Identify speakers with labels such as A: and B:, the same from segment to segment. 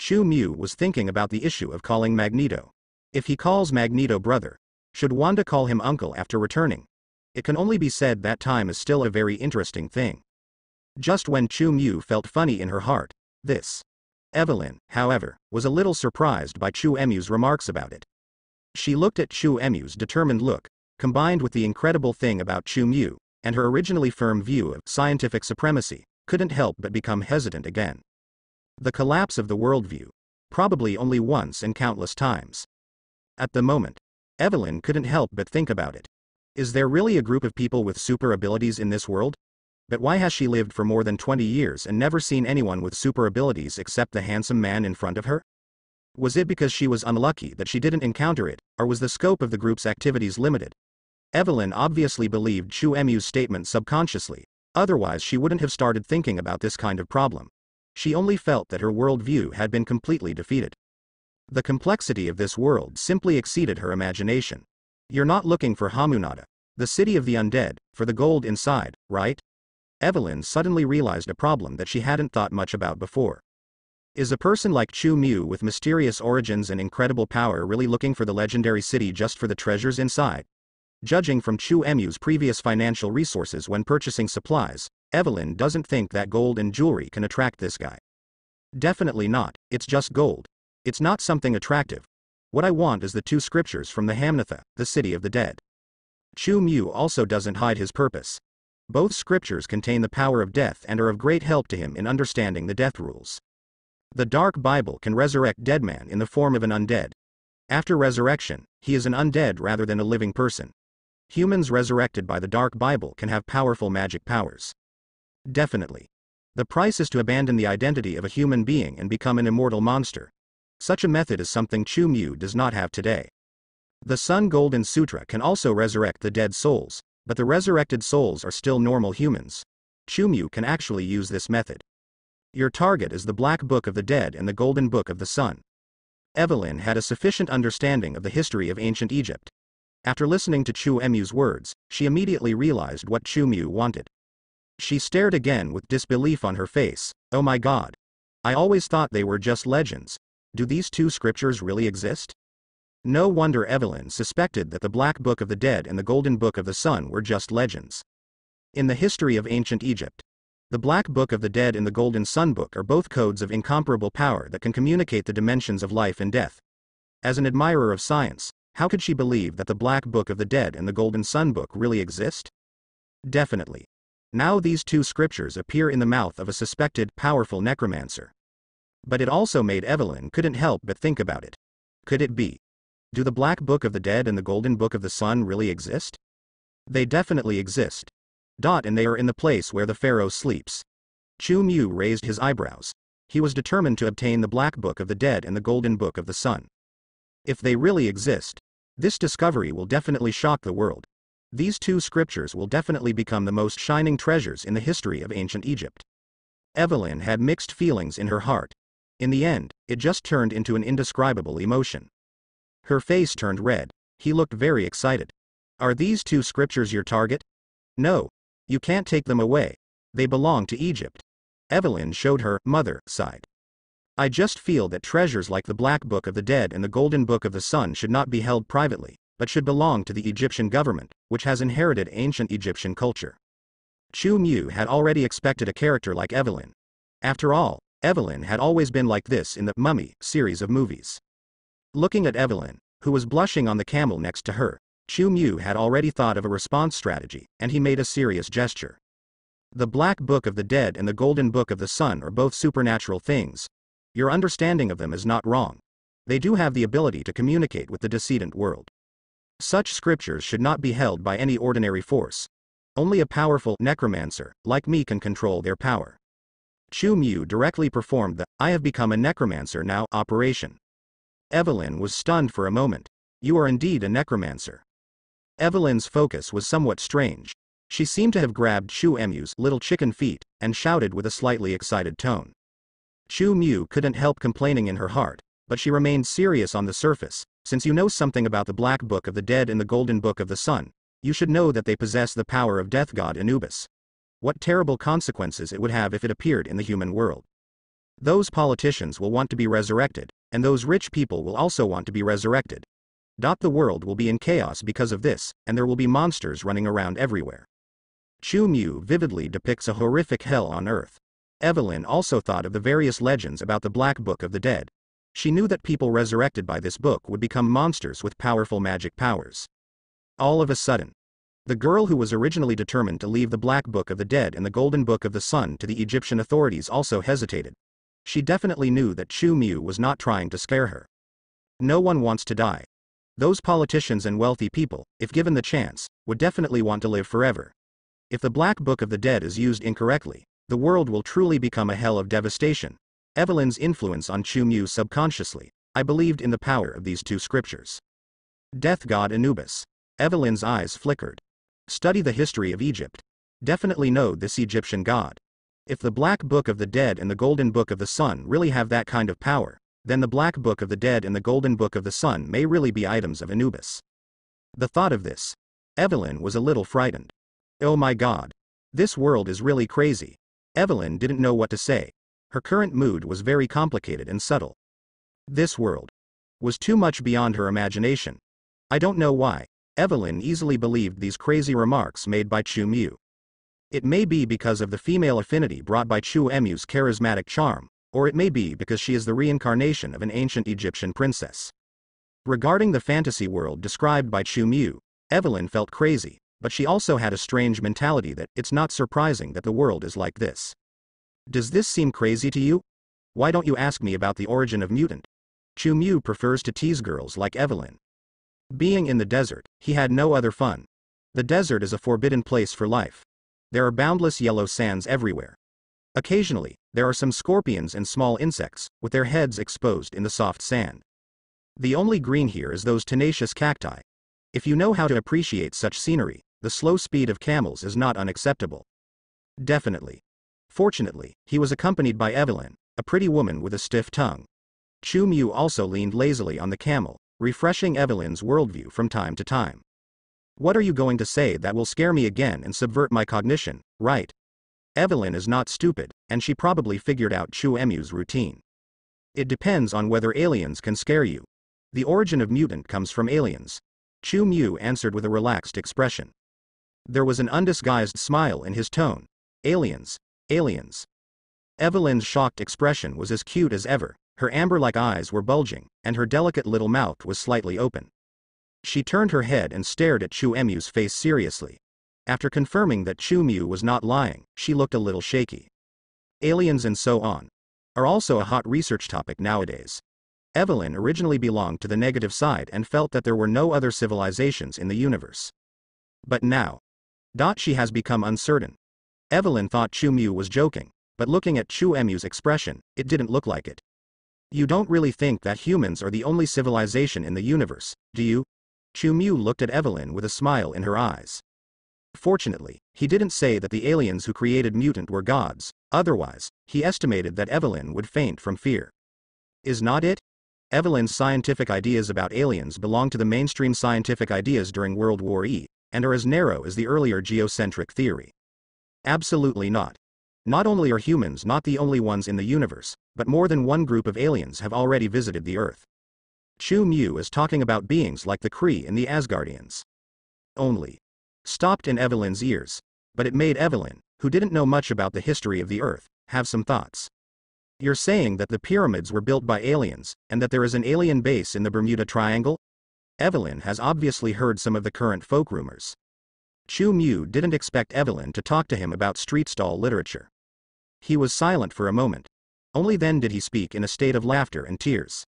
A: Chu Mu was thinking about the issue of calling Magneto. If he calls Magneto brother, should Wanda call him uncle after returning? It can only be said that time is still a very interesting thing. Just when Chu Mu felt funny in her heart, this. Evelyn, however, was a little surprised by Chu Mu's remarks about it. She looked at Chu Mu's determined look, combined with the incredible thing about Chu Mu, and her originally firm view of scientific supremacy, couldn't help but become hesitant again. The collapse of the worldview. Probably only once and countless times. At the moment, Evelyn couldn't help but think about it. Is there really a group of people with super abilities in this world? But why has she lived for more than 20 years and never seen anyone with super abilities except the handsome man in front of her? Was it because she was unlucky that she didn't encounter it, or was the scope of the group's activities limited? Evelyn obviously believed Chu Mu's statement subconsciously, otherwise she wouldn't have started thinking about this kind of problem. She only felt that her worldview had been completely defeated. The complexity of this world simply exceeded her imagination. You're not looking for Hamunada, the city of the undead, for the gold inside, right? Evelyn suddenly realized a problem that she hadn't thought much about before. Is a person like Chu Mu with mysterious origins and incredible power really looking for the legendary city just for the treasures inside? Judging from Chu Mu's previous financial resources when purchasing supplies, Evelyn doesn't think that gold and jewelry can attract this guy. Definitely not, it's just gold. It's not something attractive. What I want is the 2 scriptures from the Hamnatha, the city of the dead. Chu Mu also doesn't hide his purpose. Both scriptures contain the power of death and are of great help to him in understanding the death rules. The Dark Bible can resurrect dead man in the form of an undead. After resurrection, he is an undead rather than a living person. Humans resurrected by the Dark Bible can have powerful magic powers. Definitely. The price is to abandon the identity of a human being and become an immortal monster. Such a method is something Chu Mu does not have today. The Sun Golden Sutra can also resurrect the dead souls, but the resurrected souls are still normal humans. Chu Mu can actually use this method. Your target is the Black Book of the Dead and the Golden Book of the Sun. Evelyn had a sufficient understanding of the history of ancient Egypt. After listening to Chu Mu's words, she immediately realized what Chu Mu wanted. She stared again with disbelief on her face. Oh my god. I always thought they were just legends. Do these 2 scriptures really exist? No wonder Evelyn suspected that the Black Book of the Dead and the Golden Book of the Sun were just legends. In the history of ancient Egypt, the Black Book of the Dead and the Golden Sun Book are both codes of incomparable power that can communicate the dimensions of life and death. As an admirer of science, how could she believe that the Black Book of the Dead and the Golden Sun Book really exist? Definitely. Now these 2 scriptures appear in the mouth of a suspected, powerful necromancer. But it also made Evelyn couldn't help but think about it. Could it be? Do the Black Book of the Dead and the Golden Book of the Sun really exist? They definitely exist. And they are in the place where the pharaoh sleeps. Chu Mu raised his eyebrows. He was determined to obtain the Black Book of the Dead and the Golden Book of the Sun. If they really exist, this discovery will definitely shock the world. These 2 scriptures will definitely become the most shining treasures in the history of ancient Egypt. Evelyn had mixed feelings in her heart. In the end, it just turned into an indescribable emotion. Her face turned red. He looked very excited. Are these 2 scriptures your target? No. You can't take them away. They belong to Egypt. Evelyn showed her mother side. I just feel that treasures like the Black Book of the Dead and the Golden Book of the Sun should not be held privately, but should belong to the Egyptian government, which has inherited ancient Egyptian culture. Chu Mu had already expected a character like Evelyn. After all, Evelyn had always been like this in the Mummy series of movies. Looking at Evelyn, who was blushing on the camel next to her, Chu Mu had already thought of a response strategy, and he made a serious gesture. The Black Book of the Dead and the Golden Book of the Sun are both supernatural things. Your understanding of them is not wrong. They do have the ability to communicate with the decedent world. Such scriptures should not be held by any ordinary force. Only a powerful necromancer, like me, can control their power. Chu Mu directly performed the "I have become a necromancer now" operation. Evelyn was stunned for a moment. You are indeed a necromancer. Evelyn's focus was somewhat strange. She seemed to have grabbed Chu Mu's little chicken feet, and shouted with a slightly excited tone. Chu Mu couldn't help complaining in her heart, but she remained serious on the surface. Since you know something about the Black Book of the Dead and the Golden Book of the Sun, you should know that they possess the power of death god Anubis. What terrible consequences it would have if it appeared in the human world. Those politicians will want to be resurrected, and those rich people will also want to be resurrected. The world will be in chaos because of this, and there will be monsters running around everywhere. Chu Mu vividly depicts a horrific hell on earth. Evelyn also thought of the various legends about the Black Book of the Dead. She knew that people resurrected by this book would become monsters with powerful magic powers. All of a sudden, the girl who was originally determined to leave the Black Book of the Dead and the Golden Book of the Sun to the Egyptian authorities also hesitated. She definitely knew that Chu Mu was not trying to scare her. No one wants to die. Those politicians and wealthy people, if given the chance, would definitely want to live forever. If the Black Book of the Dead is used incorrectly, the world will truly become a hell of devastation. Evelyn's influence on Chu Mu subconsciously. I believed in the power of these two scriptures. Death god Anubis. Evelyn's eyes flickered. Study the history of Egypt. Definitely know this Egyptian god. If the Black Book of the Dead and the Golden Book of the Sun really have that kind of power, then the Black Book of the Dead and the Golden Book of the Sun may really be items of Anubis. The thought of this. Evelyn was a little frightened. Oh my god. This world is really crazy. Evelyn didn't know what to say. Her current mood was very complicated and subtle. This world was too much beyond her imagination. I don't know why. Evelyn easily believed these crazy remarks made by Chu Mu. It may be because of the female affinity brought by Chu Mu's charismatic charm, or it may be because she is the reincarnation of an ancient Egyptian princess. Regarding the fantasy world described by Chu Mu, Evelyn felt crazy, but she also had a strange mentality that it's not surprising that the world is like this. Does this seem crazy to you? Why don't you ask me about the origin of mutant? Chu Mu prefers to tease girls like Evelyn. Being in the desert, he had no other fun. The desert is a forbidden place for life. There are boundless yellow sands everywhere. Occasionally, there are some scorpions and small insects, with their heads exposed in the soft sand. The only green here is those tenacious cacti. If you know how to appreciate such scenery, the slow speed of camels is not unacceptable. Definitely. Fortunately, he was accompanied by Evelyn, a pretty woman with a stiff tongue. Chu Mu also leaned lazily on the camel, refreshing Evelyn's worldview from time to time. What are you going to say that will scare me again and subvert my cognition, right? Evelyn is not stupid, and she probably figured out Chu Mu's routine. It depends on whether aliens can scare you. The origin of mutant comes from aliens. Chu Mu answered with a relaxed expression. There was an undisguised smile in his tone. Aliens. Aliens. Evelyn's shocked expression was as cute as ever. Her amber-like eyes were bulging, and her delicate little mouth was slightly open. She turned her head and stared at Chu Mu's face seriously. After confirming that Chu Mu was not lying, she looked a little shaky. Aliens and so on are also a hot research topic nowadays. Evelyn originally belonged to the negative side and felt that there were no other civilizations in the universe. But now, she has become uncertain. Evelyn thought Chu Mu was joking, but looking at Chu Mu's expression, it didn't look like it. You don't really think that humans are the only civilization in the universe, do you? Chu Mu looked at Evelyn with a smile in her eyes. Fortunately, he didn't say that the aliens who created mutant were gods, otherwise, he estimated that Evelyn would faint from fear. Is not it? Evelyn's scientific ideas about aliens belong to the mainstream scientific ideas during World War E, and are as narrow as the earlier geocentric theory. Absolutely not. Not only are humans not the only ones in the universe, but more than one group of aliens have already visited the Earth. Chu Mu is talking about beings like the Kree and the Asgardians. Only. Stopped in Evelyn's ears, but it made Evelyn, who didn't know much about the history of the Earth, have some thoughts. You're saying that the pyramids were built by aliens, and that there is an alien base in the Bermuda Triangle? Evelyn has obviously heard some of the current folk rumors. Chu Mu didn't expect Evelyn to talk to him about street stall literature. He was silent for a moment. Only then did he speak in a state of laughter and tears.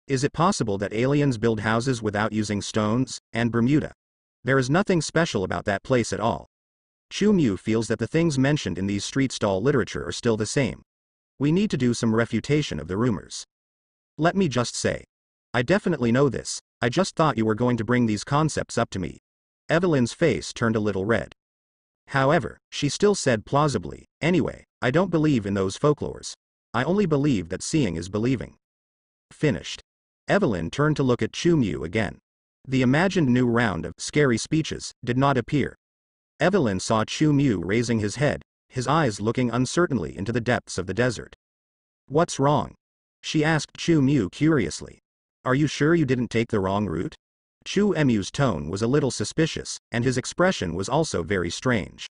A: Is it possible that aliens build houses without using stones, and Bermuda? There is nothing special about that place at all. Chu Mu feels that the things mentioned in these street stall literature are still the same. We need to do some refutation of the rumors. Let me just say. I definitely know this, I just thought you were going to bring these concepts up to me. Evelyn's face turned a little red. However, she still said plausibly, anyway, I don't believe in those folklores. I only believe that seeing is believing. Finished. Evelyn turned to look at Chu Mu again. The imagined new round of scary speeches did not appear. Evelyn saw Chu Mu raising his head, his eyes looking uncertainly into the depths of the desert. What's wrong? She asked Chu Mu curiously. Are you sure you didn't take the wrong route? Chu Mu's tone was a little suspicious, and his expression was also very strange.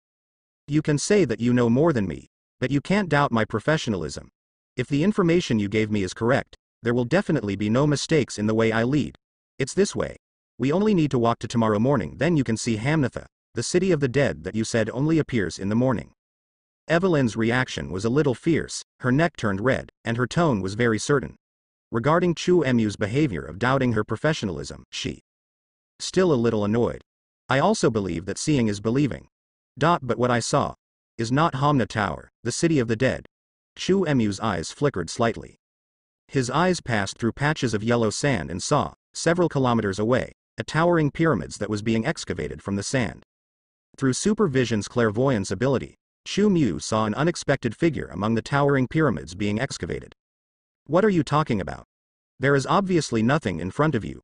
A: You can say that you know more than me, but you can't doubt my professionalism. If the information you gave me is correct, there will definitely be no mistakes in the way I lead. It's this way. We only need to walk to tomorrow morning, then you can see Hamnatha, the city of the dead that you said only appears in the morning. Evelyn's reaction was a little fierce, her neck turned red, and her tone was very certain. Regarding Chu Mu's behavior of doubting her professionalism, she still a little annoyed. I also believe that seeing is believing. But what I saw is not Hamna Tower, the city of the dead. Chu Mu's eyes flickered slightly. His eyes passed through patches of yellow sand and saw, several kilometers away, a towering pyramids that was being excavated from the sand. Through Supervision's clairvoyance ability, Chu Mu saw an unexpected figure among the towering pyramids being excavated. What are you talking about? There is obviously nothing in front of you.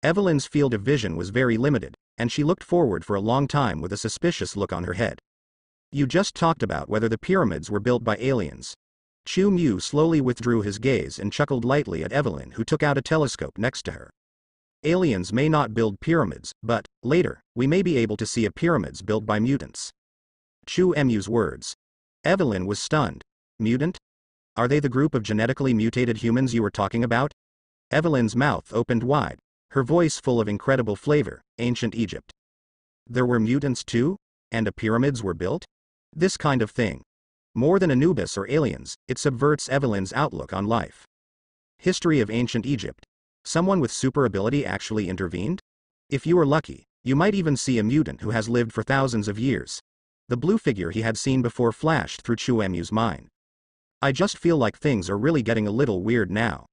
A: Evelyn's field of vision was very limited, and she looked forward for a long time with a suspicious look on her head. You just talked about whether the pyramids were built by aliens. Chu Mu slowly withdrew his gaze and chuckled lightly at Evelyn, who took out a telescope next to her. Aliens may not build pyramids, but, later, we may be able to see a pyramids built by mutants. Chu Mu's words. Evelyn was stunned. Mutant? Are they the group of genetically mutated humans you were talking about? Evelyn's mouth opened wide, her voice full of incredible flavor. Ancient Egypt. There were mutants too? And pyramids were built? This kind of thing. More than Anubis or aliens, it subverts Evelyn's outlook on life. History of ancient Egypt. Someone with super ability actually intervened? If you were lucky, you might even see a mutant who has lived for thousands of years. The blue figure he had seen before flashed through Chu Mu's mind. I just feel like things are really getting a little weird now.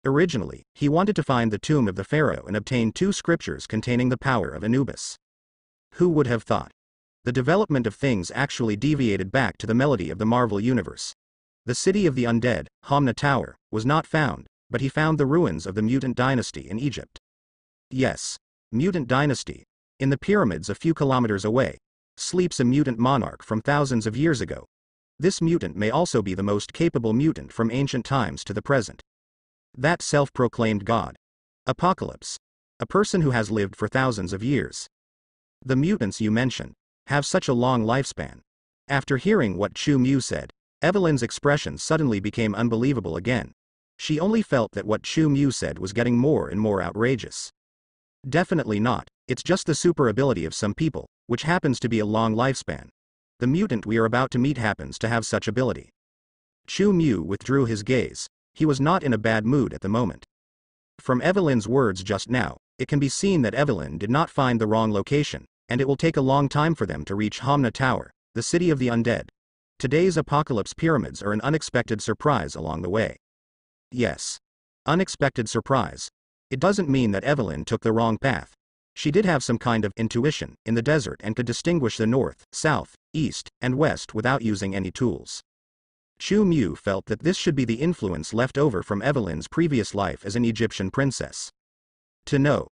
A: Originally, he wanted to find the tomb of the pharaoh and obtain 2 scriptures containing the power of Anubis. Who would have thought? The development of things actually deviated back to the melody of the Marvel universe. The city of the undead, Hamna Tower, was not found, but he found the ruins of the mutant dynasty in Egypt. Yes, mutant dynasty. In the pyramids a few kilometers away, sleeps a mutant monarch from thousands of years ago. This mutant may also be the most capable mutant from ancient times to the present. That self-proclaimed god. Apocalypse. A person who has lived for thousands of years. The mutants you mentioned have such a long lifespan. After hearing what Chu Mu said, Evelyn's expression suddenly became unbelievable again. She only felt that what Chu Mu said was getting more and more outrageous. Definitely not, it's just the super ability of some people, which happens to be a long lifespan. The mutant we are about to meet happens to have such ability. Chu Mu withdrew his gaze. He was not in a bad mood at the moment. From Evelyn's words just now, it can be seen that Evelyn did not find the wrong location, and it will take a long time for them to reach Hamna Tower, the city of the undead. Today's apocalypse pyramids are an unexpected surprise along the way. Yes. Unexpected surprise. It doesn't mean that Evelyn took the wrong path. She did have some kind of intuition in the desert and could distinguish the north, south, east, and west without using any tools. Chu Mu felt that this should be the influence left over from Evelyn's previous life as an Egyptian princess. To know.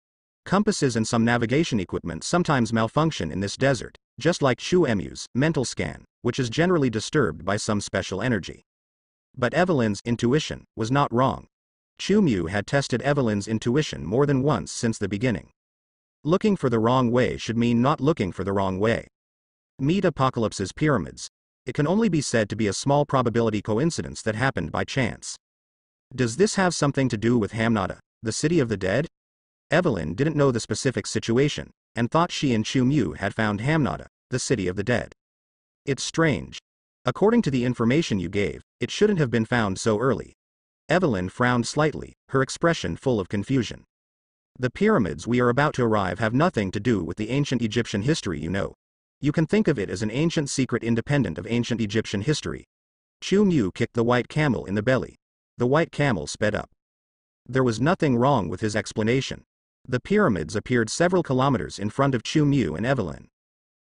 A: Compasses and some navigation equipment sometimes malfunction in this desert, just like Chu Mu's mental scan, which is generally disturbed by some special energy. But Evelyn's intuition was not wrong. Chu Mu had tested Evelyn's intuition more than once since the beginning. Looking for the wrong way should mean not looking for the wrong way. Meet Apocalypse's pyramids. It can only be said to be a small probability coincidence that happened by chance. Does this have something to do with Hamnatha, the city of the dead? Evelyn didn't know the specific situation, and thought she and Chu Mu had found Hamnatha, the city of the dead. It's strange. According to the information you gave, it shouldn't have been found so early. Evelyn frowned slightly, her expression full of confusion. The pyramids we are about to arrive have nothing to do with the ancient Egyptian history you know. You can think of it as an ancient secret independent of ancient Egyptian history. Chu Mu kicked the white camel in the belly. The white camel sped up. There was nothing wrong with his explanation. The pyramids appeared several kilometers in front of Chu Mu and Evelyn.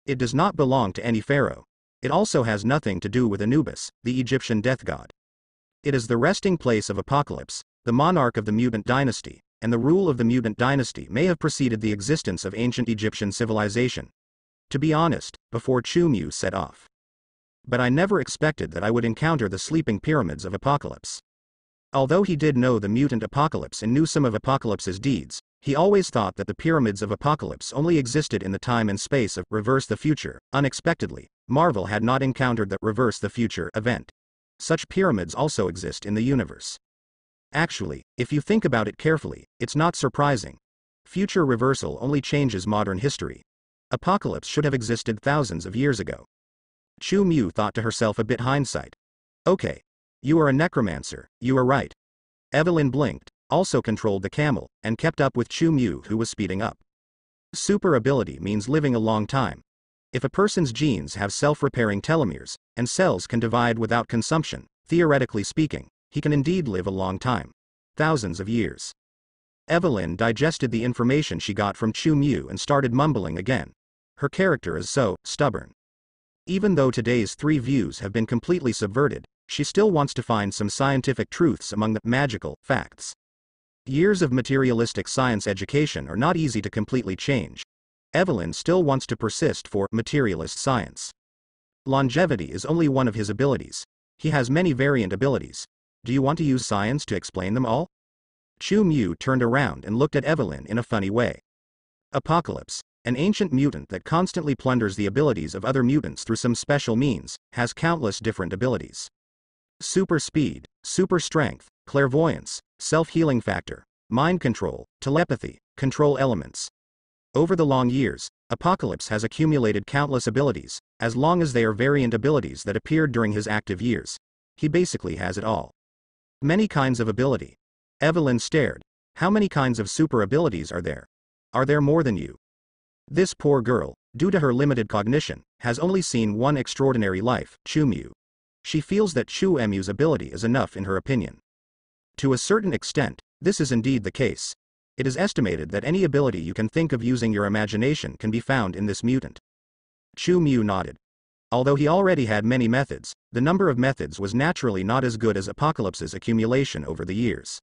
A: It does not belong to any pharaoh. It also has nothing to do with Anubis, the Egyptian death god. It is the resting place of Apocalypse, the monarch of the mutant dynasty, and the rule of the mutant dynasty may have preceded the existence of ancient Egyptian civilization. To be honest, before Chu Mu set off. But I never expected that I would encounter the sleeping pyramids of Apocalypse. Although he did know the mutant Apocalypse and knew some of Apocalypse's deeds, he always thought that the pyramids of Apocalypse only existed in the time and space of Reverse the Future. Unexpectedly, Marvel had not encountered the Reverse the Future event. Such pyramids also exist in the universe. Actually, if you think about it carefully, it's not surprising. Future reversal only changes modern history. Apocalypse should have existed thousands of years ago. Chu Mu thought to herself a bit hindsight. Okay. You are a necromancer, you are right. Evelyn blinked, also controlled the camel, and kept up with Chu Mu, who was speeding up. Super ability means living a long time. If a person's genes have self-repairing telomeres, and cells can divide without consumption, theoretically speaking, he can indeed live a long time. Thousands of years. Evelyn digested the information she got from Chu Mu and started mumbling again. Her character is so stubborn. Even though today's three views have been completely subverted, she still wants to find some scientific truths among the magical facts. Years of materialistic science education are not easy to completely change. Evelyn still wants to persist for materialist science. Longevity is only one of his abilities. He has many variant abilities. Do you want to use science to explain them all? Chu Mu turned around and looked at Evelyn in a funny way. Apocalypse, an ancient mutant that constantly plunders the abilities of other mutants through some special means, has countless different abilities. Super speed, super strength, clairvoyance, self-healing factor, mind control, telepathy, control elements. Over the long years, Apocalypse has accumulated countless abilities, as long as they are variant abilities that appeared during his active years. He basically has it all. Many kinds of ability. Evelyn stared. How many kinds of super abilities are there? Are there more than you? This poor girl, due to her limited cognition, has only seen one extraordinary life, Chu Mu. She feels that Chu Mu's ability is enough in her opinion. To a certain extent, this is indeed the case. It is estimated that any ability you can think of using your imagination can be found in this mutant. Chu Mu nodded. Although he already had many methods, the number of methods was naturally not as good as Apocalypse's accumulation over the years.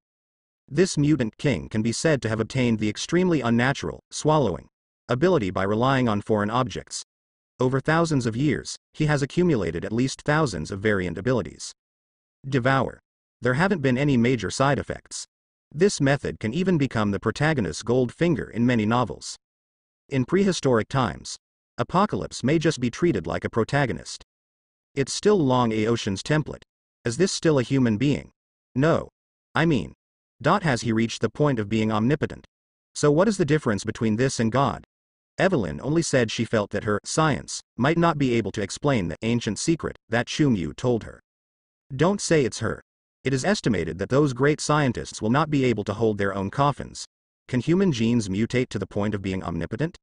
A: This mutant king can be said to have obtained the extremely unnatural, swallowing ability by relying on foreign objects. Over thousands of years, he has accumulated at least thousands of variant abilities. Devour. There haven't been any major side effects. This method can even become the protagonist's gold finger in many novels. In prehistoric times, Apocalypse may just be treated like a protagonist. It's still Long Aocean's template. Is this still a human being? No. I mean, has he reached the point of being omnipotent? So what is the difference between this and God? Evelyn only said she felt that her science might not be able to explain the ancient secret that Chu Mu told her. Don't say it's her. It is estimated that those great scientists will not be able to hold their own coffins. Can human genes mutate to the point of being omnipotent?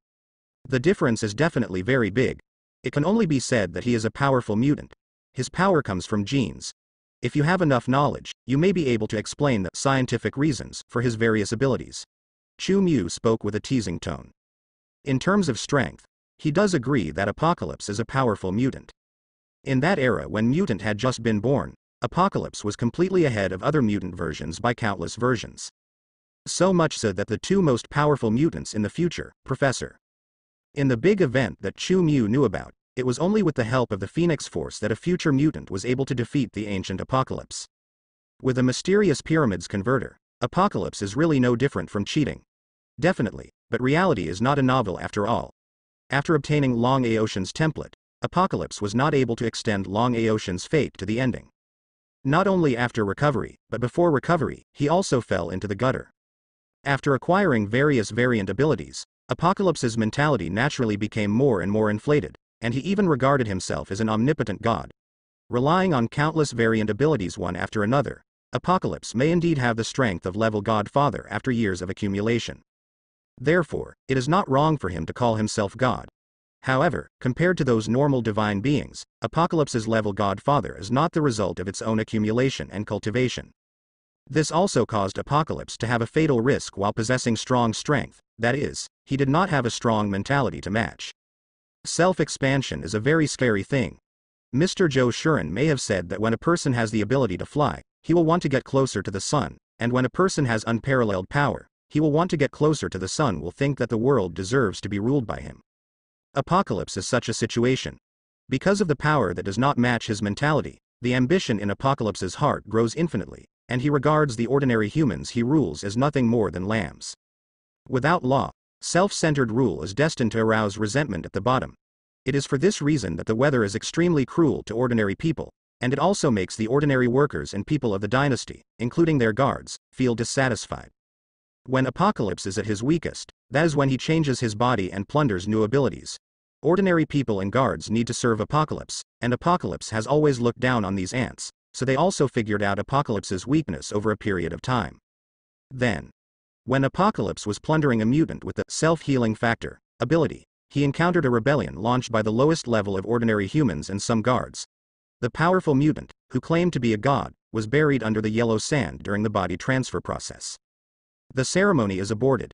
A: The difference is definitely very big. It can only be said that he is a powerful mutant. His power comes from genes. If you have enough knowledge, you may be able to explain the scientific reasons for his various abilities. Chu Mu spoke with a teasing tone. In terms of strength, he does agree that Apocalypse is a powerful mutant. In that era when mutant had just been born, Apocalypse was completely ahead of other mutant versions by countless versions. So much so that the two most powerful mutants in the future, Professor. In the big event that Chu Mu knew about, it was only with the help of the Phoenix Force that a future mutant was able to defeat the ancient Apocalypse. With a mysterious pyramids converter, Apocalypse is really no different from cheating. Definitely, but reality is not a novel after all. After obtaining Long Aocean's template, Apocalypse was not able to extend Long Aocean's fate to the ending. Not only after recovery, but before recovery, he also fell into the gutter. After acquiring various variant abilities, Apocalypse's mentality naturally became more and more inflated, and he even regarded himself as an omnipotent god. Relying on countless variant abilities one after another, Apocalypse may indeed have the strength of level Godfather after years of accumulation. Therefore, it is not wrong for him to call himself God. However, compared to those normal divine beings, Apocalypse's level Godfather is not the result of its own accumulation and cultivation. This also caused Apocalypse to have a fatal risk while possessing strong strength, that is, he did not have a strong mentality to match. Self-expansion is a very scary thing. Mr. Joe Shuren may have said that when a person has the ability to fly, he will want to get closer to the sun, and when a person has unparalleled power, he will want to get closer to the sun will think that the world deserves to be ruled by him. Apocalypse is such a situation. Because of the power that does not match his mentality, the ambition in Apocalypse's heart grows infinitely, and he regards the ordinary humans he rules as nothing more than lambs. Without law, self-centered rule is destined to arouse resentment at the bottom. It is for this reason that the weather is extremely cruel to ordinary people, and it also makes the ordinary workers and people of the dynasty, including their guards, feel dissatisfied. When Apocalypse is at his weakest, that is when he changes his body and plunders new abilities. Ordinary people and guards need to serve Apocalypse, and Apocalypse has always looked down on these ants, so they also figured out Apocalypse's weakness over a period of time. Then, when Apocalypse was plundering a mutant with the self-healing factor ability, he encountered a rebellion launched by the lowest level of ordinary humans and some guards. The powerful mutant, who claimed to be a god, was buried under the yellow sand during the body transfer process. The ceremony is aborted.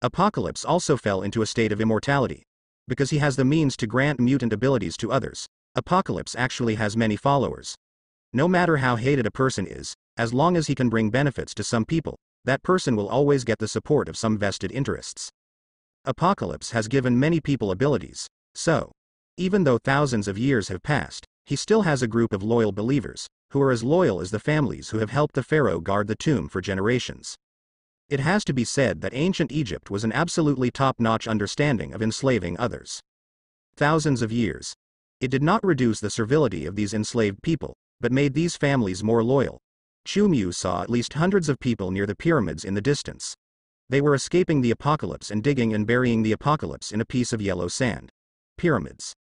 A: Apocalypse also fell into a state of immortality. Because he has the means to grant mutant abilities to others, Apocalypse actually has many followers. No matter how hated a person is, as long as he can bring benefits to some people, that person will always get the support of some vested interests. Apocalypse has given many people abilities, so, even though thousands of years have passed, he still has a group of loyal believers, who are as loyal as the families who have helped the pharaoh guard the tomb for generations. It has to be said that ancient Egypt was an absolutely top-notch understanding of enslaving others. Thousands of years. It did not reduce the servility of these enslaved people, but made these families more loyal. Chu saw at least hundreds of people near the pyramids in the distance. They were escaping the apocalypse and digging and burying the apocalypse in a piece of yellow sand. Pyramids.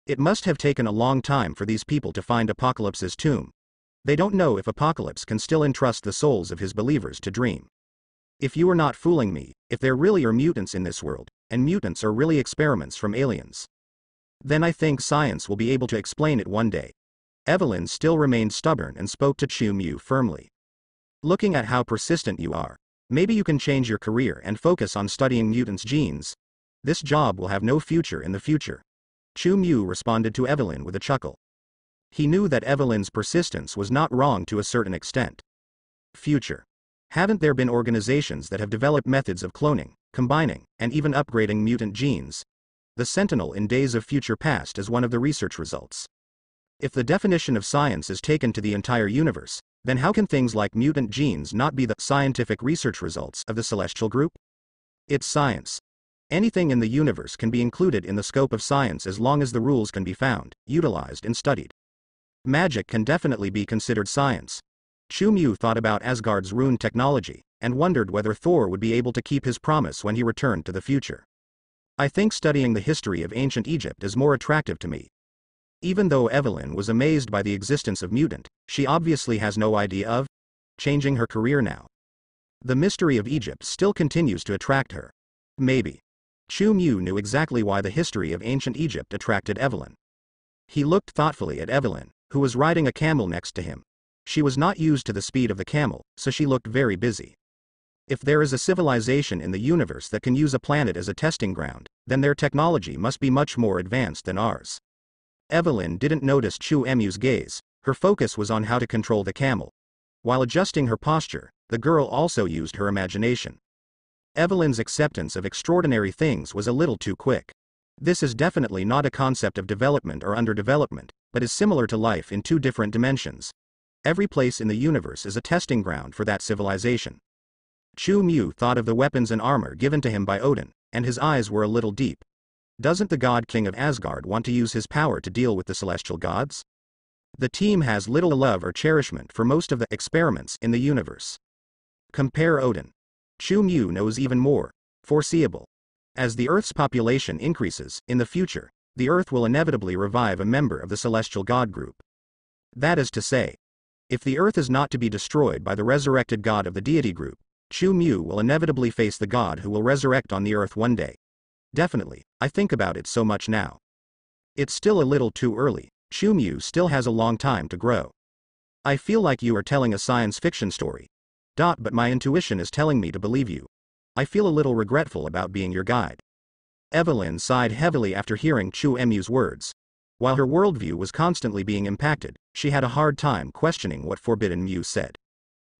A: It must have taken a long time for these people to find Apocalypse's tomb. They don't know if Apocalypse can still entrust the souls of his believers to dream. If you are not fooling me, if there really are mutants in this world, and mutants are really experiments from aliens, then I think science will be able to explain it one day. Evelyn still remained stubborn and spoke to Chu firmly. Looking at how persistent you are, maybe you can change your career and focus on studying mutants' genes. This job will have no future in the future. Chu responded to Evelyn with a chuckle. He knew that Evelyn's persistence was not wrong to a certain extent. Future. Haven't there been organizations that have developed methods of cloning, combining, and even upgrading mutant genes? The Sentinel in Days of Future Past is one of the research results. If the definition of science is taken to the entire universe, then how can things like mutant genes not be the scientific research results of the Celestial Group? It's science. Anything in the universe can be included in the scope of science as long as the rules can be found, utilized and studied. Magic can definitely be considered science. Chu thought about Asgard's rune technology, and wondered whether Thor would be able to keep his promise when he returned to the future. I think studying the history of ancient Egypt is more attractive to me. Even though Evelyn was amazed by the existence of mutant, she obviously has no idea of changing her career now. The mystery of Egypt still continues to attract her. Maybe. Chu knew exactly why the history of ancient Egypt attracted Evelyn. He looked thoughtfully at Evelyn, who was riding a camel next to him. She was not used to the speed of the camel, so she looked very busy. If there is a civilization in the universe that can use a planet as a testing ground, then their technology must be much more advanced than ours. Evelyn didn't notice Chu's gaze. Her focus was on how to control the camel. While adjusting her posture, the girl also used her imagination. Evelyn's acceptance of extraordinary things was a little too quick. This is definitely not a concept of development or underdevelopment, but is similar to life in two different dimensions. Every place in the universe is a testing ground for that civilization. Chu thought of the weapons and armor given to him by Odin, and his eyes were a little deep. Doesn't the god king of Asgard want to use his power to deal with the celestial gods? The team has little love or cherishment for most of the experiments in the universe. Compare Odin. Chu knows even more. Foreseeable. As the Earth's population increases, in the future, the Earth will inevitably revive a member of the celestial god group. That is to say, if the Earth is not to be destroyed by the resurrected god of the deity group, Chu will inevitably face the god who will resurrect on the Earth one day. Definitely, I think about it so much now. It's still a little too early. Chu still has a long time to grow. I feel like you are telling a science fiction story. But my intuition is telling me to believe you. I feel a little regretful about being your guide. Evelyn sighed heavily after hearing Chu's words. While her worldview was constantly being impacted, she had a hard time questioning what Forbidden Mew said.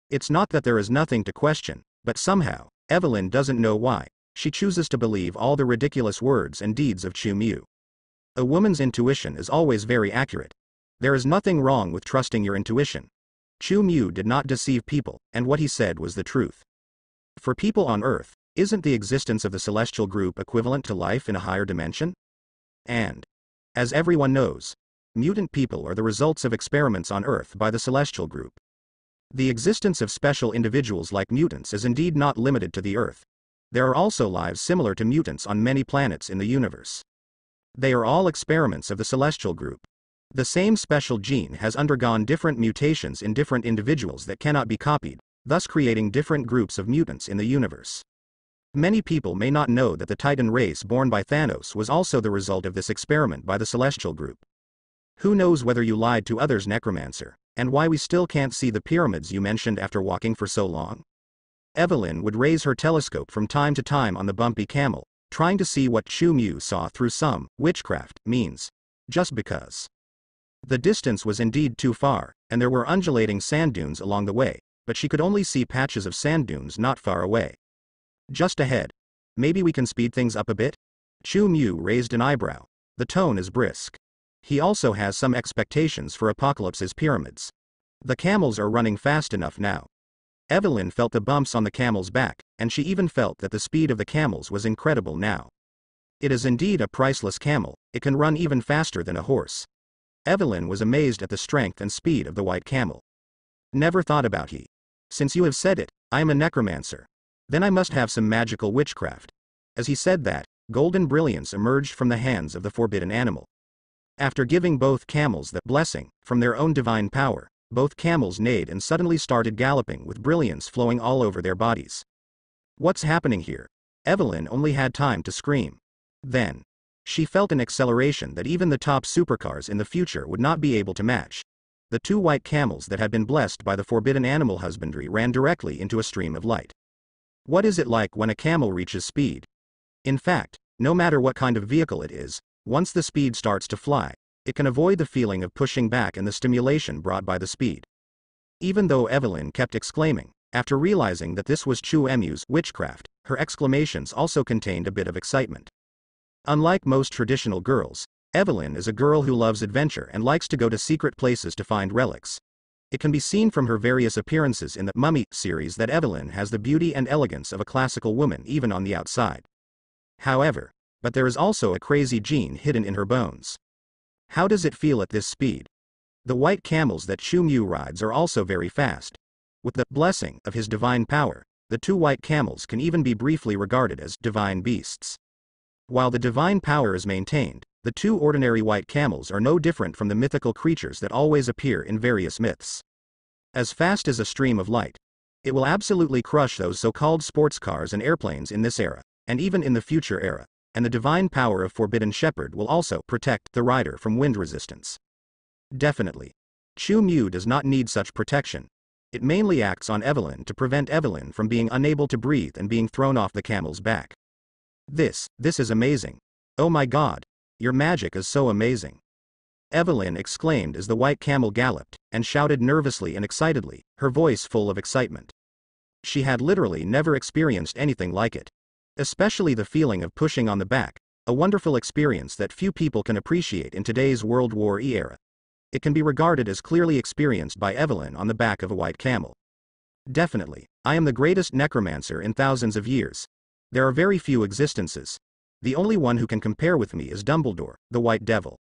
A: It's not that there is nothing to question, but somehow, Evelyn doesn't know why, she chooses to believe all the ridiculous words and deeds of Chu. A woman's intuition is always very accurate. There is nothing wrong with trusting your intuition. Chu Mu did not deceive people, and what he said was the truth. For people on Earth, isn't the existence of the celestial group equivalent to life in a higher dimension? And, as everyone knows, mutant people are the results of experiments on Earth by the celestial group. The existence of special individuals like mutants is indeed not limited to the Earth. There are also lives similar to mutants on many planets in the universe. They are all experiments of the celestial group. The same special gene has undergone different mutations in different individuals that cannot be copied, thus creating different groups of mutants in the universe. Many people may not know that the Titan race born by Thanos was also the result of this experiment by the celestial group. Who knows whether you lied to others, Necromancer, and why we still can't see the pyramids you mentioned after walking for so long? Evelyn would raise her telescope from time to time on the bumpy camel, trying to see what Chu Mu saw through some witchcraft means, just because. The distance was indeed too far, and there were undulating sand dunes along the way, but she could only see patches of sand dunes not far away. Just ahead. Maybe we can speed things up a bit? Chu Mu raised an eyebrow. The tone is brisk. He also has some expectations for Apocalypse's pyramids. The camels are running fast enough now. Evelyn felt the bumps on the camel's back, and she even felt that the speed of the camels was incredible now. It is indeed a priceless camel, it can run even faster than a horse. Evelyn was amazed at the strength and speed of the white camel. Never thought about he. Since you have said it, I am a necromancer. Then I must have some magical witchcraft. As he said that, golden brilliance emerged from the hands of the forbidden animal. After giving both camels the blessing from their own divine power, both camels neighed and suddenly started galloping with brilliance flowing all over their bodies. What's happening here? Evelyn only had time to scream. Then, she felt an acceleration that even the top supercars in the future would not be able to match. The two white camels that had been blessed by the forbidden animal husbandry ran directly into a stream of light. What is it like when a camel reaches speed? In fact, no matter what kind of vehicle it is, once the speed starts to fly, it can avoid the feeling of pushing back and the stimulation brought by the speed. Even though Evelyn kept exclaiming, after realizing that this was Chu Mu's witchcraft, her exclamations also contained a bit of excitement. Unlike most traditional girls, Evelyn is a girl who loves adventure and likes to go to secret places to find relics. It can be seen from her various appearances in the Mummy series that Evelyn has the beauty and elegance of a classical woman even on the outside. However, but there is also a crazy gene hidden in her bones. How does it feel at this speed? The white camels that Chu Mu rides are also very fast. With the blessing of his divine power, the two white camels can even be briefly regarded as divine beasts. While the divine power is maintained, the two ordinary white camels are no different from the mythical creatures that always appear in various myths. As fast as a stream of light, it will absolutely crush those so-called sports cars and airplanes in this era, and even in the future era. And the divine power of Forbidden Shepherd will also protect the rider from wind resistance. Definitely. Chu Mu does not need such protection. It mainly acts on Evelyn to prevent Evelyn from being unable to breathe and being thrown off the camel's back. This is amazing. Oh my god, your magic is so amazing. Evelyn exclaimed as the white camel galloped, and shouted nervously and excitedly, her voice full of excitement. She had literally never experienced anything like it. Especially the feeling of pushing on the back, a wonderful experience that few people can appreciate in today's World War I era. It can be regarded as clearly experienced by Evelyn on the back of a white camel. Definitely, I am the greatest necromancer in thousands of years. There are very few existences. The only one who can compare with me is Dumbledore, the White Devil.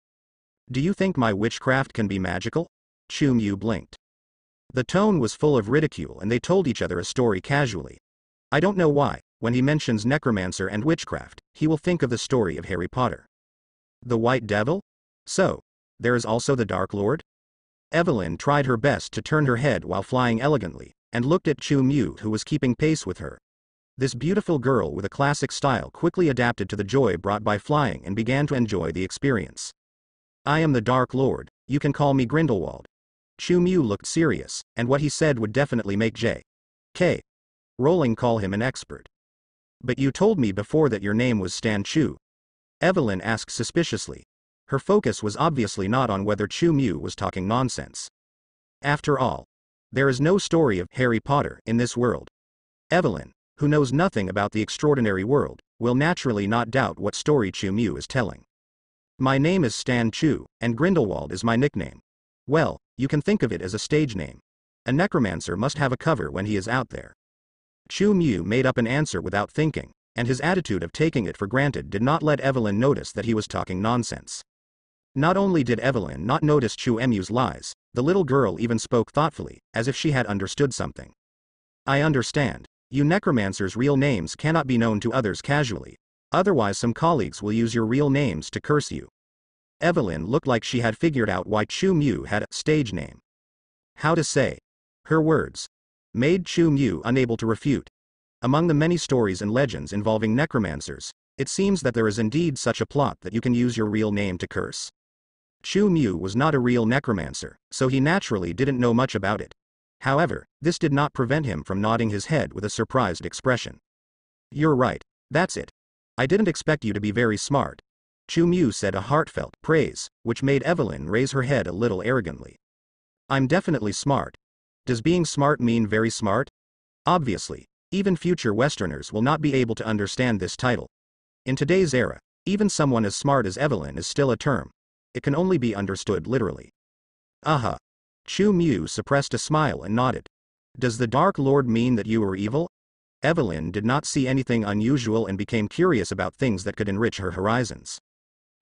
A: Do you think my witchcraft can be magical? Chu Mu blinked. The tone was full of ridicule and they told each other a story casually. I don't know why. When he mentions necromancer and witchcraft, he will think of the story of Harry Potter. The White Devil? So, there is also the Dark Lord? Evelyn tried her best to turn her head while flying elegantly, and looked at Chu Mu who was keeping pace with her. This beautiful girl with a classic style quickly adapted to the joy brought by flying and began to enjoy the experience. I am the Dark Lord, you can call me Grindelwald. Chu Mu looked serious, and what he said would definitely make J.K. Rowling call him an expert. But you told me before that your name was Stan Chu. Evelyn asked suspiciously. Her focus was obviously not on whether Chu Mu was talking nonsense. After all, there is no story of Harry Potter in this world. Evelyn, who knows nothing about the extraordinary world, will naturally not doubt what story Chu Mu is telling. My name is Stan Chu, and Grindelwald is my nickname. Well, you can think of it as a stage name. A necromancer must have a cover when he is out there. Chu Mu made up an answer without thinking, and his attitude of taking it for granted did not let Evelyn notice that he was talking nonsense. Not only did Evelyn not notice Chu Mu's lies, the little girl even spoke thoughtfully, as if she had understood something. I understand. You necromancers' real names cannot be known to others casually, otherwise some colleagues will use your real names to curse you. Evelyn looked like she had figured out why Chu Mu had a stage name. How to say? Her words made Chu Mu unable to refute. Among the many stories and legends involving necromancers, it seems that there is indeed such a plot that you can use your real name to curse. Chu Mu was not a real necromancer, so he naturally didn't know much about it. However, this did not prevent him from nodding his head with a surprised expression. You're right, that's it. I didn't expect you to be very smart. Chu Mu said a heartfelt praise, which made Evelyn raise her head a little arrogantly. I'm definitely smart. Does being smart mean very smart? Obviously, even future Westerners will not be able to understand this title. In today's era, even someone as smart as Evelyn is still a term. It can only be understood literally. Aha. Chu Mu suppressed a smile and nodded. Does the Dark Lord mean that you are evil? Evelyn did not see anything unusual and became curious about things that could enrich her horizons.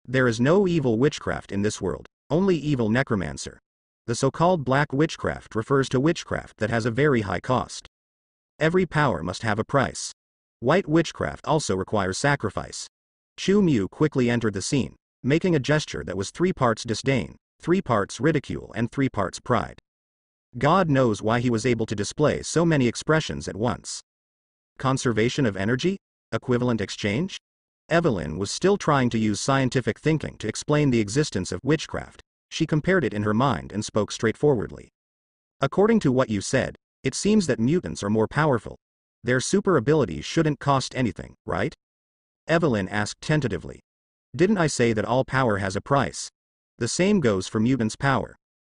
A: There is no evil witchcraft in this world, only evil necromancer. The so-called black witchcraft refers to witchcraft that has a very high cost. Every power must have a price. White witchcraft also requires sacrifice. Chu Mu quickly entered the scene, making a gesture that was 3 parts disdain, 3 parts ridicule and 3 parts pride. God knows why he was able to display so many expressions at once. Conservation of energy? Equivalent exchange? Evelyn was still trying to use scientific thinking to explain the existence of witchcraft. She compared it in her mind and spoke straightforwardly. According to what you said, it seems that mutants are more powerful. Their super abilities shouldn't cost anything, right? Evelyn asked tentatively. Didn't I say that all power has a price? The same goes for mutants' power.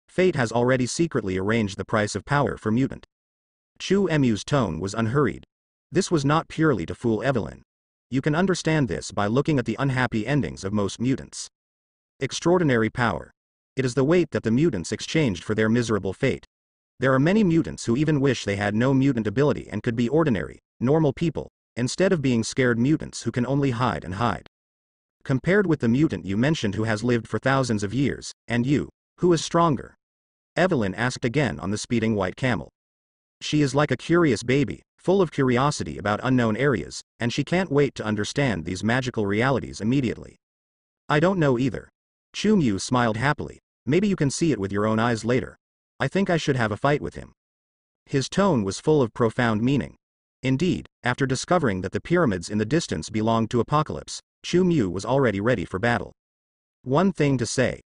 A: Fate has already secretly arranged the price of power for mutant. Chu Mu's tone was unhurried. This was not purely to fool Evelyn. You can understand this by looking at the unhappy endings of most mutants. Extraordinary power. It is the weight that the mutants exchanged for their miserable fate. There are many mutants who even wish they had no mutant ability and could be ordinary, normal people, instead of being scared mutants who can only hide and hide. Compared with the mutant you mentioned who has lived for thousands of years, and you, who is stronger? Evelyn asked again on the speeding white camel. She is like a curious baby, full of curiosity about unknown areas, and she can't wait to understand these magical realities immediately. I don't know either. Chu Mu smiled happily. Maybe you can see it with your own eyes later. I think I should have a fight with him. His tone was full of profound meaning. Indeed, after discovering that the pyramids in the distance belonged to Apocalypse, Chu Mu was already ready for battle. One thing to say.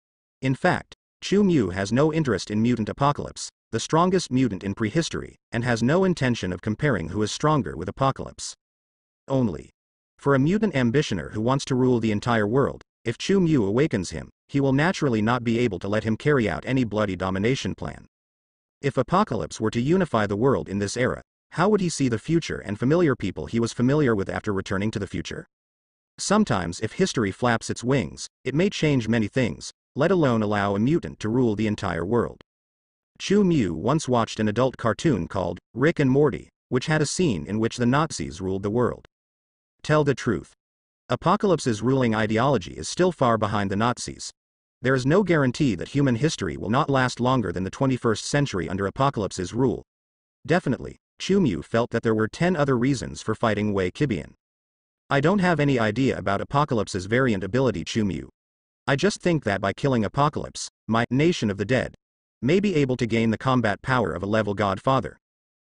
A: In fact, Chu Mu has no interest in mutant Apocalypse, the strongest mutant in prehistory, and has no intention of comparing who is stronger with Apocalypse. Only. For a mutant ambitioner who wants to rule the entire world, if Chu Mu awakens him, he will naturally not be able to let him carry out any bloody domination plan. If Apocalypse were to unify the world in this era, how would he see the future and familiar people he was familiar with after returning to the future? Sometimes if history flaps its wings, it may change many things, let alone allow a mutant to rule the entire world. Chu Mu once watched an adult cartoon called Rick and Morty, which had a scene in which the Nazis ruled the world. Tell the truth. Apocalypse's ruling ideology is still far behind the Nazis. There is no guarantee that human history will not last longer than the 21st century under Apocalypse's rule. Definitely, Chu Mu felt that there were 10 other reasons for fighting Wei Kibian. I don't have any idea about Apocalypse's variant ability, Chu Mu. I just think that by killing Apocalypse, my nation of the dead may be able to gain the combat power of a level godfather.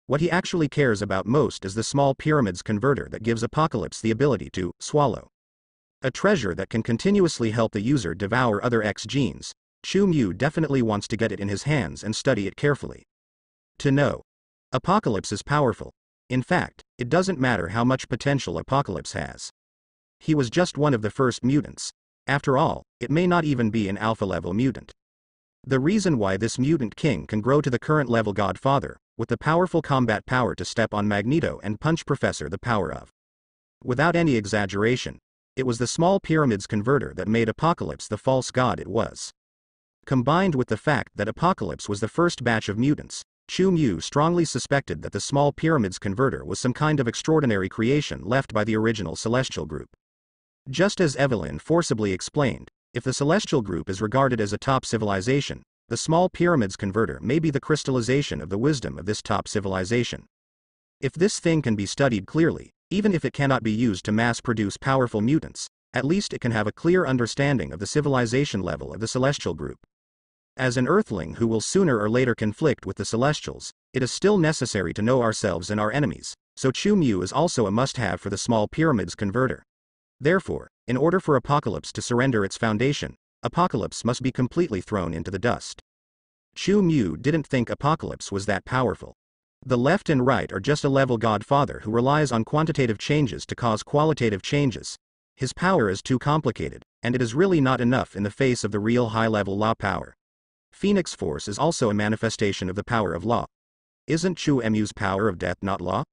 A: What he actually cares about most is the small pyramids converter that gives Apocalypse the ability to swallow. A treasure that can continuously help the user devour other X genes. Chu Mu definitely wants to get it in his hands and study it carefully. To know. Apocalypse is powerful. In fact, it doesn't matter how much potential Apocalypse has. He was just one of the first mutants. After all, it may not even be an alpha-level mutant. The reason why this mutant king can grow to the current level godfather, with the powerful combat power to step on Magneto and punch Professor the power of. Without any exaggeration, It was the small pyramids converter that made Apocalypse the false god it was. Combined with the fact that Apocalypse was the first batch of mutants, Chu Mu strongly suspected that the small pyramids converter was some kind of extraordinary creation left by the original celestial group. Just as Evelyn forcibly explained, if the celestial group is regarded as a top civilization, the small pyramids converter may be the crystallization of the wisdom of this top civilization. If this thing can be studied clearly, even if it cannot be used to mass-produce powerful mutants, at least it can have a clear understanding of the civilization level of the celestial group. As an Earthling who will sooner or later conflict with the Celestials, it is still necessary to know ourselves and our enemies, so Chu Mu is also a must-have for the small pyramids converter. Therefore, in order for Apocalypse to surrender its foundation, Apocalypse must be completely thrown into the dust. Chu Mu didn't think Apocalypse was that powerful. The left and right are just a level godfather who relies on quantitative changes to cause qualitative changes. His power is too complicated, and it is really not enough in the face of the real high-level law power. Phoenix Force is also a manifestation of the power of law. Isn't Chu Mu's power of death not law?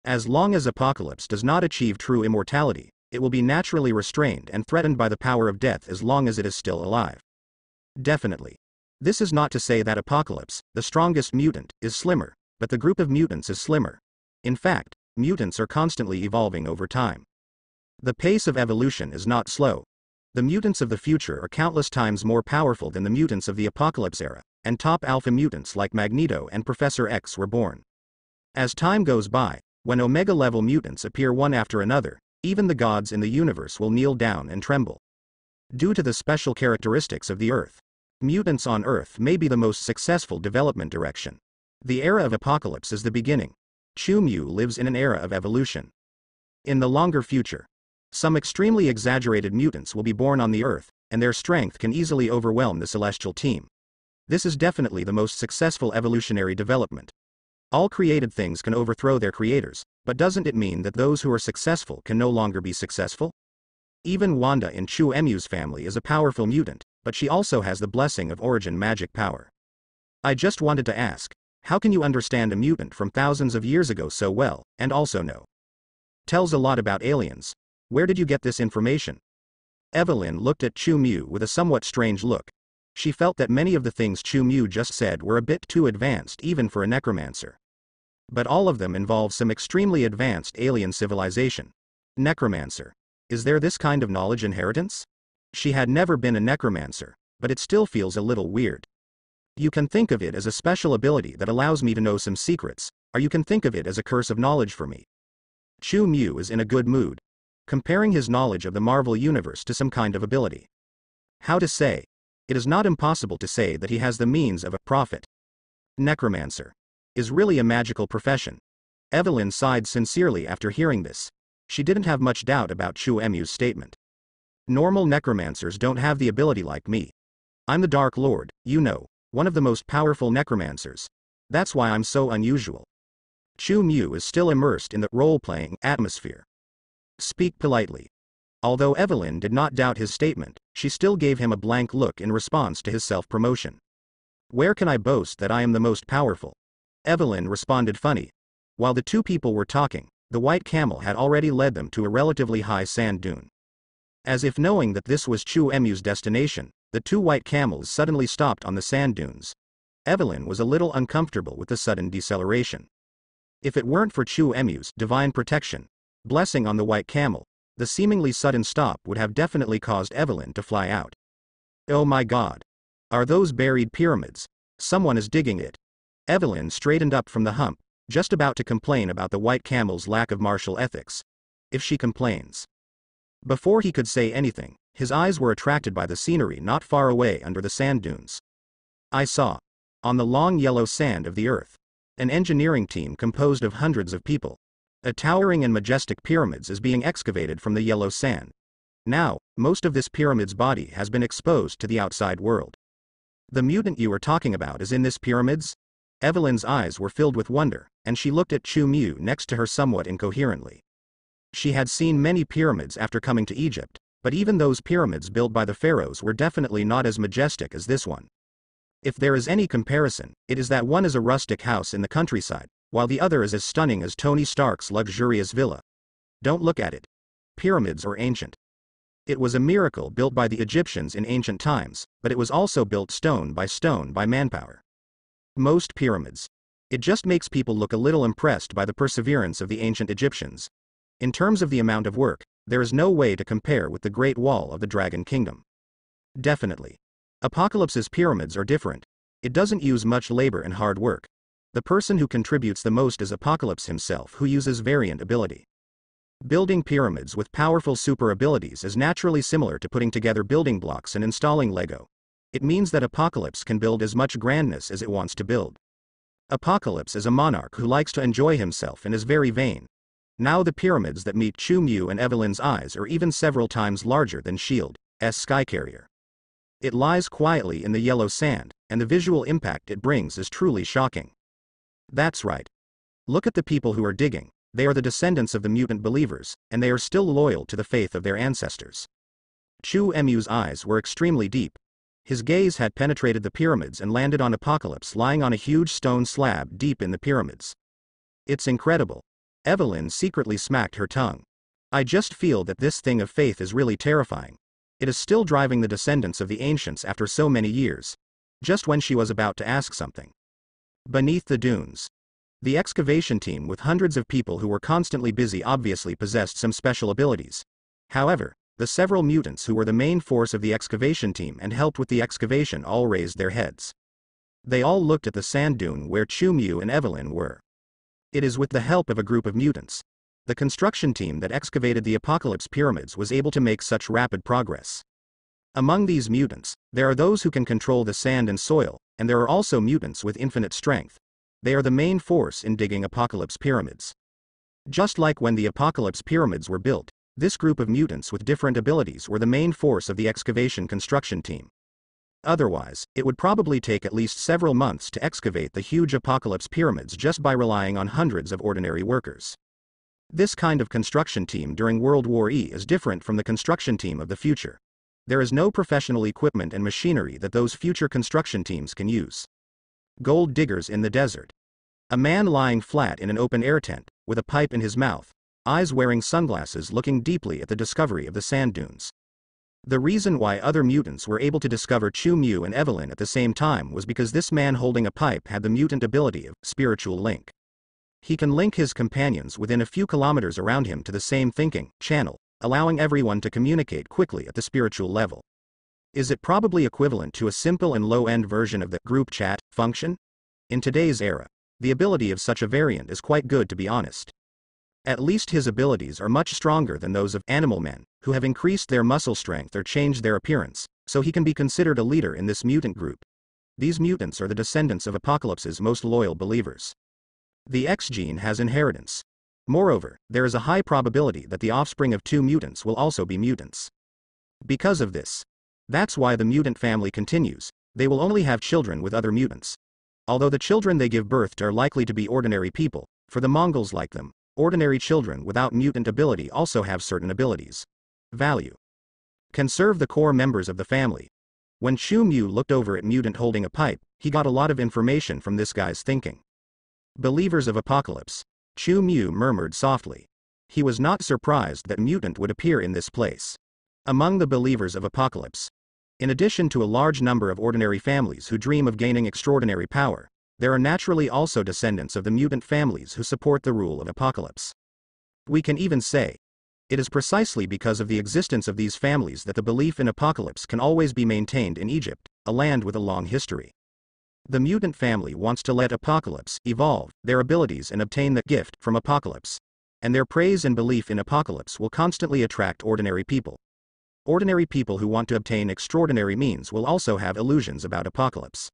A: As long as Apocalypse does not achieve true immortality, it will be naturally restrained and threatened by the power of death as long as it is still alive. Definitely. This is not to say that Apocalypse, the strongest mutant, is slimmer, but the group of mutants is slimmer. In fact, mutants are constantly evolving over time. The pace of evolution is not slow. The mutants of the future are countless times more powerful than the mutants of the Apocalypse era, and top alpha mutants like Magneto and Professor X were born. As time goes by, when Omega-level mutants appear one after another, even the gods in the universe will kneel down and tremble. Due to the special characteristics of the Earth, mutants on Earth may be the most successful development direction. The era of Apocalypse is the beginning. Chu Mu lives in an era of evolution. In the longer future, some extremely exaggerated mutants will be born on the Earth, and their strength can easily overwhelm the celestial team. This is definitely the most successful evolutionary development. All created things can overthrow their creators, but doesn't it mean that those who are successful can no longer be successful? Even Wanda in Chu Mu's family is a powerful mutant, but she also has the blessing of origin magic power. I just wanted to ask, how can you understand a mutant from thousands of years ago so well, and also know? Tells a lot about aliens. Where did you get this information? Evelyn looked at Chu Mu with a somewhat strange look. She felt that many of the things Chu Mu just said were a bit too advanced even for a necromancer. But all of them involve some extremely advanced alien civilization. Necromancer. Is there this kind of knowledge inheritance? She had never been a necromancer, but it still feels a little weird. You can think of it as a special ability that allows me to know some secrets, or you can think of it as a curse of knowledge for me. Chu Mu is in a good mood, comparing his knowledge of the Marvel Universe to some kind of ability. How to say? It is not impossible to say that he has the means of a prophet. Necromancer is really a magical profession. Evelyn sighed sincerely after hearing this. She didn't have much doubt about Chu Mu's statement. Normal necromancers don't have the ability like me. I'm the Dark Lord, you know, one of the most powerful necromancers. That's why I'm so unusual. Chu Mu is still immersed in the role-playing atmosphere. Speak politely. Although Evelyn did not doubt his statement, she still gave him a blank look in response to his self-promotion. Where can I boast that I am the most powerful? Evelyn responded funny. While the two people were talking, the white camel had already led them to a relatively high sand dune. As if knowing that this was Chu Mu's destination, the two white camels suddenly stopped on the sand dunes. Evelyn was a little uncomfortable with the sudden deceleration. If it weren't for Chu Mu's divine protection, blessing on the white camel, the seemingly sudden stop would have definitely caused Evelyn to fly out. Oh my God! Are those buried pyramids? Someone is digging it. Evelyn straightened up from the hump, just about to complain about the white camel's lack of martial ethics. If she complains. Before he could say anything, his eyes were attracted by the scenery not far away under the sand dunes. I saw, on the long yellow sand of the earth, an engineering team composed of hundreds of people. A towering and majestic pyramids is being excavated from the yellow sand. Now, most of this pyramid's body has been exposed to the outside world. The mutant you are talking about is in this pyramids? Evelyn's eyes were filled with wonder, and she looked at Chu Mu next to her somewhat incoherently. She had seen many pyramids after coming to Egypt, but even those pyramids built by the pharaohs were definitely not as majestic as this one. If there is any comparison, it is that one is a rustic house in the countryside, while the other is as stunning as Tony Stark's luxurious villa. Don't look at it. Pyramids are ancient. It was a miracle built by the Egyptians in ancient times, but it was also built stone by manpower. Most pyramids. It just makes people look a little impressed by the perseverance of the ancient Egyptians. In terms of the amount of work, there is no way to compare with the Great Wall of the Dragon Kingdom. Definitely. Apocalypse's pyramids are different. It doesn't use much labor and hard work. The person who contributes the most is Apocalypse himself, who uses variant ability. Building pyramids with powerful super abilities is naturally similar to putting together building blocks and installing Lego. It means that Apocalypse can build as much grandness as it wants to build. Apocalypse is a monarch who likes to enjoy himself and is very vain. Now the pyramids that meet Chu Mu and Evelyn's eyes are even several times larger than S.H.I.E.L.D.'s Skycarrier. It lies quietly in the yellow sand, and the visual impact it brings is truly shocking. That's right. Look at the people who are digging. They are the descendants of the mutant believers, and they are still loyal to the faith of their ancestors. Chu Mu's eyes were extremely deep. His gaze had penetrated the pyramids and landed on Apocalypse lying on a huge stone slab deep in the pyramids. It's incredible. Evelyn secretly smacked her tongue. I just feel that this thing of faith is really terrifying. It is still driving the descendants of the ancients after so many years. Just when she was about to ask something. Beneath the dunes. The excavation team with hundreds of people who were constantly busy obviously possessed some special abilities. However, the several mutants who were the main force of the excavation team and helped with the excavation all raised their heads. They all looked at the sand dune where Chu Mu and Evelyn were. It is with the help of a group of mutants. The construction team that excavated the Apocalypse pyramids was able to make such rapid progress. Among these mutants, there are those who can control the sand and soil, and there are also mutants with infinite strength. They are the main force in digging Apocalypse pyramids. Just like when the Apocalypse pyramids were built, this group of mutants with different abilities were the main force of the excavation construction team. Otherwise, it would probably take at least several months to excavate the huge Apocalypse pyramids just by relying on hundreds of ordinary workers. This kind of construction team during World War E is different from the construction team of the future. There is no professional equipment and machinery that those future construction teams can use. Gold diggers in the desert. A man lying flat in an open-air tent, with a pipe in his mouth, eyes wearing sunglasses looking deeply at the discovery of the sand dunes. The reason why other mutants were able to discover Chu Mu and Evelyn at the same time was because this man holding a pipe had the mutant ability of spiritual link. He can link his companions within a few kilometers around him to the same thinking channel, allowing everyone to communicate quickly at the spiritual level. Is it probably equivalent to a simple and low-end version of the group chat function? In today's era, the ability of such a variant is quite good, to be honest. At least his abilities are much stronger than those of animal men, who have increased their muscle strength or changed their appearance, so he can be considered a leader in this mutant group. These mutants are the descendants of Apocalypse's most loyal believers. The X gene has inheritance. Moreover, there is a high probability that the offspring of two mutants will also be mutants. Because of this, that's why the mutant family continues. They will only have children with other mutants. Although the children they give birth to are likely to be ordinary people, for the Mongols like them, ordinary children without mutant ability also have certain abilities. Value. Can serve the core members of the family. When Chu Mu looked over at mutant holding a pipe, he got a lot of information from this guy's thinking. Believers of Apocalypse. Chu Mu murmured softly. He was not surprised that mutant would appear in this place. Among the believers of Apocalypse, in addition to a large number of ordinary families who dream of gaining extraordinary power, there are naturally also descendants of the mutant families who support the rule of Apocalypse. We can even say, it is precisely because of the existence of these families that the belief in Apocalypse can always be maintained in Egypt, a land with a long history. The mutant family wants to let Apocalypse evolve their abilities and obtain the gift from Apocalypse. And their praise and belief in Apocalypse will constantly attract ordinary people. Ordinary people who want to obtain extraordinary means will also have illusions about Apocalypse.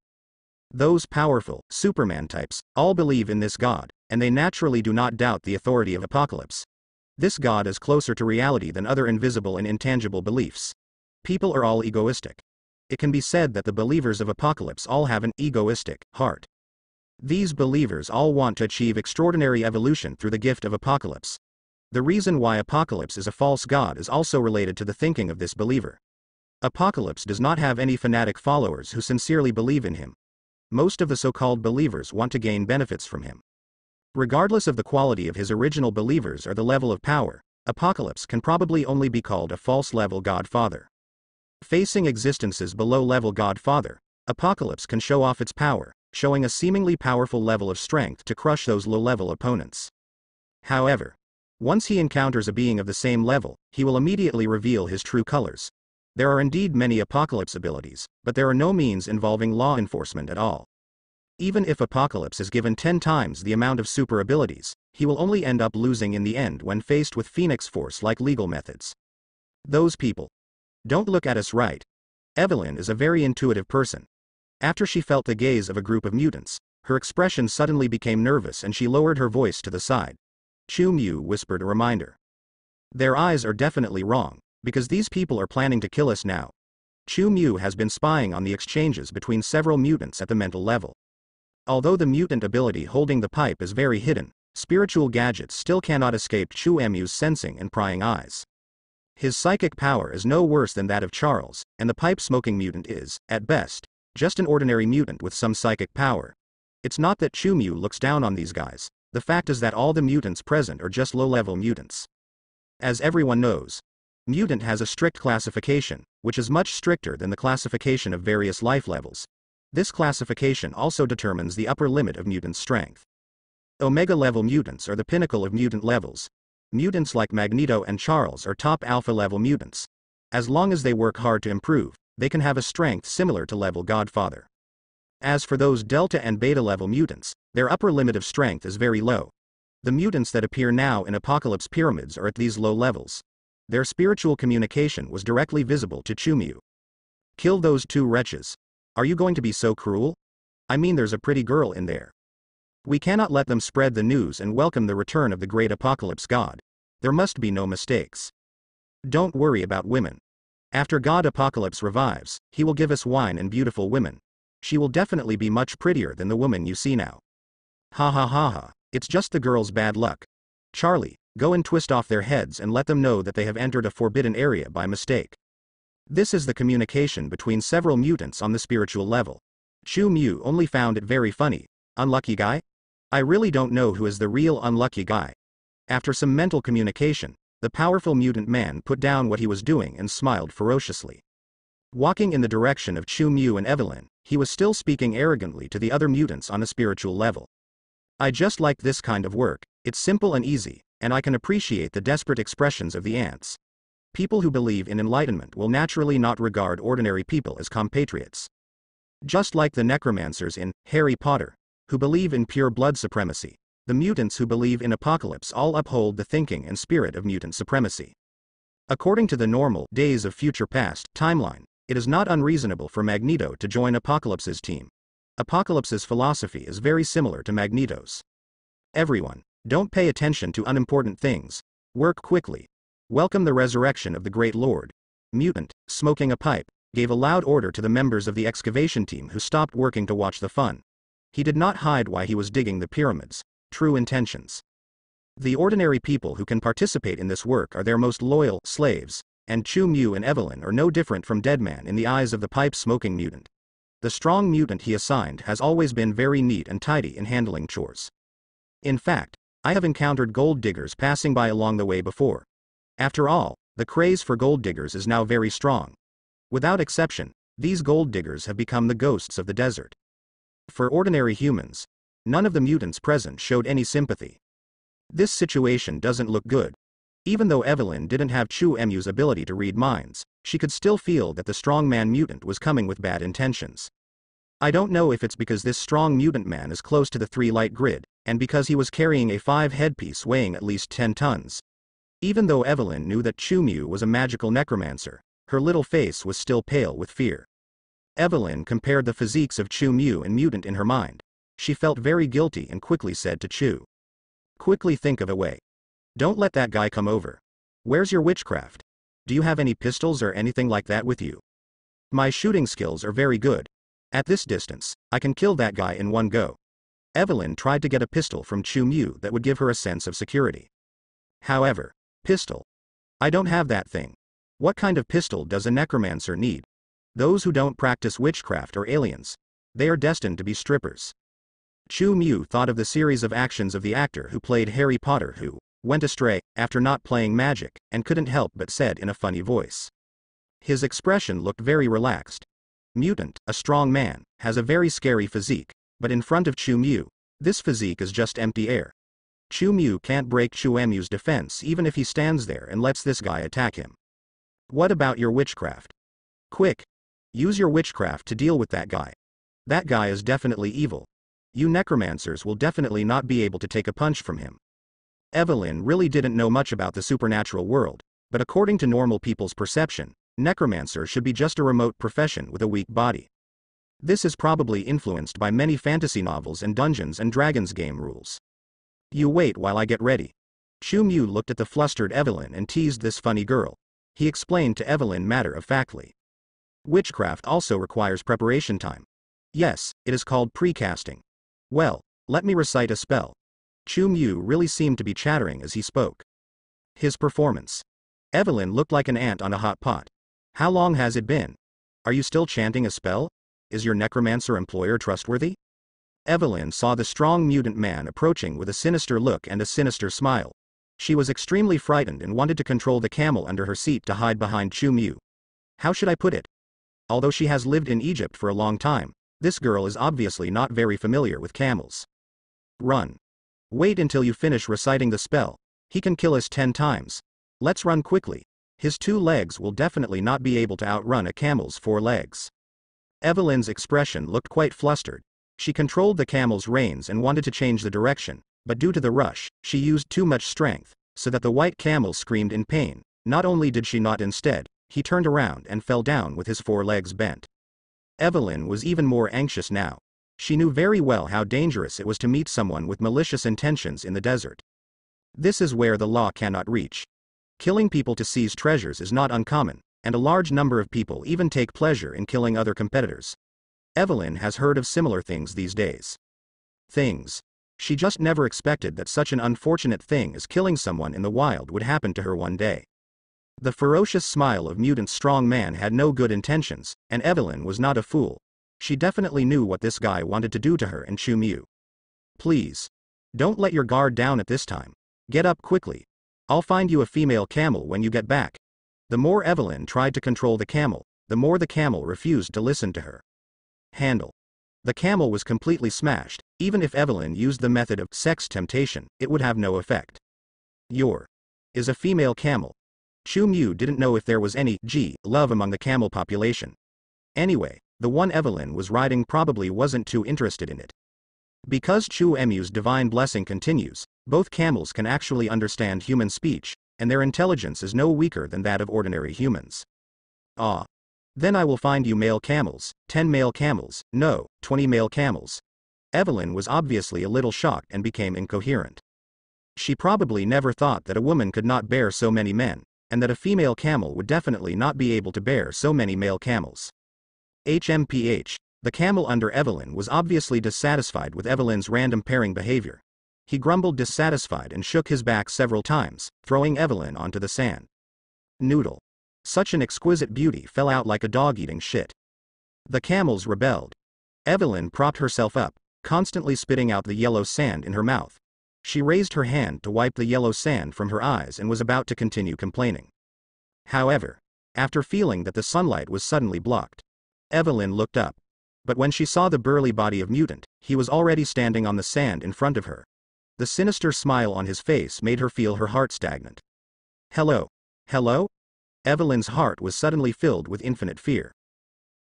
A: Those powerful, Superman types, all believe in this god, and they naturally do not doubt the authority of Apocalypse. This god is closer to reality than other invisible and intangible beliefs. People are all egoistic. It can be said that the believers of Apocalypse all have an egoistic heart. These believers all want to achieve extraordinary evolution through the gift of Apocalypse. The reason why Apocalypse is a false god is also related to the thinking of this believer. Apocalypse does not have any fanatic followers who sincerely believe in him. Most of the so-called believers want to gain benefits from him. Regardless of the quality of his original believers or the level of power, Apocalypse can probably only be called a false-level godfather. Facing existence's below-level godfather, Apocalypse can show off its power, showing a seemingly powerful level of strength to crush those low-level opponents. However, once he encounters a being of the same level, he will immediately reveal his true colors. There are indeed many Apocalypse abilities, but there are no means involving law enforcement at all. Even if Apocalypse is given 10 times the amount of super abilities, he will only end up losing in the end when faced with Phoenix Force-like legal methods. Those people. Don't look at us right. Evelyn is a very intuitive person. After she felt the gaze of a group of mutants, her expression suddenly became nervous and she lowered her voice to the side. Chu Mu whispered a reminder. Their eyes are definitely wrong, because these people are planning to kill us now. Chu Mu has been spying on the exchanges between several mutants at the mental level. Although the mutant ability holding the pipe is very hidden, spiritual gadgets still cannot escape Chu Mu's sensing and prying eyes. His psychic power is no worse than that of Charles, and the pipe-smoking mutant is, at best, just an ordinary mutant with some psychic power. It's not that Chu Mu looks down on these guys, the fact is that all the mutants present are just low-level mutants. As everyone knows, mutant has a strict classification, which is much stricter than the classification of various life levels. This classification also determines the upper limit of mutant strength. Omega-level mutants are the pinnacle of mutant levels. Mutants like Magneto and Charles are top alpha-level mutants. As long as they work hard to improve, they can have a strength similar to level Godfather. As for those delta and beta-level mutants, their upper limit of strength is very low. The mutants that appear now in Apocalypse pyramids are at these low levels. Their spiritual communication was directly visible to Chu Mu. Kill those two wretches. Are you going to be so cruel? I mean, there's a pretty girl in there. We cannot let them spread the news and welcome the return of the great Apocalypse God. There must be no mistakes. Don't worry about women. After God Apocalypse revives, he will give us wine and beautiful women. She will definitely be much prettier than the woman you see now. Ha ha ha ha, it's just the girl's bad luck. Charlie, go and twist off their heads and let them know that they have entered a forbidden area by mistake. This is the communication between several mutants on the spiritual level. Chu Mu only found it very funny. Unlucky guy? I really don't know who is the real unlucky guy. After some mental communication, the powerful mutant man put down what he was doing and smiled ferociously. Walking in the direction of Chu Mu and Evelyn, he was still speaking arrogantly to the other mutants on a spiritual level. I just like this kind of work, it's simple and easy, and I can appreciate the desperate expressions of the ants. People who believe in enlightenment will naturally not regard ordinary people as compatriots. Just like the necromancers in Harry Potter, who believe in pure blood supremacy, the mutants who believe in Apocalypse all uphold the thinking and spirit of mutant supremacy. According to the normal Days of Future Past timeline, it is not unreasonable for Magneto to join Apocalypse's team. Apocalypse's philosophy is very similar to Magneto's. Everyone, don't pay attention to unimportant things. Work quickly. Welcome the resurrection of the Great Lord. Mutant, smoking a pipe, gave a loud order to the members of the excavation team who stopped working to watch the fun. He did not hide why he was digging the pyramids. True intentions. The ordinary people who can participate in this work are their most loyal slaves, and Chu Mu and Evelyn are no different from Deadman in the eyes of the pipe-smoking mutant. The strong mutant he assigned has always been very neat and tidy in handling chores. In fact, I have encountered gold diggers passing by along the way before. After all, the craze for gold diggers is now very strong. Without exception, these gold diggers have become the ghosts of the desert. For ordinary humans, none of the mutants present showed any sympathy. This situation doesn't look good. Even though Evelyn didn't have Chu Mu's ability to read minds, she could still feel that the strongman mutant was coming with bad intentions. I don't know if it's because this strong mutant man is close to the 3-light grid, and because he was carrying a 5 headpiece weighing at least 10 tons. Even though Evelyn knew that Chu Mu was a magical necromancer, her little face was still pale with fear. Evelyn compared the physiques of Chu Mu and mutant in her mind. She felt very guilty and quickly said to Chu. Quickly think of a way. Don't let that guy come over. Where's your witchcraft? Do you have any pistols or anything like that with you? My shooting skills are very good. At this distance, I can kill that guy in one go. Evelyn tried to get a pistol from Chu Mu that would give her a sense of security. However, pistol. I don't have that thing. What kind of pistol does a necromancer need? Those who don't practice witchcraft are aliens. They are destined to be strippers. Chu Mu thought of the series of actions of the actor who played Harry Potter who went astray, after not playing magic, and couldn't help but said in a funny voice. His expression looked very relaxed. Mutant, a strong man, has a very scary physique, but in front of Chu Mu, this physique is just empty air. Chu Mu can't break Chu Mu's defense even if he stands there and lets this guy attack him. What about your witchcraft? Quick! Use your witchcraft to deal with that guy. That guy is definitely evil. You necromancers will definitely not be able to take a punch from him. Evelyn really didn't know much about the supernatural world, but according to normal people's perception, necromancer should be just a remote profession with a weak body. This is probably influenced by many fantasy novels and Dungeons and Dragons game rules. You wait while I get ready. Chu Mu looked at the flustered Evelyn and teased this funny girl. He explained to Evelyn matter-of-factly. Witchcraft also requires preparation time. Yes, it is called pre-casting. Well, let me recite a spell. Chu Mu really seemed to be chattering as he spoke. His performance. Evelyn looked like an ant on a hot pot. How long has it been? Are you still chanting a spell? Is your necromancer employer trustworthy? Evelyn saw the strong mutant man approaching with a sinister look and a sinister smile. She was extremely frightened and wanted to control the camel under her seat to hide behind Chu Mu. How should I put it? Although she has lived in Egypt for a long time, this girl is obviously not very familiar with camels. Run. Wait until you finish reciting the spell. He can kill us 10 times. Let's run quickly. His 2 legs will definitely not be able to outrun a camel's 4 legs. Evelyn's expression looked quite flustered. She controlled the camel's reins and wanted to change the direction, but due to the rush, she used too much strength, so that the white camel screamed in pain. Not only did she not instead, he turned around and fell down with his 4 legs bent. Evelyn was even more anxious now. She knew very well how dangerous it was to meet someone with malicious intentions in the desert. This is where the law cannot reach. Killing people to seize treasures is not uncommon, and a large number of people even take pleasure in killing other competitors. Evelyn has heard of similar things these days. She just never expected that such an unfortunate thing as killing someone in the wild would happen to her one day. The ferocious smile of mutant strong man had no good intentions, and Evelyn was not a fool. She definitely knew what this guy wanted to do to her and Chu Mu. Please. Don't let your guard down at this time. Get up quickly. I'll find you a female camel when you get back. The more Evelyn tried to control the camel, the more the camel refused to listen to her. Handle. The camel was completely smashed. Even if Evelyn used the method of sex temptation, it would have no effect. Is a female camel. Chu Mu didn't know if there was any love among the camel population. Anyway, the one Evelyn was riding probably wasn't too interested in it. Because Chu Mu's divine blessing continues, both camels can actually understand human speech, and their intelligence is no weaker than that of ordinary humans. Ah. Then I will find you male camels, 10 male camels, no, 20 male camels. Evelyn was obviously a little shocked and became incoherent. She probably never thought that a woman could not bear so many men, and that a female camel would definitely not be able to bear so many male camels. HMPH, the camel under Evelyn was obviously dissatisfied with Evelyn's random pairing behavior. He grumbled dissatisfied and shook his back several times, throwing Evelyn onto the sand. Noodle. Such an exquisite beauty fell out like a dog eating shit. The camels rebelled. Evelyn propped herself up, constantly spitting out the yellow sand in her mouth. She raised her hand to wipe the yellow sand from her eyes and was about to continue complaining. However, after feeling that the sunlight was suddenly blocked, Evelyn looked up. But when she saw the burly body of Mutant, he was already standing on the sand in front of her. The sinister smile on his face made her feel her heart stagnant. Hello? Hello? Evelyn's heart was suddenly filled with infinite fear.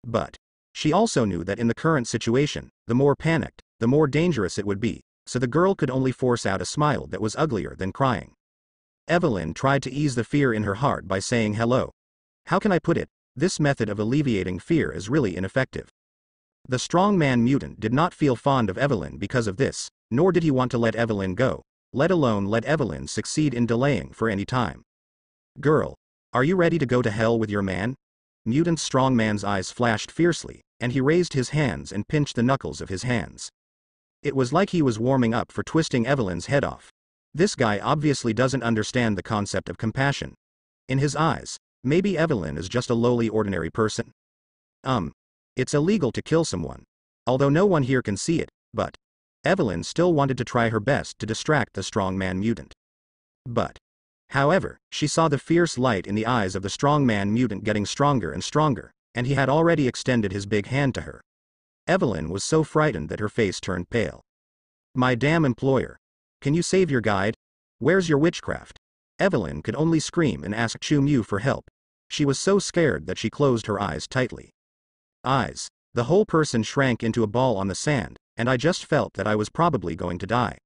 A: But she also knew that in the current situation, the more panicked, the more dangerous it would be, so the girl could only force out a smile that was uglier than crying. Evelyn tried to ease the fear in her heart by saying hello. How can I put it? This method of alleviating fear is really ineffective. The strong-man mutant did not feel fond of Evelyn because of this, nor did he want to let Evelyn go, let alone let Evelyn succeed in delaying for any time. Girl, are you ready to go to hell with your man? Mutant strongman's eyes flashed fiercely, and he raised his hands and pinched the knuckles of his hands. It was like he was warming up for twisting Evelyn's head off. This guy obviously doesn't understand the concept of compassion. In his eyes, maybe Evelyn is just a lowly ordinary person. It's illegal to kill someone. Although no one here can see it, but Evelyn still wanted to try her best to distract the strongman mutant. But, however, she saw the fierce light in the eyes of the strongman mutant getting stronger and stronger, and he had already extended his big hand to her. Evelyn was so frightened that her face turned pale. My damn employer. Can you save your guide? Where's your witchcraft? Evelyn could only scream and ask Chu Mu for help. She was so scared that she closed her eyes tightly. Eyes. The whole person shrank into a ball on the sand, and I just felt that I was probably going to die.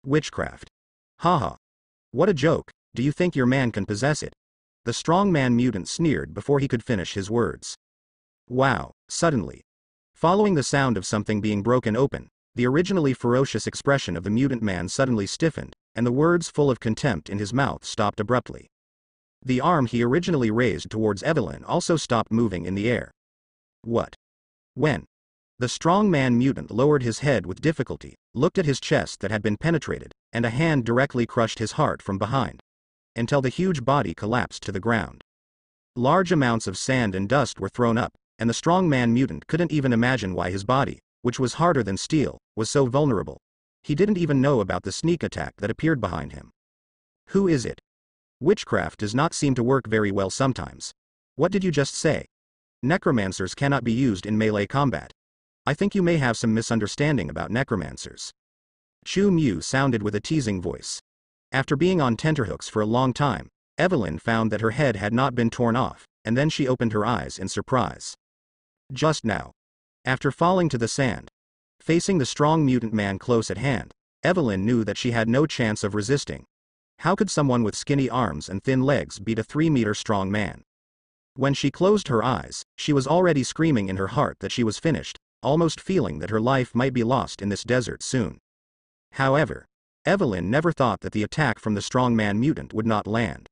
A: Witchcraft. Haha. What a joke. Do you think your man can possess it? The strongman mutant sneered before he could finish his words. Wow. Suddenly, following the sound of something being broken open, the originally ferocious expression of the mutant man suddenly stiffened, and the words full of contempt in his mouth stopped abruptly. The arm he originally raised towards Evelyn also stopped moving in the air. What? When? The strongman mutant lowered his head with difficulty, looked at his chest that had been penetrated, and a hand directly crushed his heart from behind, until the huge body collapsed to the ground. Large amounts of sand and dust were thrown up, and the strongman mutant couldn't even imagine why his body, which was harder than steel, was so vulnerable. He didn't even know about the sneak attack that appeared behind him. Who is it? Witchcraft does not seem to work very well sometimes. What did you just say? Necromancers cannot be used in melee combat. I think you may have some misunderstanding about necromancers. Chu Mu sounded with a teasing voice. After being on tenterhooks for a long time, Evelyn found that her head had not been torn off, and then she opened her eyes in surprise. Just now, after falling to the sand, facing the strong mutant man close at hand, Evelyn knew that she had no chance of resisting. How could someone with skinny arms and thin legs beat a 3-meter strong man? When she closed her eyes, she was already screaming in her heart that she was finished, almost feeling that her life might be lost in this desert soon. However, Evelyn never thought that the attack from the strongman mutant would not land.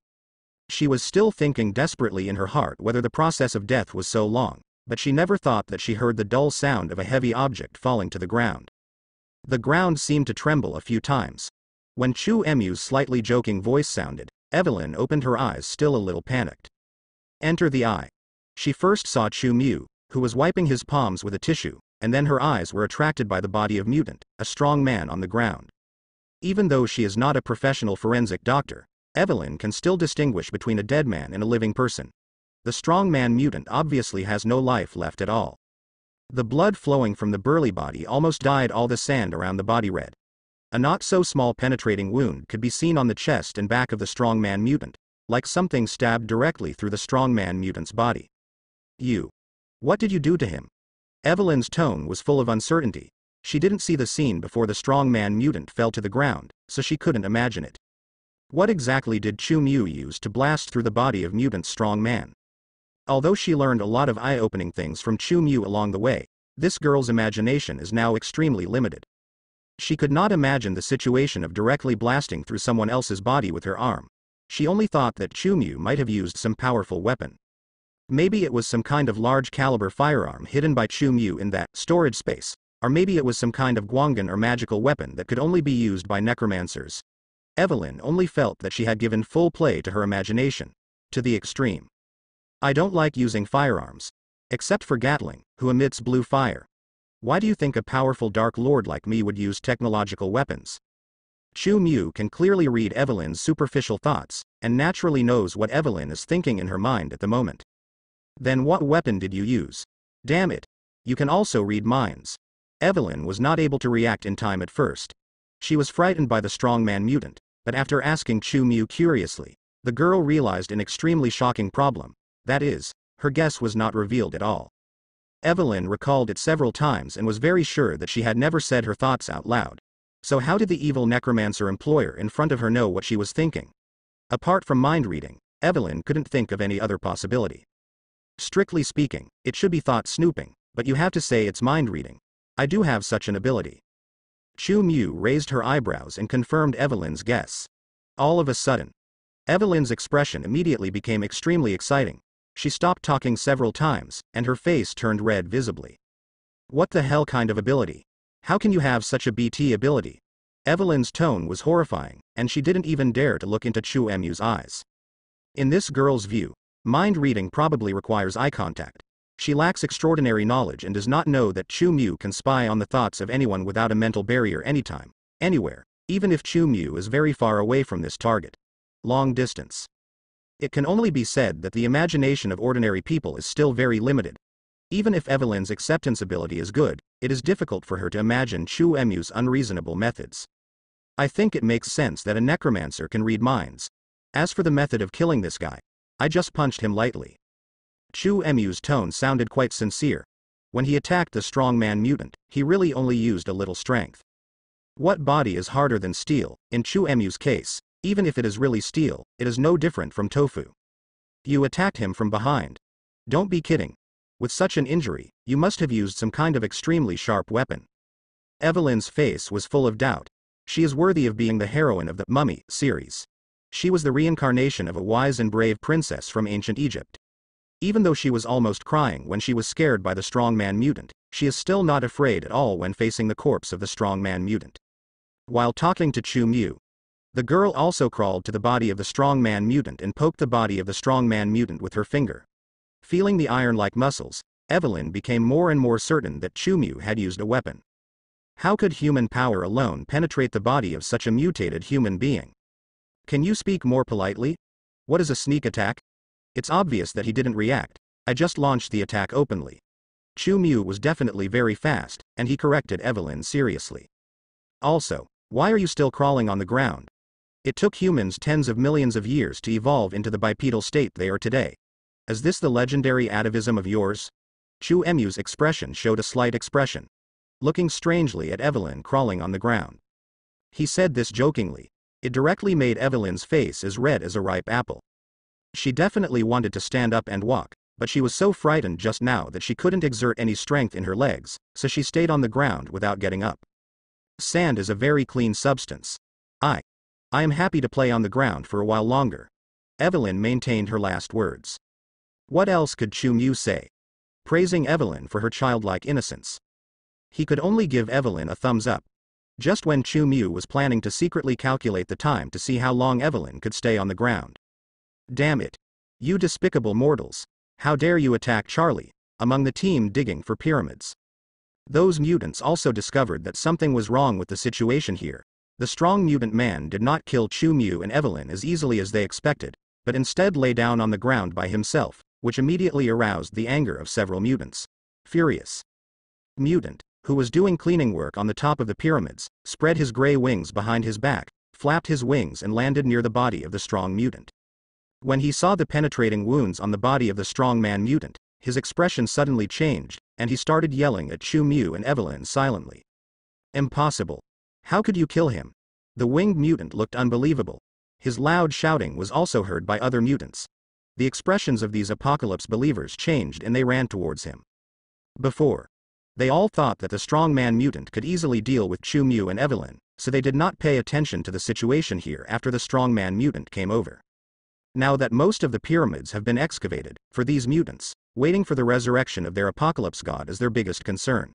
A: She was still thinking desperately in her heart whether the process of death was so long, but she never thought that she heard the dull sound of a heavy object falling to the ground. The ground seemed to tremble a few times. When Chu Mu's slightly joking voice sounded, Evelyn opened her eyes still a little panicked. Enter the eye. She first saw Chu Mu, who was wiping his palms with a tissue, and then her eyes were attracted by the body of Mutant, a strong man on the ground. Even though she is not a professional forensic doctor, Evelyn can still distinguish between a dead man and a living person. The strong man Mutant obviously has no life left at all. The blood flowing from the burly body almost dyed all the sand around the body red. A not-so-small penetrating wound could be seen on the chest and back of the strongman mutant, like something stabbed directly through the strongman mutant's body. You. What did you do to him? Evelyn's tone was full of uncertainty. She didn't see the scene before the strongman mutant fell to the ground, so she couldn't imagine it. What exactly did Chu Mu use to blast through the body of Mutant's strong man? Although she learned a lot of eye-opening things from Chu Mu along the way, this girl's imagination is now extremely limited. She could not imagine the situation of directly blasting through someone else's body with her arm. She only thought that Chu Mu might have used some powerful weapon. Maybe it was some kind of large-caliber firearm hidden by Chu Mu in that storage space, or maybe it was some kind of guangan or magical weapon that could only be used by necromancers. Evelyn only felt that she had given full play to her imagination, to the extreme. I don't like using firearms. Except for Gatling, who emits blue fire. Why do you think a powerful Dark Lord like me would use technological weapons? Chu Mu can clearly read Evelyn's superficial thoughts, and naturally knows what Evelyn is thinking in her mind at the moment. Then what weapon did you use? Damn it. You can also read minds. Evelyn was not able to react in time at first. She was frightened by the strongman mutant, but after asking Chu Mu curiously, the girl realized an extremely shocking problem. That is, her guess was not revealed at all. Evelyn recalled it several times and was very sure that she had never said her thoughts out loud. So how did the evil necromancer employer in front of her know what she was thinking? Apart from mind reading, Evelyn couldn't think of any other possibility. Strictly speaking, it should be thought snooping, but you have to say it's mind reading. I do have such an ability. Chu Mu raised her eyebrows and confirmed Evelyn's guess. All of a sudden, Evelyn's expression immediately became extremely exciting. She stopped talking several times, and her face turned red visibly. What the hell kind of ability? How can you have such a BT ability? Evelyn's tone was horrifying, and she didn't even dare to look into Chu Mu's eyes. In this girl's view, mind reading probably requires eye contact. She lacks extraordinary knowledge and does not know that Chu Mu can spy on the thoughts of anyone without a mental barrier anytime, anywhere, even if Chu Mu is very far away from this target. Long distance. It can only be said that the imagination of ordinary people is still very limited. Even if Evelyn's acceptance ability is good, it is difficult for her to imagine Chu Mu's unreasonable methods. I think it makes sense that a necromancer can read minds. As for the method of killing this guy, I just punched him lightly. Chu Mu's tone sounded quite sincere. When he attacked the strongman mutant, he really only used a little strength. What body is harder than steel? In Chu Mu's case, even if it is really steel, it is no different from tofu. You attacked him from behind. Don't be kidding. With such an injury, you must have used some kind of extremely sharp weapon. Evelyn's face was full of doubt. She is worthy of being the heroine of the Mummy series. She was the reincarnation of a wise and brave princess from ancient Egypt. Even though she was almost crying when she was scared by the strongman mutant, she is still not afraid at all when facing the corpse of the strongman mutant. While talking to Chu Mu, the girl also crawled to the body of the strongman mutant and poked the body of the strongman mutant with her finger. Feeling the iron-like muscles, Evelyn became more and more certain that Chu Mu had used a weapon. How could human power alone penetrate the body of such a mutated human being? Can you speak more politely? What is a sneak attack? It's obvious that he didn't react. I just launched the attack openly. Chu Mu was definitely very fast, and he corrected Evelyn seriously. Also, why are you still crawling on the ground? It took humans tens of millions of years to evolve into the bipedal state they are today. Is this the legendary atavism of yours? Chu Mu's expression showed a slight expression, looking strangely at Evelyn crawling on the ground. He said this jokingly. It directly made Evelyn's face as red as a ripe apple. She definitely wanted to stand up and walk, but she was so frightened just now that she couldn't exert any strength in her legs, so she stayed on the ground without getting up. Sand is a very clean substance. I am happy to play on the ground for a while longer. Evelyn maintained her last words. What else could Chu Mu say? Praising Evelyn for her childlike innocence. He could only give Evelyn a thumbs up. Just when Chu Mu was planning to secretly calculate the time to see how long Evelyn could stay on the ground. Damn it. You despicable mortals. How dare you attack Charlie, among the team digging for pyramids. Those mutants also discovered that something was wrong with the situation here. The strong mutant man did not kill Chu Mu and Evelyn as easily as they expected, but instead lay down on the ground by himself, which immediately aroused the anger of several mutants. Furious mutant, who was doing cleaning work on the top of the pyramids, spread his gray wings behind his back, flapped his wings and landed near the body of the strong mutant. When he saw the penetrating wounds on the body of the strong man mutant, his expression suddenly changed, and he started yelling at Chu Mu and Evelyn silently. Impossible. How could you kill him? The winged mutant looked unbelievable. His loud shouting was also heard by other mutants. The expressions of these apocalypse believers changed and they ran towards him. Before, they all thought that the strongman mutant could easily deal with Chu Mu and Evelyn, so they did not pay attention to the situation here after the strongman mutant came over. Now that most of the pyramids have been excavated, for these mutants, waiting for the resurrection of their apocalypse god is their biggest concern.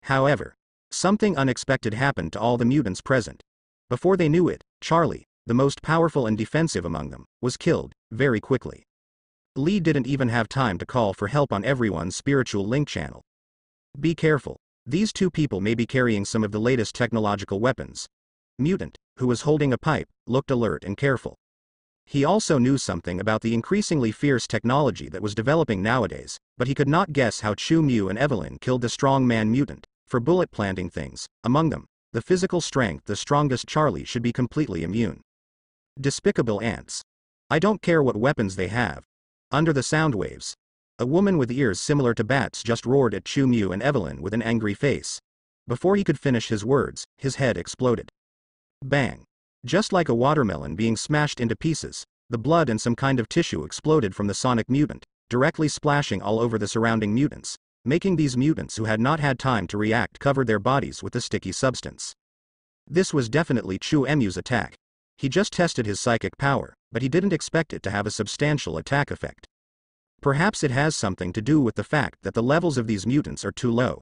A: However, something unexpected happened to all the mutants present. Before they knew it, Charlie, the most powerful and defensive among them, was killed, very quickly. Lee didn't even have time to call for help on everyone's spiritual link channel. Be careful. These two people may be carrying some of the latest technological weapons. Mutant, who was holding a pipe, looked alert and careful. He also knew something about the increasingly fierce technology that was developing nowadays, but he could not guess how Chu Mu and Evelyn killed the strong man mutant, for bullet planting things, among them, the physical strength the strongest Charlie should be completely immune. Despicable ants. I don't care what weapons they have. Under the sound waves, a woman with ears similar to bats just roared at Chu Mu and Evelyn with an angry face. Before he could finish his words, his head exploded. Bang. Just like a watermelon being smashed into pieces, the blood and some kind of tissue exploded from the sonic mutant, directly splashing all over the surrounding mutants, making these mutants who had not had time to react cover their bodies with the sticky substance. This was definitely Chu Mu's attack. He just tested his psychic power, but he didn't expect it to have a substantial attack effect. Perhaps it has something to do with the fact that the levels of these mutants are too low.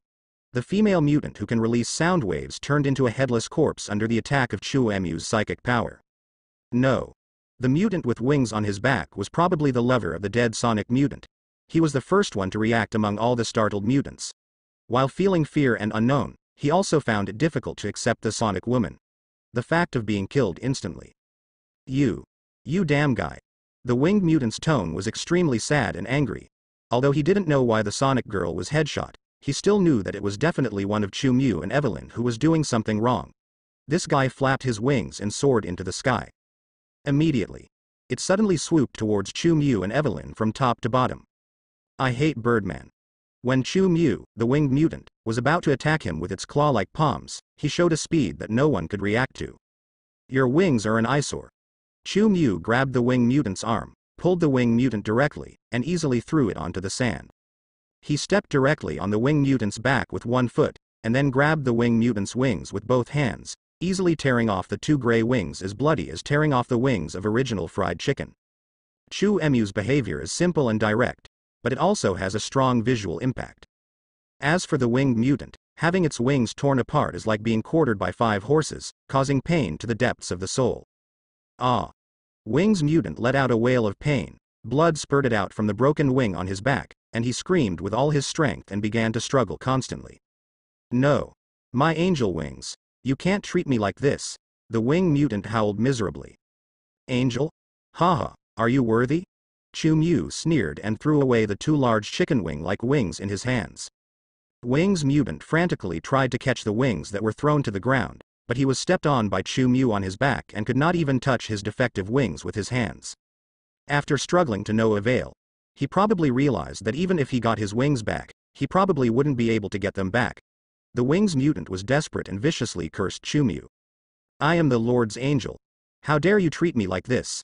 A: The female mutant who can release sound waves turned into a headless corpse under the attack of Chu Mu's psychic power. No. The mutant with wings on his back was probably the lover of the dead sonic mutant. He was the first one to react among all the startled mutants. While feeling fear and unknown, he also found it difficult to accept the sonic woman. the fact of being killed instantly. You damn guy. The winged mutant's tone was extremely sad and angry. Although he didn't know why the Sonic girl was headshot, he still knew that it was definitely one of Chu Mu and Evelyn who was doing something wrong. This guy flapped his wings and soared into the sky. Immediately, it suddenly swooped towards Chu Mu and Evelyn from top to bottom. I hate Birdman. When Chu Mu, the winged mutant, was about to attack him with its claw-like palms, he showed a speed that no one could react to. Your wings are an eyesore. Chu Mu grabbed the winged mutant's arm, pulled the winged mutant directly, and easily threw it onto the sand. He stepped directly on the winged mutant's back with one foot, and then grabbed the winged mutant's wings with both hands, easily tearing off the two gray wings as bloody as tearing off the wings of original fried chicken. Chu Mu's behavior is simple and direct, but it also has a strong visual impact. As for the winged mutant, having its wings torn apart is like being quartered by 5 horses, causing pain to the depths of the soul. Ah! Wing's mutant let out a wail of pain, blood spurted out from the broken wing on his back, and he screamed with all his strength and began to struggle constantly. No! My angel wings! You can't treat me like this! The winged mutant howled miserably. Angel? Haha, are you worthy? Chu Mu sneered and threw away the 2 large chicken wing-like wings in his hands. Wing's mutant frantically tried to catch the wings that were thrown to the ground, but he was stepped on by Chu Mu on his back and could not even touch his defective wings with his hands. After struggling to no avail, he probably realized that even if he got his wings back, he probably wouldn't be able to get them back. The wing's mutant was desperate and viciously cursed Chu Mu. I am the Lord's angel. How dare you treat me like this?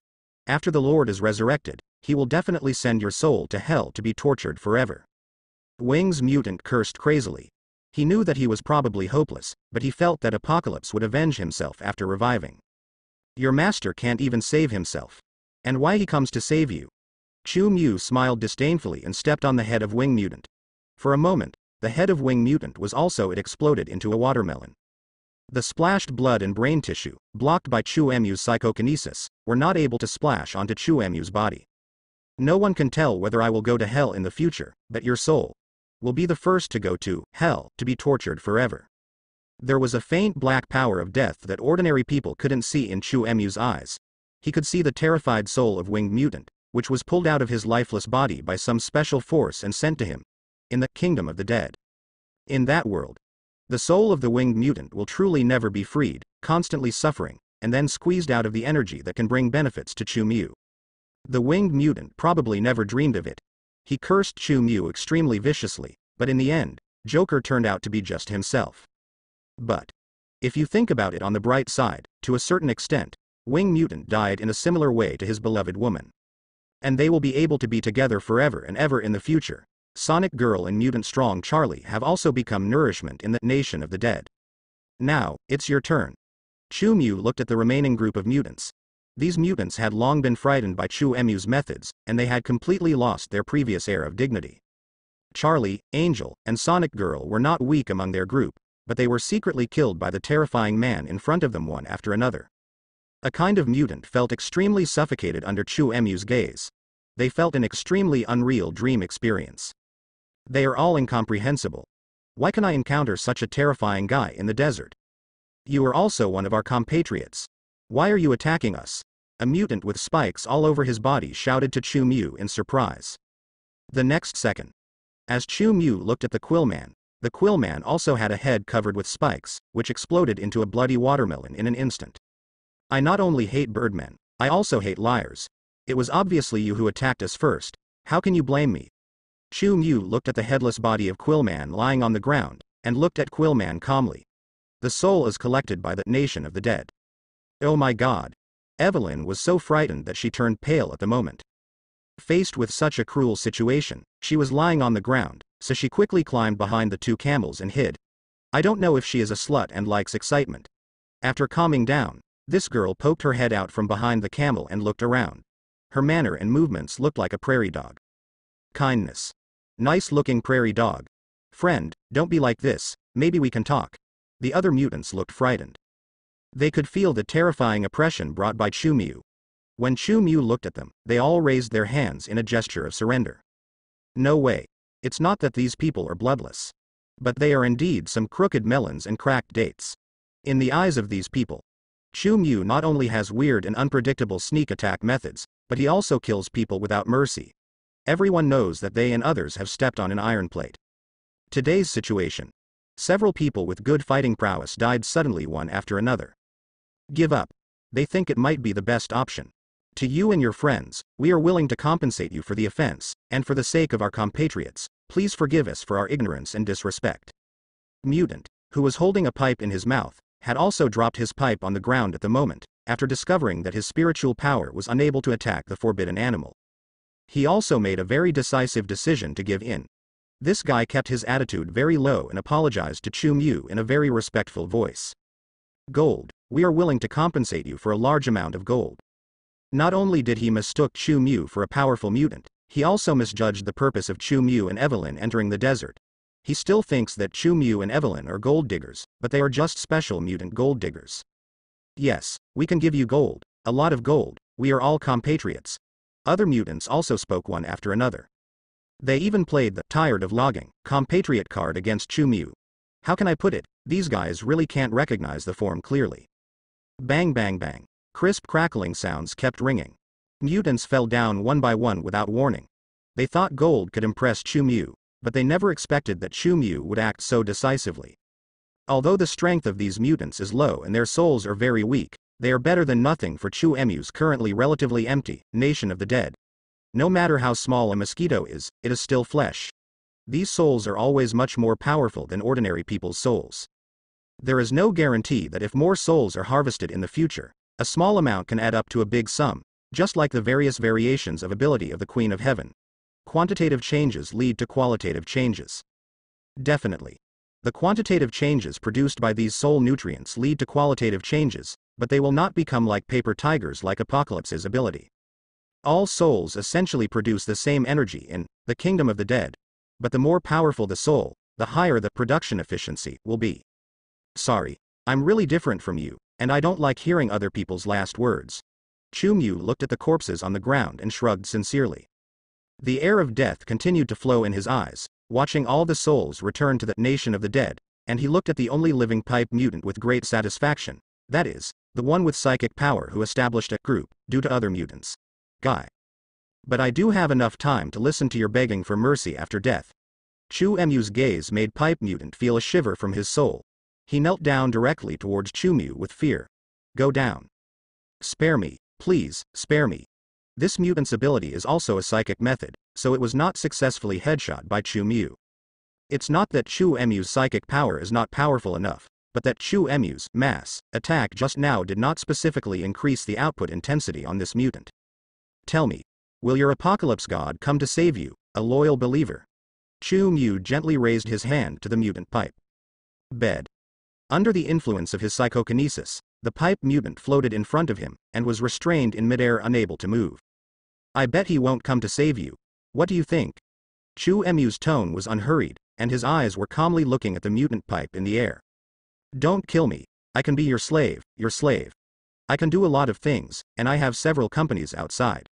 A: After the Lord is resurrected, he will definitely send your soul to hell to be tortured forever. Wing's mutant cursed crazily. He knew that he was probably hopeless, but he felt that Apocalypse would avenge himself after reviving. Your master can't even save himself. And why he comes to save you? Chu Mu smiled disdainfully and stepped on the head of Wing Mutant. For a moment, the head of Wing Mutant was also it exploded into a watermelon. The splashed blood and brain tissue, blocked by Chu Mu's psychokinesis, were not able to splash onto Chu Mu's body. No one can tell whether I will go to hell in the future, but your soul will be the first to go to hell to be tortured forever. There was a faint black power of death that ordinary people couldn't see in Chu Mu's eyes. He could see the terrified soul of Winged Mutant, which was pulled out of his lifeless body by some special force and sent to him in the kingdom of the dead. In that world, the soul of the Winged Mutant will truly never be freed, constantly suffering, and then squeezed out of the energy that can bring benefits to Chu Mu. The Winged Mutant probably never dreamed of it. He cursed Chu Mu extremely viciously, but in the end, Joker turned out to be just himself. But if you think about it on the bright side, to a certain extent, Winged Mutant died in a similar way to his beloved woman. And they will be able to be together forever and ever in the future. Sonic Girl and Mutant Strong Charlie have also become nourishment in the nation of the dead. Now, it's your turn. Chu Mu looked at the remaining group of mutants. These mutants had long been frightened by Chu Mu's methods, and they had completely lost their previous air of dignity. Charlie, Angel, and Sonic Girl were not weak among their group, but they were secretly killed by the terrifying man in front of them one after another. A kind of mutant felt extremely suffocated under Chu Mu's gaze. They felt an extremely unreal dream experience. They are all incomprehensible. Why can I encounter such a terrifying guy in the desert? You are also one of our compatriots. Why are you attacking us? A mutant with spikes all over his body shouted to Chu Mu in surprise. The next second, as Chu Mu looked at the Quillman also had a head covered with spikes, which exploded into a bloody watermelon in an instant. I not only hate birdmen, I also hate liars. It was obviously you who attacked us first. How can you blame me? Chu Mu looked at the headless body of Quillman lying on the ground, and looked at Quillman calmly. The soul is collected by the nation of the dead. Oh my God. Evelyn was so frightened that she turned pale at the moment. Faced with such a cruel situation, she was lying on the ground, so she quickly climbed behind the 2 camels and hid. I don't know if she is a slut and likes excitement. After calming down, this girl poked her head out from behind the camel and looked around. Her manner and movements looked like a prairie dog. Kindness. Nice looking prairie dog. Friend, don't be like this, maybe we can talk. The other mutants looked frightened. They could feel the terrifying oppression brought by Chu Mu. When Chu Mu looked at them, they all raised their hands in a gesture of surrender. No way. It's not that these people are bloodless. But they are indeed some crooked melons and cracked dates. In the eyes of these people, Chu Mu not only has weird and unpredictable sneak attack methods, but he also kills people without mercy. Everyone knows that they and others have stepped on an iron plate. Today's situation. Several people with good fighting prowess died suddenly one after another. Give up. They think it might be the best option. To you and your friends, we are willing to compensate you for the offense, and for the sake of our compatriots, please forgive us for our ignorance and disrespect. Mutant, who was holding a pipe in his mouth, had also dropped his pipe on the ground at the moment, after discovering that his spiritual power was unable to attack the forbidden animal. He also made a very decisive decision to give in. This guy kept his attitude very low and apologized to Chu Mu in a very respectful voice. Gold, we are willing to compensate you for a large amount of gold. Not only did he mistook Chu Mu for a powerful mutant, he also misjudged the purpose of Chu Mu and Evelyn entering the desert. He still thinks that Chu Mu and Evelyn are gold diggers, but they are just special mutant gold diggers. Yes, we can give you gold, a lot of gold, we are all compatriots. Other mutants also spoke one after another. They even played the tired of logging compatriot card against Chu Mu. How can I put it, these guys really can't recognize the form clearly. Bang bang bang. Crisp crackling sounds kept ringing. Mutants fell down one by one without warning. They thought gold could impress Chu Mu, but they never expected that Chu Mu would act so decisively. Although the strength of these mutants is low and their souls are very weak, they are better than nothing for Chu Mu's currently relatively empty nation of the dead. No matter how small a mosquito is, it is still flesh. These souls are always much more powerful than ordinary people's souls. There is no guarantee that if more souls are harvested in the future, a small amount can add up to a big sum, just like the various variations of ability of the Queen of Heaven. Quantitative changes lead to qualitative changes. Definitely. The quantitative changes produced by these soul nutrients lead to qualitative changes, but they will not become like paper tigers like Apocalypse's ability. All souls essentially produce the same energy in the kingdom of the dead, but the more powerful the soul, the higher the production efficiency will be. Sorry, I'm really different from you, and I don't like hearing other people's last words. Chu Mu looked at the corpses on the ground and shrugged sincerely. The air of death continued to flow in his eyes, watching all the souls return to the nation of the dead, and he looked at the only living pipe mutant with great satisfaction, that is, the one with psychic power who established a group, due to other mutants. Guy. But I do have enough time to listen to your begging for mercy after death. Chu Mu's gaze made Pipe Mutant feel a shiver from his soul. He knelt down directly towards Chu Mu with fear. Go down. Spare me, please, spare me. This mutant's ability is also a psychic method, so it was not successfully headshot by Chu Mu. It's not that Chu Mu's psychic power is not powerful enough, but that Chu Mu's mass attack just now did not specifically increase the output intensity on this mutant. Tell me, will your apocalypse god come to save you, a loyal believer? Chu Mu gently raised his hand to the mutant pipe. Bed. Under the influence of his psychokinesis, the pipe mutant floated in front of him, and was restrained in midair unable to move. I bet he won't come to save you. What do you think? Chu Mu's tone was unhurried, and his eyes were calmly looking at the mutant pipe in the air. Don't kill me, I can be your slave, your slave. I can do a lot of things, and I have several companies outside.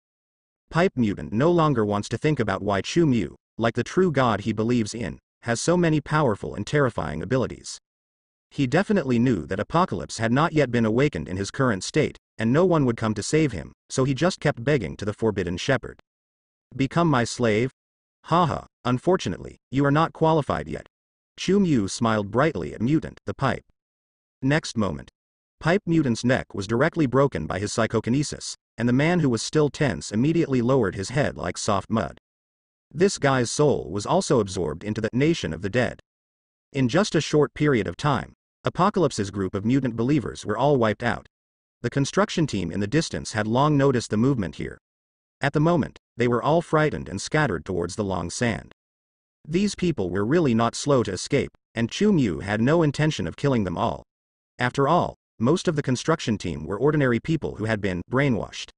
A: Pipe mutant no longer wants to think about why Chu Mu, like the true god he believes in, has so many powerful and terrifying abilities. He definitely knew that Apocalypse had not yet been awakened in his current state, and no one would come to save him, so he just kept begging to the Forbidden Shepherd. Become my slave? Haha, unfortunately, you are not qualified yet. Chu Mu smiled brightly at Mutant, the pipe. Next moment. Pipe Mutant's neck was directly broken by his psychokinesis, and the man who was still tense immediately lowered his head like soft mud. This guy's soul was also absorbed into the nation of the dead. In just a short period of time, Apocalypse's group of mutant believers were all wiped out. The construction team in the distance had long noticed the movement here. At the moment, they were all frightened and scattered towards the long sand. These people were really not slow to escape, and Chu Mu had no intention of killing them all. After all, most of the construction team were ordinary people who had been brainwashed.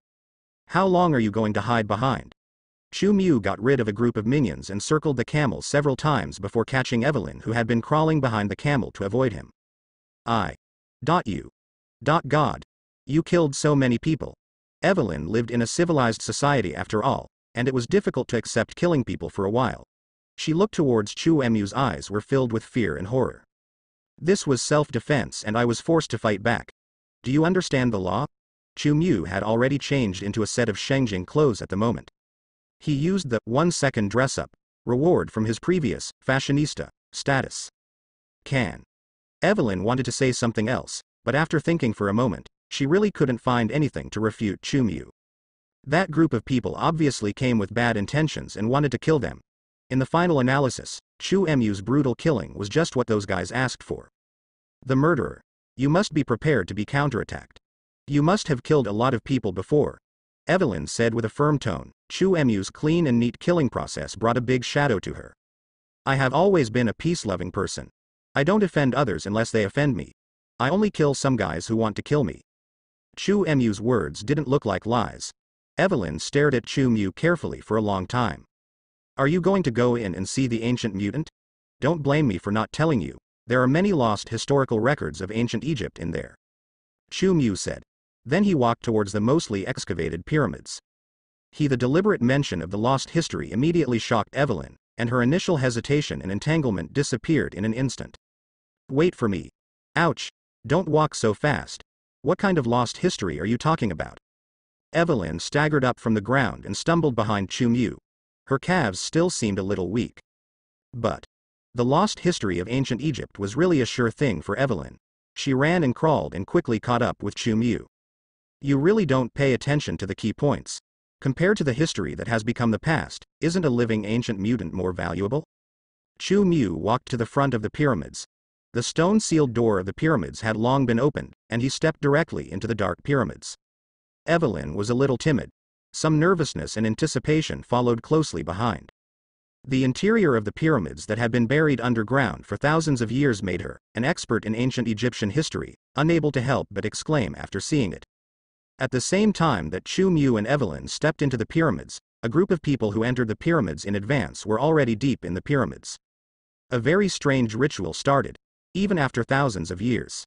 A: How long are you going to hide behind? Chu Mu got rid of a group of minions and circled the camel several times before catching Evelyn, who had been crawling behind the camel to avoid him. God. You killed so many people. Evelyn lived in a civilized society after all, and it was difficult to accept killing people for a while. She looked towards Chu Mu's eyes were filled with fear and horror. This was self-defense and I was forced to fight back. Do you understand the law? Chu Mu had already changed into a set of Shengjing clothes at the moment. He used the 1-second dress-up reward from his previous fashionista status. Evelyn wanted to say something else, but after thinking for a moment, she really couldn't find anything to refute Chu Mu. That group of people obviously came with bad intentions and wanted to kill them. In the final analysis, Chu Mu's brutal killing was just what those guys asked for. The murderer. You must be prepared to be counterattacked. You must have killed a lot of people before, Evelyn said with a firm tone. Chu Mu's clean and neat killing process brought a big shadow to her. I have always been a peace-loving person. I don't offend others unless they offend me. I only kill some guys who want to kill me. Chu Mu's words didn't look like lies. Evelyn stared at Chu Mu carefully for a long time. Are you going to go in and see the ancient mutant? Don't blame me for not telling you. There are many lost historical records of ancient Egypt in there. Chu Mu said. Then he walked towards the mostly excavated pyramids. The deliberate mention of the lost history immediately shocked Evelyn, and her initial hesitation and entanglement disappeared in an instant. Wait for me. Ouch. Don't walk so fast. What kind of lost history are you talking about? Evelyn staggered up from the ground and stumbled behind Chu Mu. Her calves still seemed a little weak. But the lost history of ancient Egypt was really a sure thing for Evelyn. She ran and crawled and quickly caught up with Chu Mu. You really don't pay attention to the key points. Compared to the history that has become the past, isn't a living ancient mutant more valuable? Chu Mu walked to the front of the pyramids. The stone-sealed door of the pyramids had long been opened, and he stepped directly into the dark pyramids. Evelyn was a little timid. Some nervousness and anticipation followed closely behind. The interior of the pyramids that had been buried underground for thousands of years made her, an expert in ancient Egyptian history, unable to help but exclaim after seeing it. At the same time that Chu Mu and Evelyn stepped into the pyramids, a group of people who entered the pyramids in advance were already deep in the pyramids. A very strange ritual started, even after thousands of years.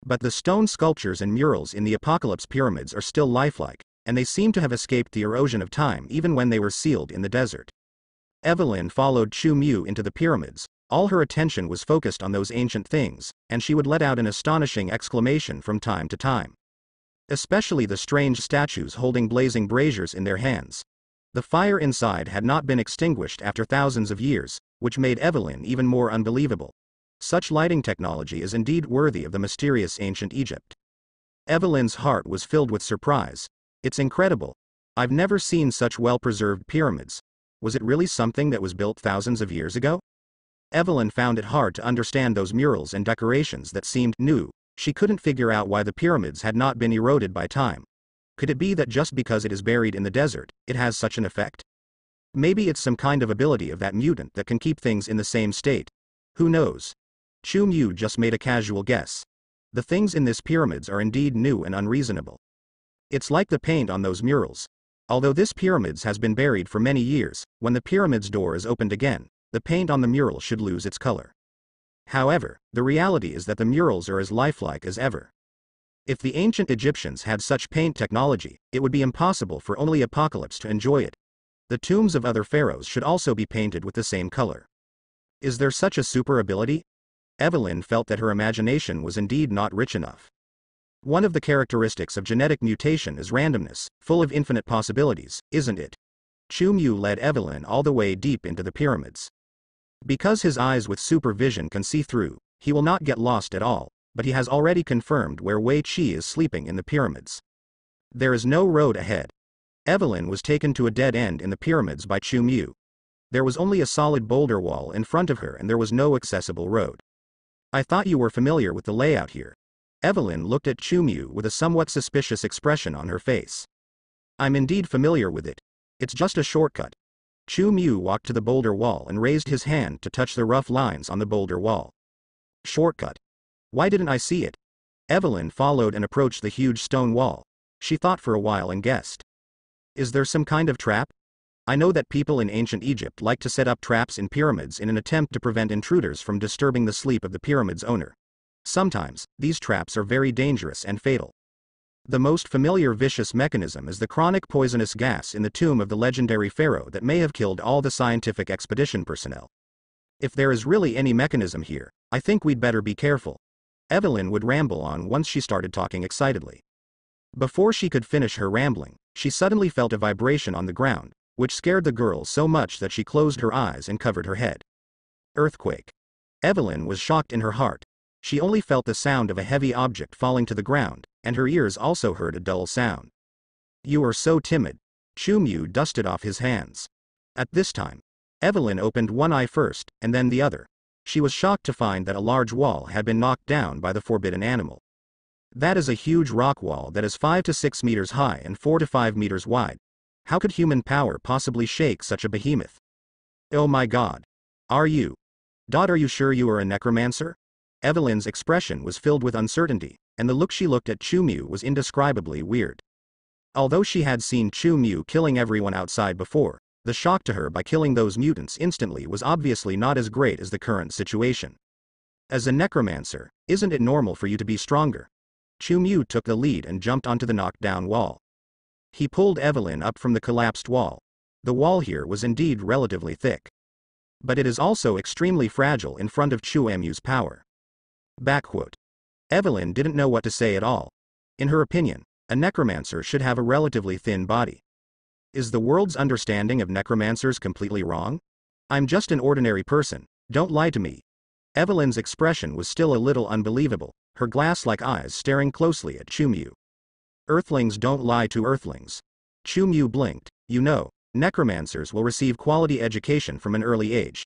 A: But the stone sculptures and murals in the Apocalypse pyramids are still lifelike, and they seem to have escaped the erosion of time even when they were sealed in the desert. Evelyn followed Chu Mu into the pyramids. All her attention was focused on those ancient things, and she would let out an astonishing exclamation from time to time. Especially the strange statues holding blazing braziers in their hands. The fire inside had not been extinguished after thousands of years, which made Evelyn even more unbelievable. Such lighting technology is indeed worthy of the mysterious ancient Egypt. Evelyn's heart was filled with surprise. It's incredible. I've never seen such well-preserved pyramids. Was it really something that was built thousands of years ago? Evelyn found it hard to understand those murals and decorations that seemed new. She couldn't figure out why the pyramids had not been eroded by time. Could it be that just because it is buried in the desert, it has such an effect? Maybe it's some kind of ability of that mutant that can keep things in the same state. Who knows? Chu Mu just made a casual guess. The things in this pyramids are indeed new and unreasonable. It's like the paint on those murals. Although this pyramids has been buried for many years, when the pyramid's door is opened again, the paint on the mural should lose its color. However, the reality is that the murals are as lifelike as ever. If the ancient Egyptians had such paint technology, it would be impossible for only Apocalypse to enjoy it. The tombs of other pharaohs should also be painted with the same color. Is there such a super ability? Evelyn felt that her imagination was indeed not rich enough. One of the characteristics of genetic mutation is randomness, full of infinite possibilities, isn't it? Chu Mu led Evelyn all the way deep into the pyramids. Because his eyes with supervision can see through, he will not get lost at all, but he has already confirmed where Wei Qi is sleeping in the pyramids. There is no road ahead. Evelyn was taken to a dead end in the pyramids by Chu Mu. There was only a solid boulder wall in front of her and there was no accessible road. I thought you were familiar with the layout here. Evelyn looked at Chu Mu with a somewhat suspicious expression on her face. I'm indeed familiar with it. It's just a shortcut. Chu Mu walked to the boulder wall and raised his hand to touch the rough lines on the boulder wall. Shortcut. Why didn't I see it? Evelyn followed and approached the huge stone wall. She thought for a while and guessed. Is there some kind of trap? I know that people in ancient Egypt like to set up traps in pyramids in an attempt to prevent intruders from disturbing the sleep of the pyramid's owner. Sometimes, these traps are very dangerous and fatal. The most familiar vicious mechanism is the chronic poisonous gas in the tomb of the legendary pharaoh that may have killed all the scientific expedition personnel. If there is really any mechanism here, I think we'd better be careful. Evelyn would ramble on once she started talking excitedly. Before she could finish her rambling, she suddenly felt a vibration on the ground, which scared the girl so much that she closed her eyes and covered her head. Earthquake. Evelyn was shocked in her heart. She only felt the sound of a heavy object falling to the ground, and her ears also heard a dull sound. You are so timid. Chu dusted off his hands. At this time, Evelyn opened one eye first, and then the other. She was shocked to find that a large wall had been knocked down by the forbidden animal. That is a huge rock wall that is 5 to 6 meters high and 4 to 5 meters wide. How could human power possibly shake such a behemoth? Oh my God. Are you sure you are a necromancer? Evelyn's expression was filled with uncertainty, and the look she looked at Chu was indescribably weird. Although she had seen Chu killing everyone outside before, the shock to her by killing those mutants instantly was obviously not as great as the current situation. As a necromancer, isn't it normal for you to be stronger? Chu took the lead and jumped onto the knocked-down wall. He pulled Evelyn up from the collapsed wall. The wall here was indeed relatively thick. But it is also extremely fragile in front of Chu's power. Backquote. Evelyn didn't know what to say at all. In her opinion, a necromancer should have a relatively thin body. Is the world's understanding of necromancers completely wrong? I'm just an ordinary person, don't lie to me. Evelyn's expression was still a little unbelievable, her glass-like eyes staring closely at Chu. Earthlings don't lie to earthlings. Chu blinked. You know, necromancers will receive quality education from an early age.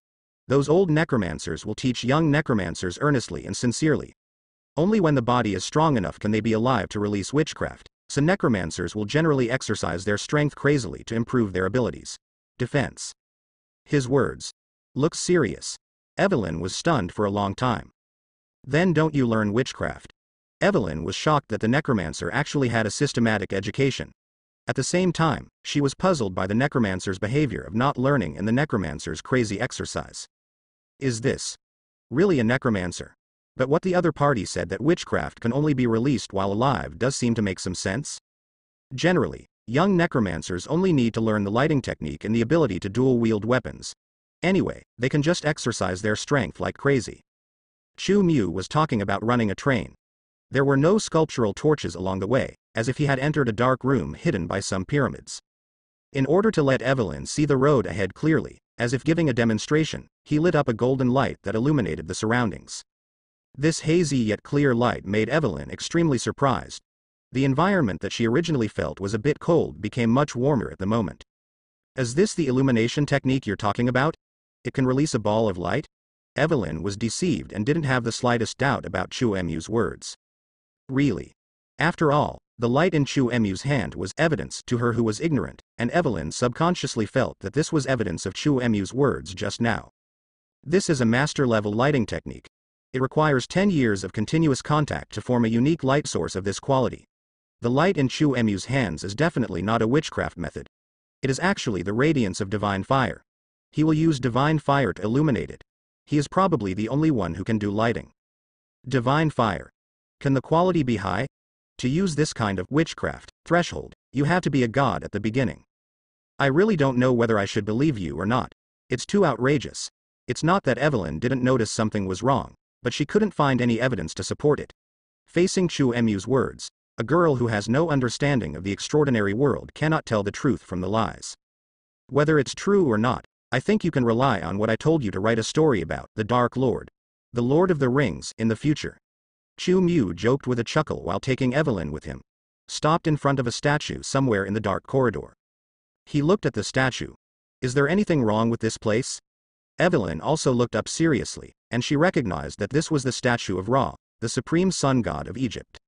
A: Those old necromancers will teach young necromancers earnestly and sincerely. Only when the body is strong enough can they be alive to release witchcraft, so necromancers will generally exercise their strength crazily to improve their abilities. Defense. His words. Looks serious. Evelyn was stunned for a long time. Then don't you learn witchcraft? Evelyn was shocked that the necromancer actually had a systematic education. At the same time, she was puzzled by the necromancer's behavior of not learning and the necromancer's crazy exercise. Is this really a necromancer? But what the other party said that witchcraft can only be released while alive does seem to make some sense. Generally, young necromancers only need to learn the lighting technique and the ability to dual-wield weapons. Anyway, they can just exercise their strength like crazy. Chu was talking about running a train. There were no sculptural torches along the way, as if he had entered a dark room hidden by some pyramids. In order to let Evelyn see the road ahead clearly, as if giving a demonstration, he lit up a golden light that illuminated the surroundings. This hazy yet clear light made Evelyn extremely surprised. The environment that she originally felt was a bit cold became much warmer at the moment. Is this the illumination technique you're talking about? It can release a ball of light? Evelyn was deceived and didn't have the slightest doubt about Chu's words. Really? After all, the light in Chu's hand was evidence to her who was ignorant, and Evelyn subconsciously felt that this was evidence of Chu's words just now. This is a master-level lighting technique. It requires 10 years of continuous contact to form a unique light source of this quality. The light in Chu's hands is definitely not a witchcraft method. It is actually the radiance of divine fire. He will use divine fire to illuminate it. He is probably the only one who can do lighting. Divine fire. Can the quality be high? To use this kind of witchcraft threshold, you have to be a god at the beginning. I really don't know whether I should believe you or not. It's too outrageous. It's not that Evelyn didn't notice something was wrong, but she couldn't find any evidence to support it. Facing Chu's words, a girl who has no understanding of the extraordinary world cannot tell the truth from the lies. Whether it's true or not, I think you can rely on what I told you to write a story about the Dark Lord, the Lord of the Rings, in the future. Chu joked with a chuckle while taking Evelyn with him. Stopped in front of a statue somewhere in the dark corridor. He looked at the statue. Is there anything wrong with this place? Evelyn also looked up seriously, and she recognized that this was the statue of Ra, the supreme sun god of Egypt.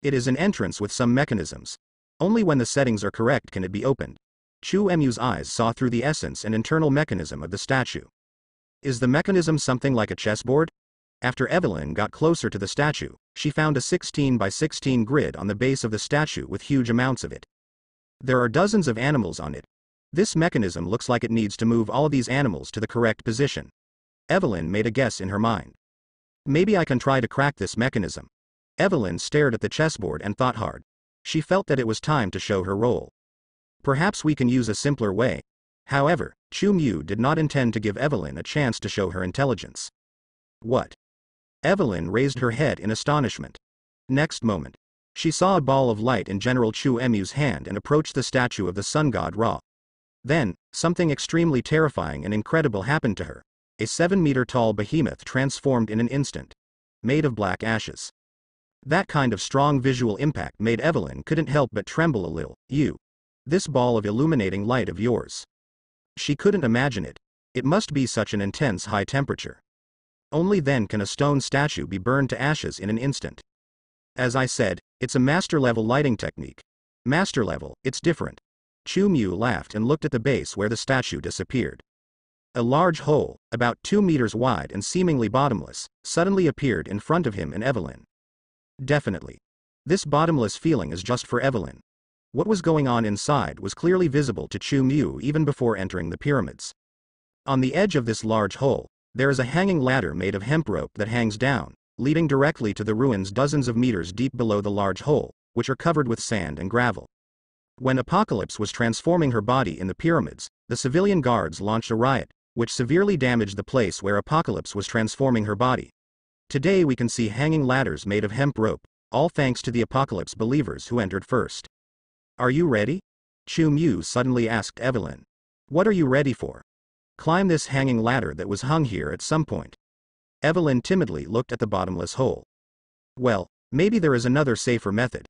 A: It is an entrance with some mechanisms. Only when the settings are correct can it be opened. Chu's eyes saw through the essence and internal mechanism of the statue. Is the mechanism something like a chessboard? After Evelyn got closer to the statue, she found a 16 by 16 grid on the base of the statue with huge amounts of it. There are dozens of animals on it. This mechanism looks like it needs to move all these animals to the correct position. Evelyn made a guess in her mind. Maybe I can try to crack this mechanism. Evelyn stared at the chessboard and thought hard. She felt that it was time to show her role. Perhaps we can use a simpler way. However, Chu did not intend to give Evelyn a chance to show her intelligence. What? Evelyn raised her head in astonishment. Next moment, she saw a ball of light in General Chu Emu's hand and approached the statue of the sun god Ra. Then, something extremely terrifying and incredible happened to her. A 7-meter-tall behemoth transformed in an instant. Made of black ashes. That kind of strong visual impact made Evelyn couldn't help but tremble a little. This ball of illuminating light of yours. She couldn't imagine it. It must be such an intense high temperature. Only then can a stone statue be burned to ashes in an instant. As I said, it's a master-level lighting technique. Master level, it's different. Chu Mu laughed and looked at the base where the statue disappeared. A large hole, about 2 meters wide and seemingly bottomless, suddenly appeared in front of him and Evelyn. Definitely. This bottomless feeling is just for Evelyn. What was going on inside was clearly visible to Chu Mu even before entering the pyramids. On the edge of this large hole, there is a hanging ladder made of hemp rope that hangs down, leading directly to the ruins dozens of meters deep below the large hole, which are covered with sand and gravel. When Apocalypse was transforming her body in the pyramids, the civilian guards launched a riot, which severely damaged the place where Apocalypse was transforming her body. Today we can see hanging ladders made of hemp rope, all thanks to the Apocalypse believers who entered first. Are you ready? Chu Mu suddenly asked Evelyn. What are you ready for? Climb this hanging ladder that was hung here at some point. Evelyn timidly looked at the bottomless hole. Well, maybe there is another safer method.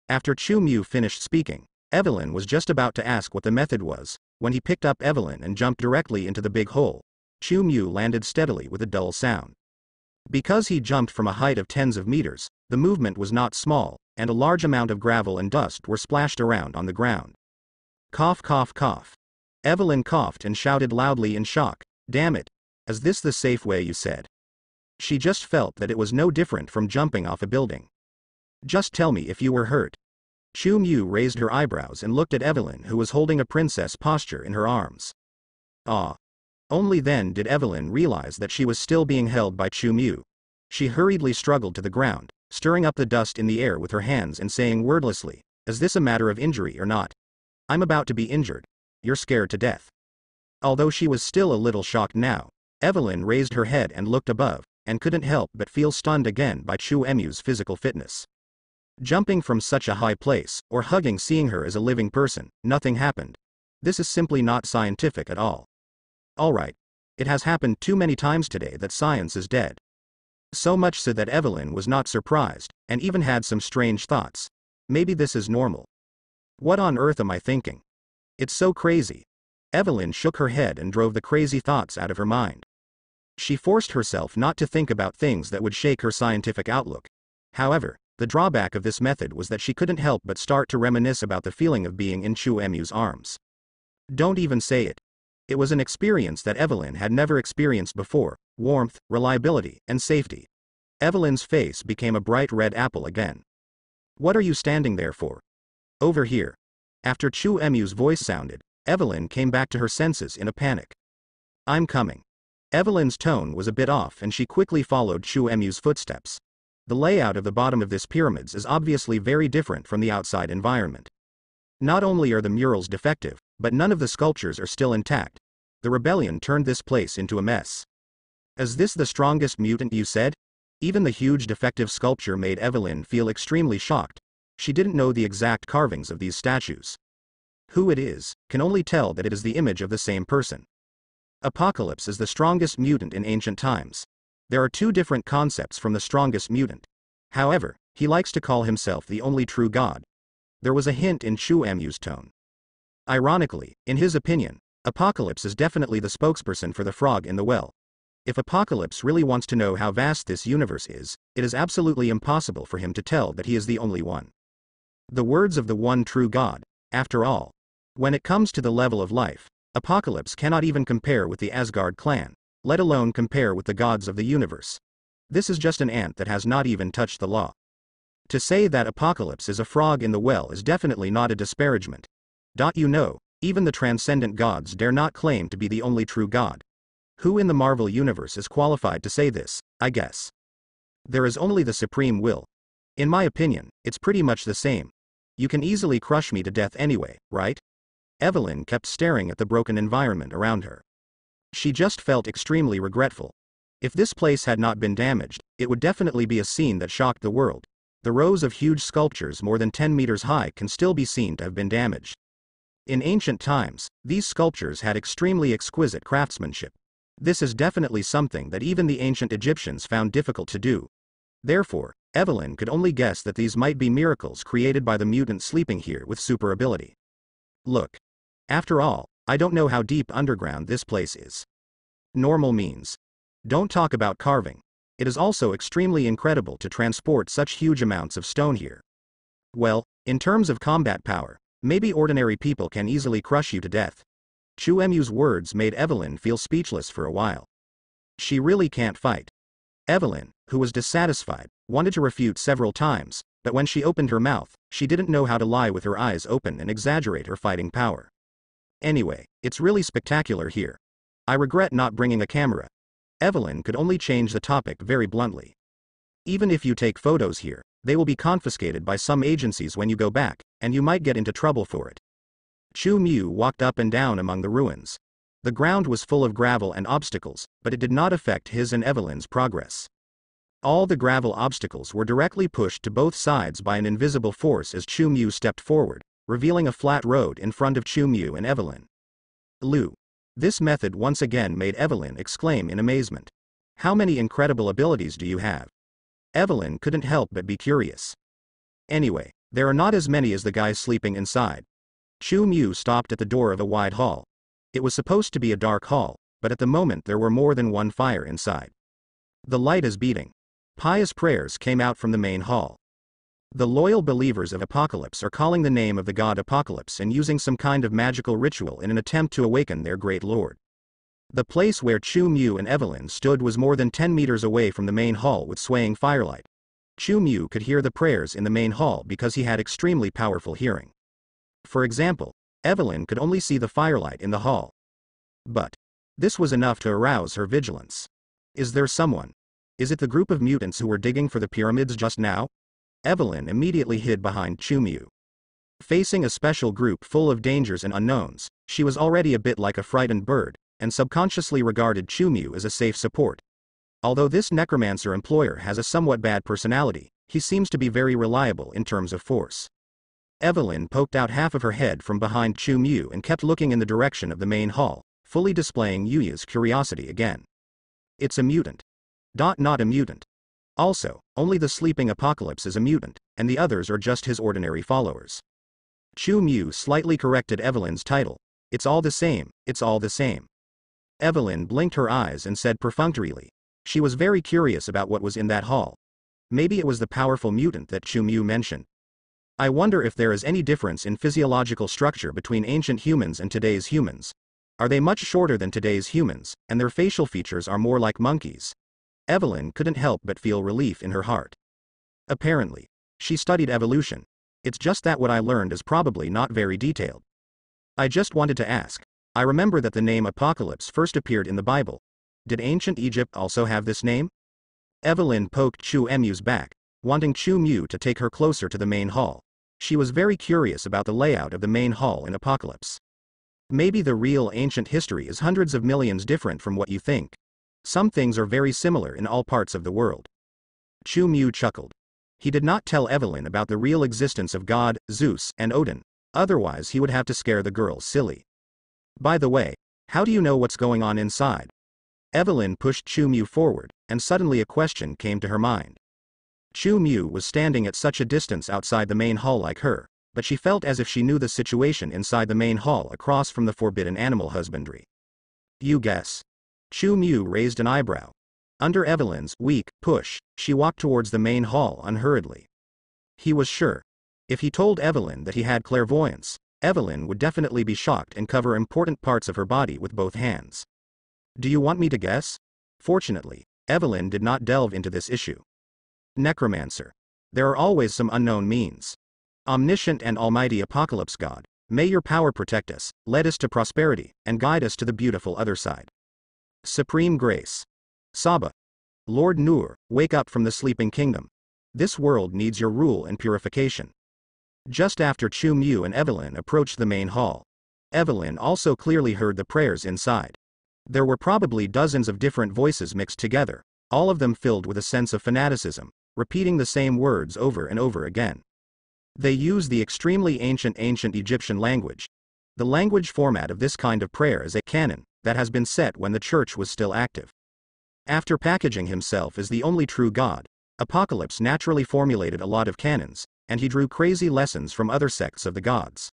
A: After Chu Mu finished speaking, Evelyn was just about to ask what the method was, when he picked up Evelyn and jumped directly into the big hole. Chu Mu landed steadily with a dull sound. Because he jumped from a height of tens of meters, the movement was not small, and a large amount of gravel and dust were splashed around on the ground. Cough cough cough. Evelyn coughed and shouted loudly in shock, "Damn it! Is this the safe way you said?" She just felt that it was no different from jumping off a building. Just tell me if you were hurt. Chu Mu raised her eyebrows and looked at Evelyn, who was holding a princess posture in her arms. Ah. Only then did Evelyn realize that she was still being held by Chu Mu. She hurriedly struggled to the ground, stirring up the dust in the air with her hands and saying wordlessly, "Is this a matter of injury or not? I'm about to be injured. You're scared to death." Although she was still a little shocked now, Evelyn raised her head and looked above, and couldn't help but feel stunned again by Chu Emu's physical fitness. Jumping from such a high place, or hugging seeing her as a living person, nothing happened. This is simply not scientific at all. Alright. It has happened too many times today that science is dead. So much so that Evelyn was not surprised, and even had some strange thoughts. Maybe this is normal. What on earth am I thinking? It's so crazy. Evelyn shook her head and drove the crazy thoughts out of her mind. She forced herself not to think about things that would shake her scientific outlook. However, the drawback of this method was that she couldn't help but start to reminisce about the feeling of being in Chu Emu's arms. Don't even say it. It was an experience that Evelyn had never experienced before: warmth, reliability, and safety. Evelyn's face became a bright red apple again. What are you standing there for? Over here. After Chu Emu's voice sounded, Evelyn came back to her senses in a panic. I'm coming. Evelyn's tone was a bit off and she quickly followed Chu Emu's footsteps. The layout of the bottom of this pyramids is obviously very different from the outside environment. Not only are the murals defective, but none of the sculptures are still intact. The rebellion turned this place into a mess. Is this the strongest mutant you said? Even the huge defective sculpture made Evelyn feel extremely shocked. She didn't know the exact carvings of these statues. Who it is, can only tell that it is the image of the same person. Apocalypse is the strongest mutant in ancient times. There are two different concepts from the strongest mutant. However, he likes to call himself the only true god. There was a hint in Chu Emu's tone. Ironically, in his opinion, Apocalypse is definitely the spokesperson for the frog in the well. If Apocalypse really wants to know how vast this universe is, it is absolutely impossible for him to tell that he is the only one. The words of the one true god, after all. When it comes to the level of life, Apocalypse cannot even compare with the Asgard clan, let alone compare with the gods of the universe. This is just an ant that has not even touched the law. To say that Apocalypse is a frog in the well is definitely not a disparagement. You know, even the transcendent gods dare not claim to be the only true god. Who in the Marvel universe is qualified to say this, I guess? There is only the supreme will. In my opinion, it's pretty much the same. You can easily crush me to death anyway, right? Evelyn kept staring at the broken environment around her. She just felt extremely regretful. If this place had not been damaged, it would definitely be a scene that shocked the world. The rows of huge sculptures more than 10 meters high can still be seen to have been damaged. In ancient times, these sculptures had extremely exquisite craftsmanship. This is definitely something that even the ancient Egyptians found difficult to do. Therefore, Evelyn could only guess that these might be miracles created by the mutant sleeping here with super ability. Look. After all, I don't know how deep underground this place is. Normal means. Don't talk about carving. It is also extremely incredible to transport such huge amounts of stone here. Well, in terms of combat power, maybe ordinary people can easily crush you to death. Chu Emu's words made Evelyn feel speechless for a while. She really can't fight. Evelyn, who was dissatisfied, wanted to refute several times, but when she opened her mouth, she didn't know how to lie with her eyes open and exaggerate her fighting power. Anyway, it's really spectacular here. I regret not bringing a camera. Evelyn could only change the topic very bluntly. Even if you take photos here, they will be confiscated by some agencies when you go back, and you might get into trouble for it. Chu Mu walked up and down among the ruins. The ground was full of gravel and obstacles, but it did not affect his and Evelyn's progress. All the gravel obstacles were directly pushed to both sides by an invisible force as Chu Mu stepped forward, revealing a flat road in front of Chu Mu and Evelyn. Lu. This method once again made Evelyn exclaim in amazement. How many incredible abilities do you have? Evelyn couldn't help but be curious. Anyway, there are not as many as the guys sleeping inside. Chu Mu stopped at the door of a wide hall. It was supposed to be a dark hall, but at the moment there were more than one fire inside. The light is beating. Pious prayers came out from the main hall. The loyal believers of Apocalypse are calling the name of the god Apocalypse and using some kind of magical ritual in an attempt to awaken their great lord. The place where Chu Mu and Evelyn stood was more than 10 meters away from the main hall with swaying firelight. Chu Mu could hear the prayers in the main hall because he had extremely powerful hearing. For example, Evelyn could only see the firelight in the hall. But this was enough to arouse her vigilance. Is there someone? Is it the group of mutants who were digging for the pyramids just now? Evelyn immediately hid behind Chu Mu. Facing a special group full of dangers and unknowns, she was already a bit like a frightened bird, and subconsciously regarded Chu Mu as a safe support. Although this necromancer employer has a somewhat bad personality, he seems to be very reliable in terms of force. Evelyn poked out half of her head from behind Chu Mu and kept looking in the direction of the main hall, fully displaying Yuya's curiosity again. It's a mutant. Not a mutant. Also, only the sleeping Apocalypse is a mutant, and the others are just his ordinary followers. Chu Mu slightly corrected Evelyn's title. It's all the same, it's all the same. Evelyn blinked her eyes and said perfunctorily. She was very curious about what was in that hall. Maybe it was the powerful mutant that Chu Mu mentioned. I wonder if there is any difference in physiological structure between ancient humans and today's humans. Are they much shorter than today's humans, and their facial features are more like monkeys? Evelyn couldn't help but feel relief in her heart. Apparently, she studied evolution. It's just that what I learned is probably not very detailed. I just wanted to ask. I remember that the name Apocalypse first appeared in the Bible. Did ancient Egypt also have this name? Evelyn poked Chu Mu's back, wanting Chu Mu to take her closer to the main hall. She was very curious about the layout of the main hall in Apocalypse. Maybe the real ancient history is hundreds of millions different from what you think. Some things are very similar in all parts of the world. Chu Mu chuckled. He did not tell Evelyn about the real existence of God, Zeus, and Odin, otherwise he would have to scare the girls silly. By the way, how do you know what's going on inside? Evelyn pushed Chu Mu forward, and suddenly a question came to her mind. Chu Mu was standing at such a distance outside the main hall like her, but she felt as if she knew the situation inside the main hall across from the forbidden animal husbandry. You guess. Chu Mu raised an eyebrow. Under Evelyn's weak push, she walked towards the main hall unhurriedly. He was sure. If he told Evelyn that he had clairvoyance, Evelyn would definitely be shocked and cover important parts of her body with both hands. Do you want me to guess? Fortunately, Evelyn did not delve into this issue. Necromancer. There are always some unknown means. Omniscient and almighty Apocalypse God, may your power protect us, lead us to prosperity, and guide us to the beautiful other side. Supreme Grace. Saba. Lord Nur, wake up from the sleeping kingdom. This world needs your rule and purification. Just after Chu Mu and Evelyn approached the main hall, Evelyn also clearly heard the prayers inside. There were probably dozens of different voices mixed together, all of them filled with a sense of fanaticism, repeating the same words over and over again. They use the extremely ancient Egyptian language. The language format of this kind of prayer is a canon that has been set when the church was still active. After packaging himself as the only true God, Apocalypse naturally formulated a lot of canons, and he drew crazy lessons from other sects of the gods.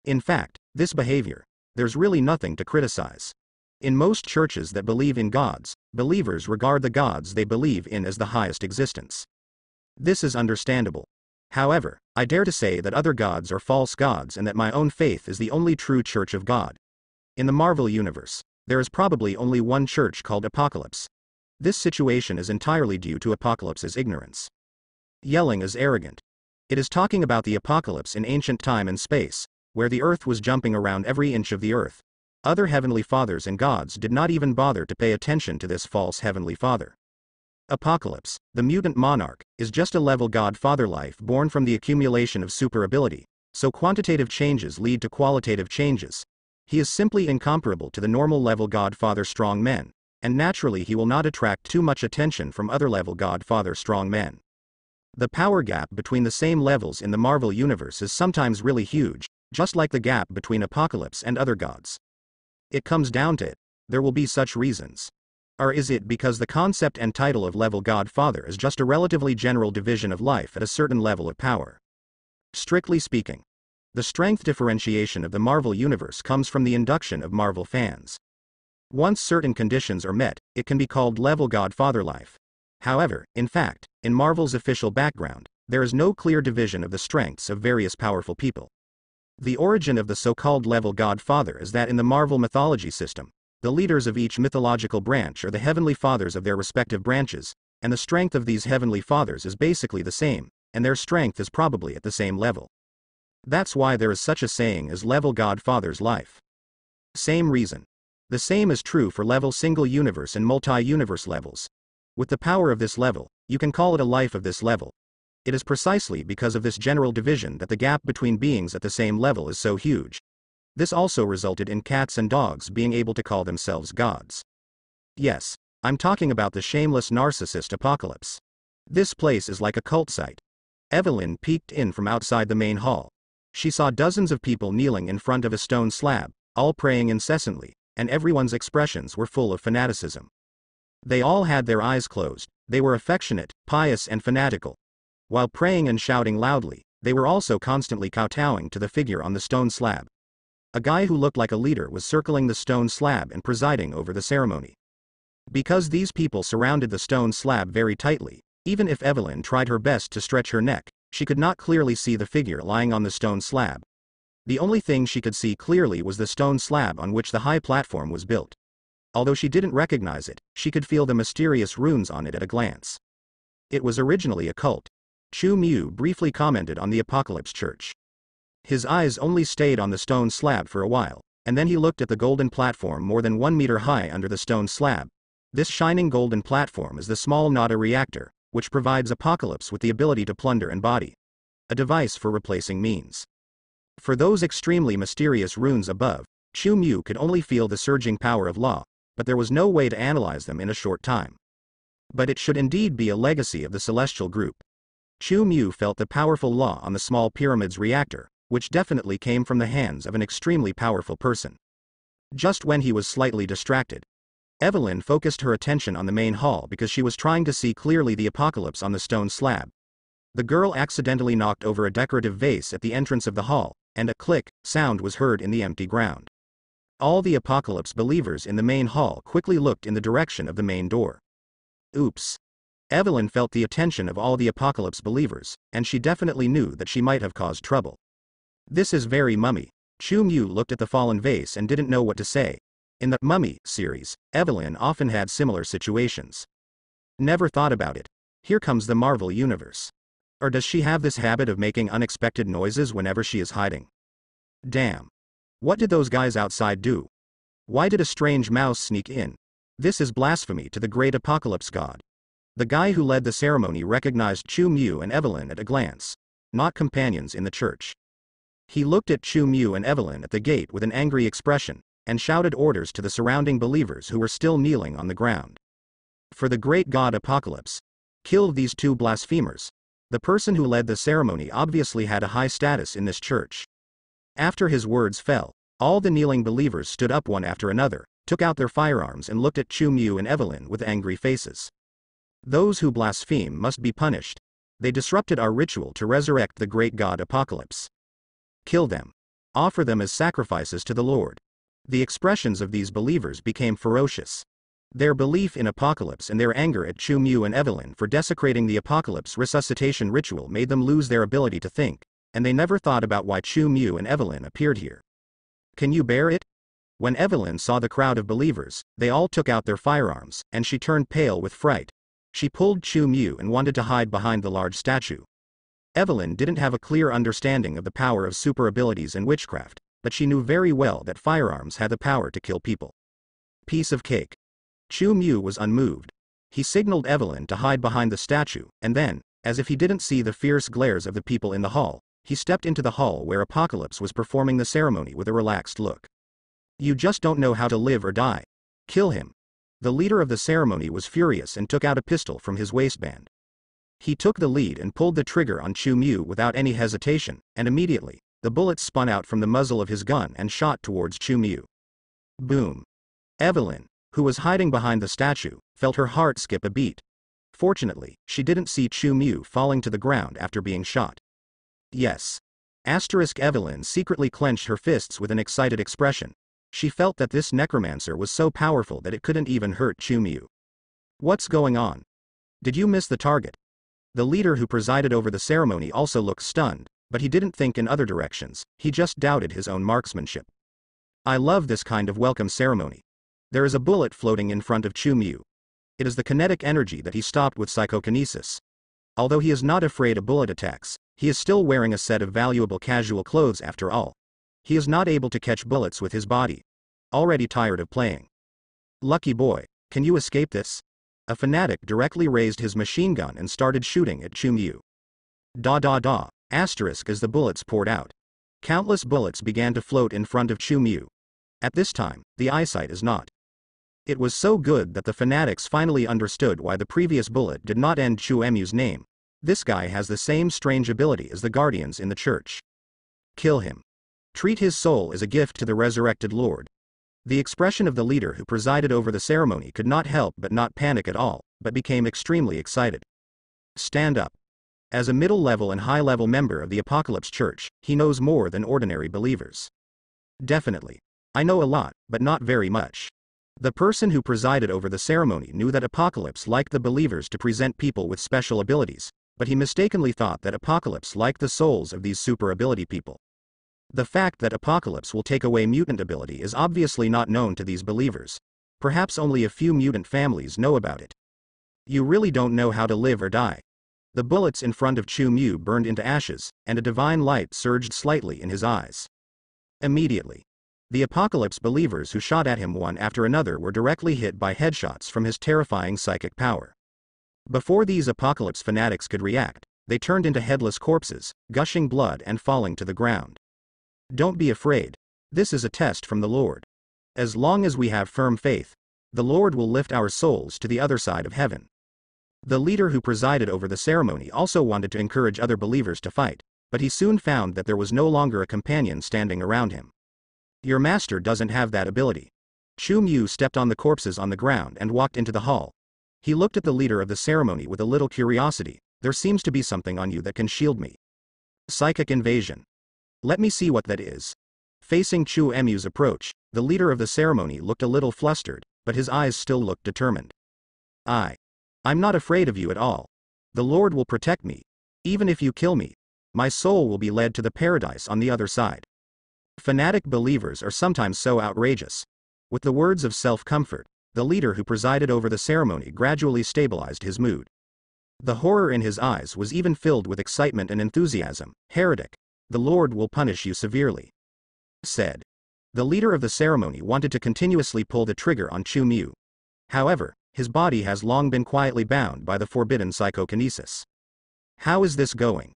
A: In fact, this behavior, there's really nothing to criticize. In most churches that believe in gods, believers regard the gods they believe in as the highest existence. This is understandable. However, I dare to say that other gods are false gods and that my own faith is the only true church of God. In the Marvel universe, there is probably only one church called Apocalypse. This situation is entirely due to Apocalypse's ignorance. Yelling is arrogant. It is talking about the apocalypse in ancient time and space, where the earth was jumping around every inch of the earth. Other heavenly fathers and gods did not even bother to pay attention to this false heavenly father. Apocalypse, the mutant monarch, is just a level god-father life born from the accumulation of super ability, so quantitative changes lead to qualitative changes. He is simply incomparable to the normal level god-father strong men, and naturally he will not attract too much attention from other level god-father strong men. The power gap between the same levels in the Marvel universe is sometimes really huge, just like the gap between Apocalypse and other gods. It comes down to it, there will be such reasons. Or is it because the concept and title of level god-father is just a relatively general division of life at a certain level of power? Strictly speaking, the strength differentiation of the Marvel universe comes from the induction of Marvel fans. Once certain conditions are met, it can be called level god-father life. However, in fact, in Marvel's official background, there is no clear division of the strengths of various powerful people. The origin of the so-called level god-father is that in the Marvel mythology system, the leaders of each mythological branch are the heavenly fathers of their respective branches, and the strength of these heavenly fathers is basically the same, and their strength is probably at the same level. That's why there is such a saying as level god-father's life. Same reason. The same is true for level single universe and multi-universe levels. With the power of this level, you can call it a life of this level. It is precisely because of this general division that the gap between beings at the same level is so huge. This also resulted in cats and dogs being able to call themselves gods. Yes, I'm talking about the shameless narcissist Apocalypse. This place is like a cult site. Evelyn peeked in from outside the main hall. She saw dozens of people kneeling in front of a stone slab, all praying incessantly, and everyone's expressions were full of fanaticism. They all had their eyes closed, they were affectionate, pious and fanatical. While praying and shouting loudly, they were also constantly kowtowing to the figure on the stone slab. A guy who looked like a leader was circling the stone slab and presiding over the ceremony. Because these people surrounded the stone slab very tightly, even if Evelyn tried her best to stretch her neck, she could not clearly see the figure lying on the stone slab. The only thing she could see clearly was the stone slab on which the high platform was built. Although she didn't recognize it, she could feel the mysterious runes on it at a glance. It was originally a cult. Chu Miu briefly commented on the Apocalypse Church. His eyes only stayed on the stone slab for a while, and then he looked at the golden platform more than 1 meter high under the stone slab. This shining golden platform is the small Nada reactor, which provides Apocalypse with the ability to plunder and body. A device for replacing means. For those extremely mysterious runes above, Chu Miu could only feel the surging power of law, but there was no way to analyze them in a short time. But it should indeed be a legacy of the celestial group. Chu Miu felt the powerful law on the small pyramid's reactor, which definitely came from the hands of an extremely powerful person. Just when he was slightly distracted, Evelyn focused her attention on the main hall because she was trying to see clearly the Apocalypse on the stone slab. The girl accidentally knocked over a decorative vase at the entrance of the hall, and a click sound was heard in the empty ground. All the Apocalypse believers in the main hall quickly looked in the direction of the main door. Oops. Evelyn felt the attention of all the Apocalypse believers, and she definitely knew that she might have caused trouble. This is very mummy. Chu Miu looked at the fallen vase and didn't know what to say. In the Mummy series, Evelyn often had similar situations. Never thought about it. Here comes the Marvel universe. Or does she have this habit of making unexpected noises whenever she is hiding? Damn. What did those guys outside do? Why did a strange mouse sneak in? This is blasphemy to the great Apocalypse god. The guy who led the ceremony recognized Chu Miu and Evelyn at a glance. Not companions in the church. He looked at Chu Miu and Evelyn at the gate with an angry expression, and shouted orders to the surrounding believers who were still kneeling on the ground. For the great god Apocalypse, kill these two blasphemers. The person who led the ceremony obviously had a high status in this church. After his words fell, all the kneeling believers stood up one after another, took out their firearms and looked at Chu Mu and Evelyn with angry faces. Those who blaspheme must be punished. They disrupted our ritual to resurrect the great god Apocalypse. Kill them. Offer them as sacrifices to the Lord. The expressions of these believers became ferocious. Their belief in Apocalypse and their anger at Chu Mu and Evelyn for desecrating the Apocalypse resuscitation ritual made them lose their ability to think, and they never thought about why Chu Mu and Evelyn appeared here. Can you bear it? When Evelyn saw the crowd of believers, they all took out their firearms, and she turned pale with fright. She pulled Chu Mu and wanted to hide behind the large statue. Evelyn didn't have a clear understanding of the power of super abilities and witchcraft, but she knew very well that firearms had the power to kill people. Piece of cake. Chu Mu was unmoved. He signaled Evelyn to hide behind the statue, and then, as if he didn't see the fierce glares of the people in the hall, he stepped into the hall where Apocalypse was performing the ceremony with a relaxed look. You just don't know how to live or die. Kill him. The leader of the ceremony was furious and took out a pistol from his waistband. He took the lead and pulled the trigger on Chu Mu without any hesitation, and immediately, the bullet spun out from the muzzle of his gun and shot towards Chu Mu. Boom. Evelyn, who was hiding behind the statue, felt her heart skip a beat. Fortunately, she didn't see Chu Mu falling to the ground after being shot. Yes. Evelyn secretly clenched her fists with an excited expression. She felt that this necromancer was so powerful that it couldn't even hurt Chu Mu. What's going on? Did you miss the target? The leader who presided over the ceremony also looked stunned, but he didn't think in other directions, he just doubted his own marksmanship. I love this kind of welcome ceremony. There is a bullet floating in front of Chu Mu. It is the kinetic energy that he stopped with psychokinesis. Although he is not afraid of bullet attacks, he is still wearing a set of valuable casual clothes after all. He is not able to catch bullets with his body. Already tired of playing. Lucky boy, can you escape this? A fanatic directly raised his machine gun and started shooting at Chu Mu. As the bullets poured out. Countless bullets began to float in front of Chu Mu. At this time, the eyesight is not. It was so good that the fanatics finally understood why the previous bullet did not end Chu Mu's name. This guy has the same strange ability as the guardians in the church. Kill him. Treat his soul as a gift to the resurrected Lord. The expression of the leader who presided over the ceremony could not help but not panic at all, but became extremely excited. Stand up. As a middle-level and high-level member of the Apocalypse Church, he knows more than ordinary believers. Definitely. I know a lot, but not very much. The person who presided over the ceremony knew that Apocalypse liked the believers to present people with special abilities, but he mistakenly thought that Apocalypse liked the souls of these super ability people. The fact that Apocalypse will take away mutant ability is obviously not known to these believers. Perhaps only a few mutant families know about it. You really don't know how to live or die. The bullets in front of Chu Mu burned into ashes, and a divine light surged slightly in his eyes. Immediately, the Apocalypse believers who shot at him one after another were directly hit by headshots from his terrifying psychic power. Before these Apocalypse fanatics could react, they turned into headless corpses, gushing blood and falling to the ground. Don't be afraid. This is a test from the Lord. As long as we have firm faith, the Lord will lift our souls to the other side of heaven. The leader who presided over the ceremony also wanted to encourage other believers to fight, but he soon found that there was no longer a companion standing around him. Your master doesn't have that ability. Chu Mu stepped on the corpses on the ground and walked into the hall. He looked at the leader of the ceremony with a little curiosity. There seems to be something on you that can shield me. Psychic invasion. Let me see what that is. Facing Chu Mu's approach, the leader of the ceremony looked a little flustered, but his eyes still looked determined. I'm not afraid of you at all. The Lord will protect me. Even if you kill me, my soul will be led to the paradise on the other side. Fanatic believers are sometimes so outrageous. With the words of self-comfort, the leader who presided over the ceremony gradually stabilized his mood. The horror in his eyes was even filled with excitement and enthusiasm. Heretic, the Lord will punish you severely. Said. The leader of the ceremony wanted to continuously pull the trigger on Chu Mu. However, his body has long been quietly bound by the forbidden psychokinesis. How is this going?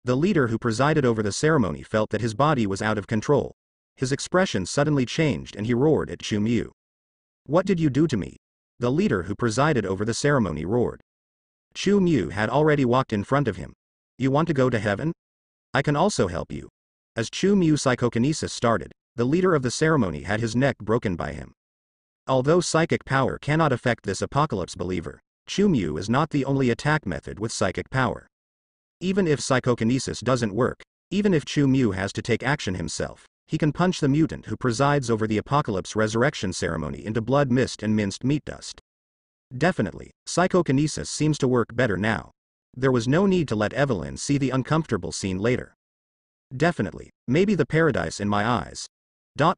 A: The leader who presided over the ceremony felt that his body was out of control. His expression suddenly changed and he roared at Chu Mu. "What did you do to me?" The leader who presided over the ceremony roared. Chu Mu had already walked in front of him. "You want to go to heaven? I can also help you." As Chu Mu's psychokinesis started, the leader of the ceremony had his neck broken by him. Although psychic power cannot affect this apocalypse believer, Chu Mu is not the only attack method with psychic power. Even if psychokinesis doesn't work, even if Chu Mu has to take action himself, he can punch the mutant who presides over the apocalypse resurrection ceremony into blood mist and minced meat dust. Definitely, psychokinesis seems to work better now. There was no need to let Evelyn see the uncomfortable scene later. Definitely, maybe the paradise in my eyes.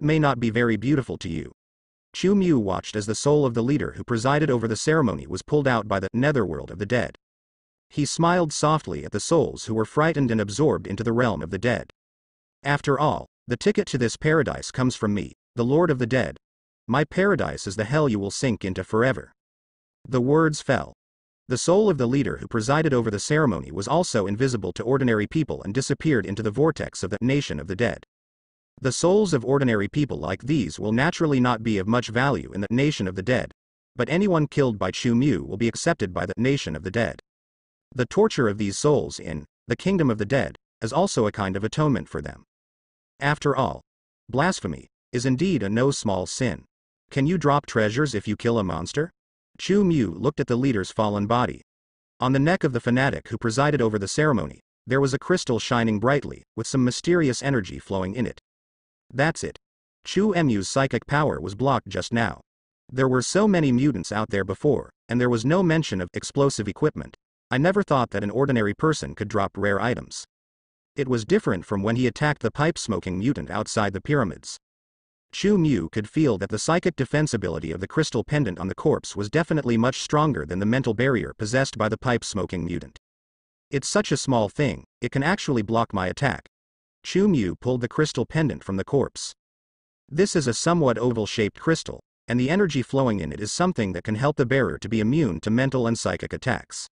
A: May not be very beautiful to you. Chu Mu watched as the soul of the leader who presided over the ceremony was pulled out by the netherworld of the dead. He smiled softly at the souls who were frightened and absorbed into the realm of the dead. After all, the ticket to this paradise comes from me, the Lord of the Dead. My paradise is the hell you will sink into forever. The words fell. The soul of the leader who presided over the ceremony was also invisible to ordinary people and disappeared into the vortex of the nation of the dead. The souls of ordinary people like these will naturally not be of much value in the nation of the dead, but anyone killed by Chu Mu will be accepted by the nation of the dead. The torture of these souls in the kingdom of the dead is also a kind of atonement for them. After all, blasphemy is indeed a no small sin. Can you drop treasures if you kill a monster? Chu Mu looked at the leader's fallen body. On the neck of the fanatic who presided over the ceremony, there was a crystal shining brightly, with some mysterious energy flowing in it. That's it. Chu Mu's psychic power was blocked just now. There were so many mutants out there before, and there was no mention of explosive equipment. I never thought that an ordinary person could drop rare items. It was different from when he attacked the pipe-smoking mutant outside the pyramids. Chu Mu could feel that the psychic defensibility of the crystal pendant on the corpse was definitely much stronger than the mental barrier possessed by the pipe-smoking mutant. It's such a small thing, it can actually block my attack. Chu Mu pulled the crystal pendant from the corpse. This is a somewhat oval-shaped crystal, and the energy flowing in it is something that can help the bearer to be immune to mental and psychic attacks.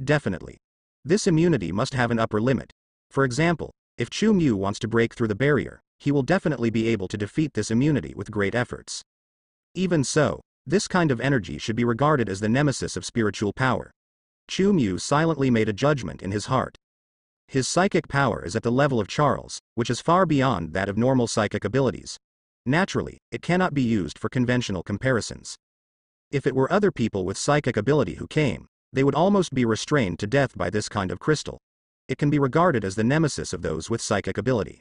A: Definitely. This immunity must have an upper limit. For example, if Chu Mu wants to break through the barrier, he will definitely be able to defeat this immunity with great efforts. Even so, this kind of energy should be regarded as the nemesis of spiritual power. Chu Mu silently made a judgment in his heart. His psychic power is at the level of Charles, which is far beyond that of normal psychic abilities. Naturally, it cannot be used for conventional comparisons. If it were other people with psychic ability who came, they would almost be restrained to death by this kind of crystal. It can be regarded as the nemesis of those with psychic ability.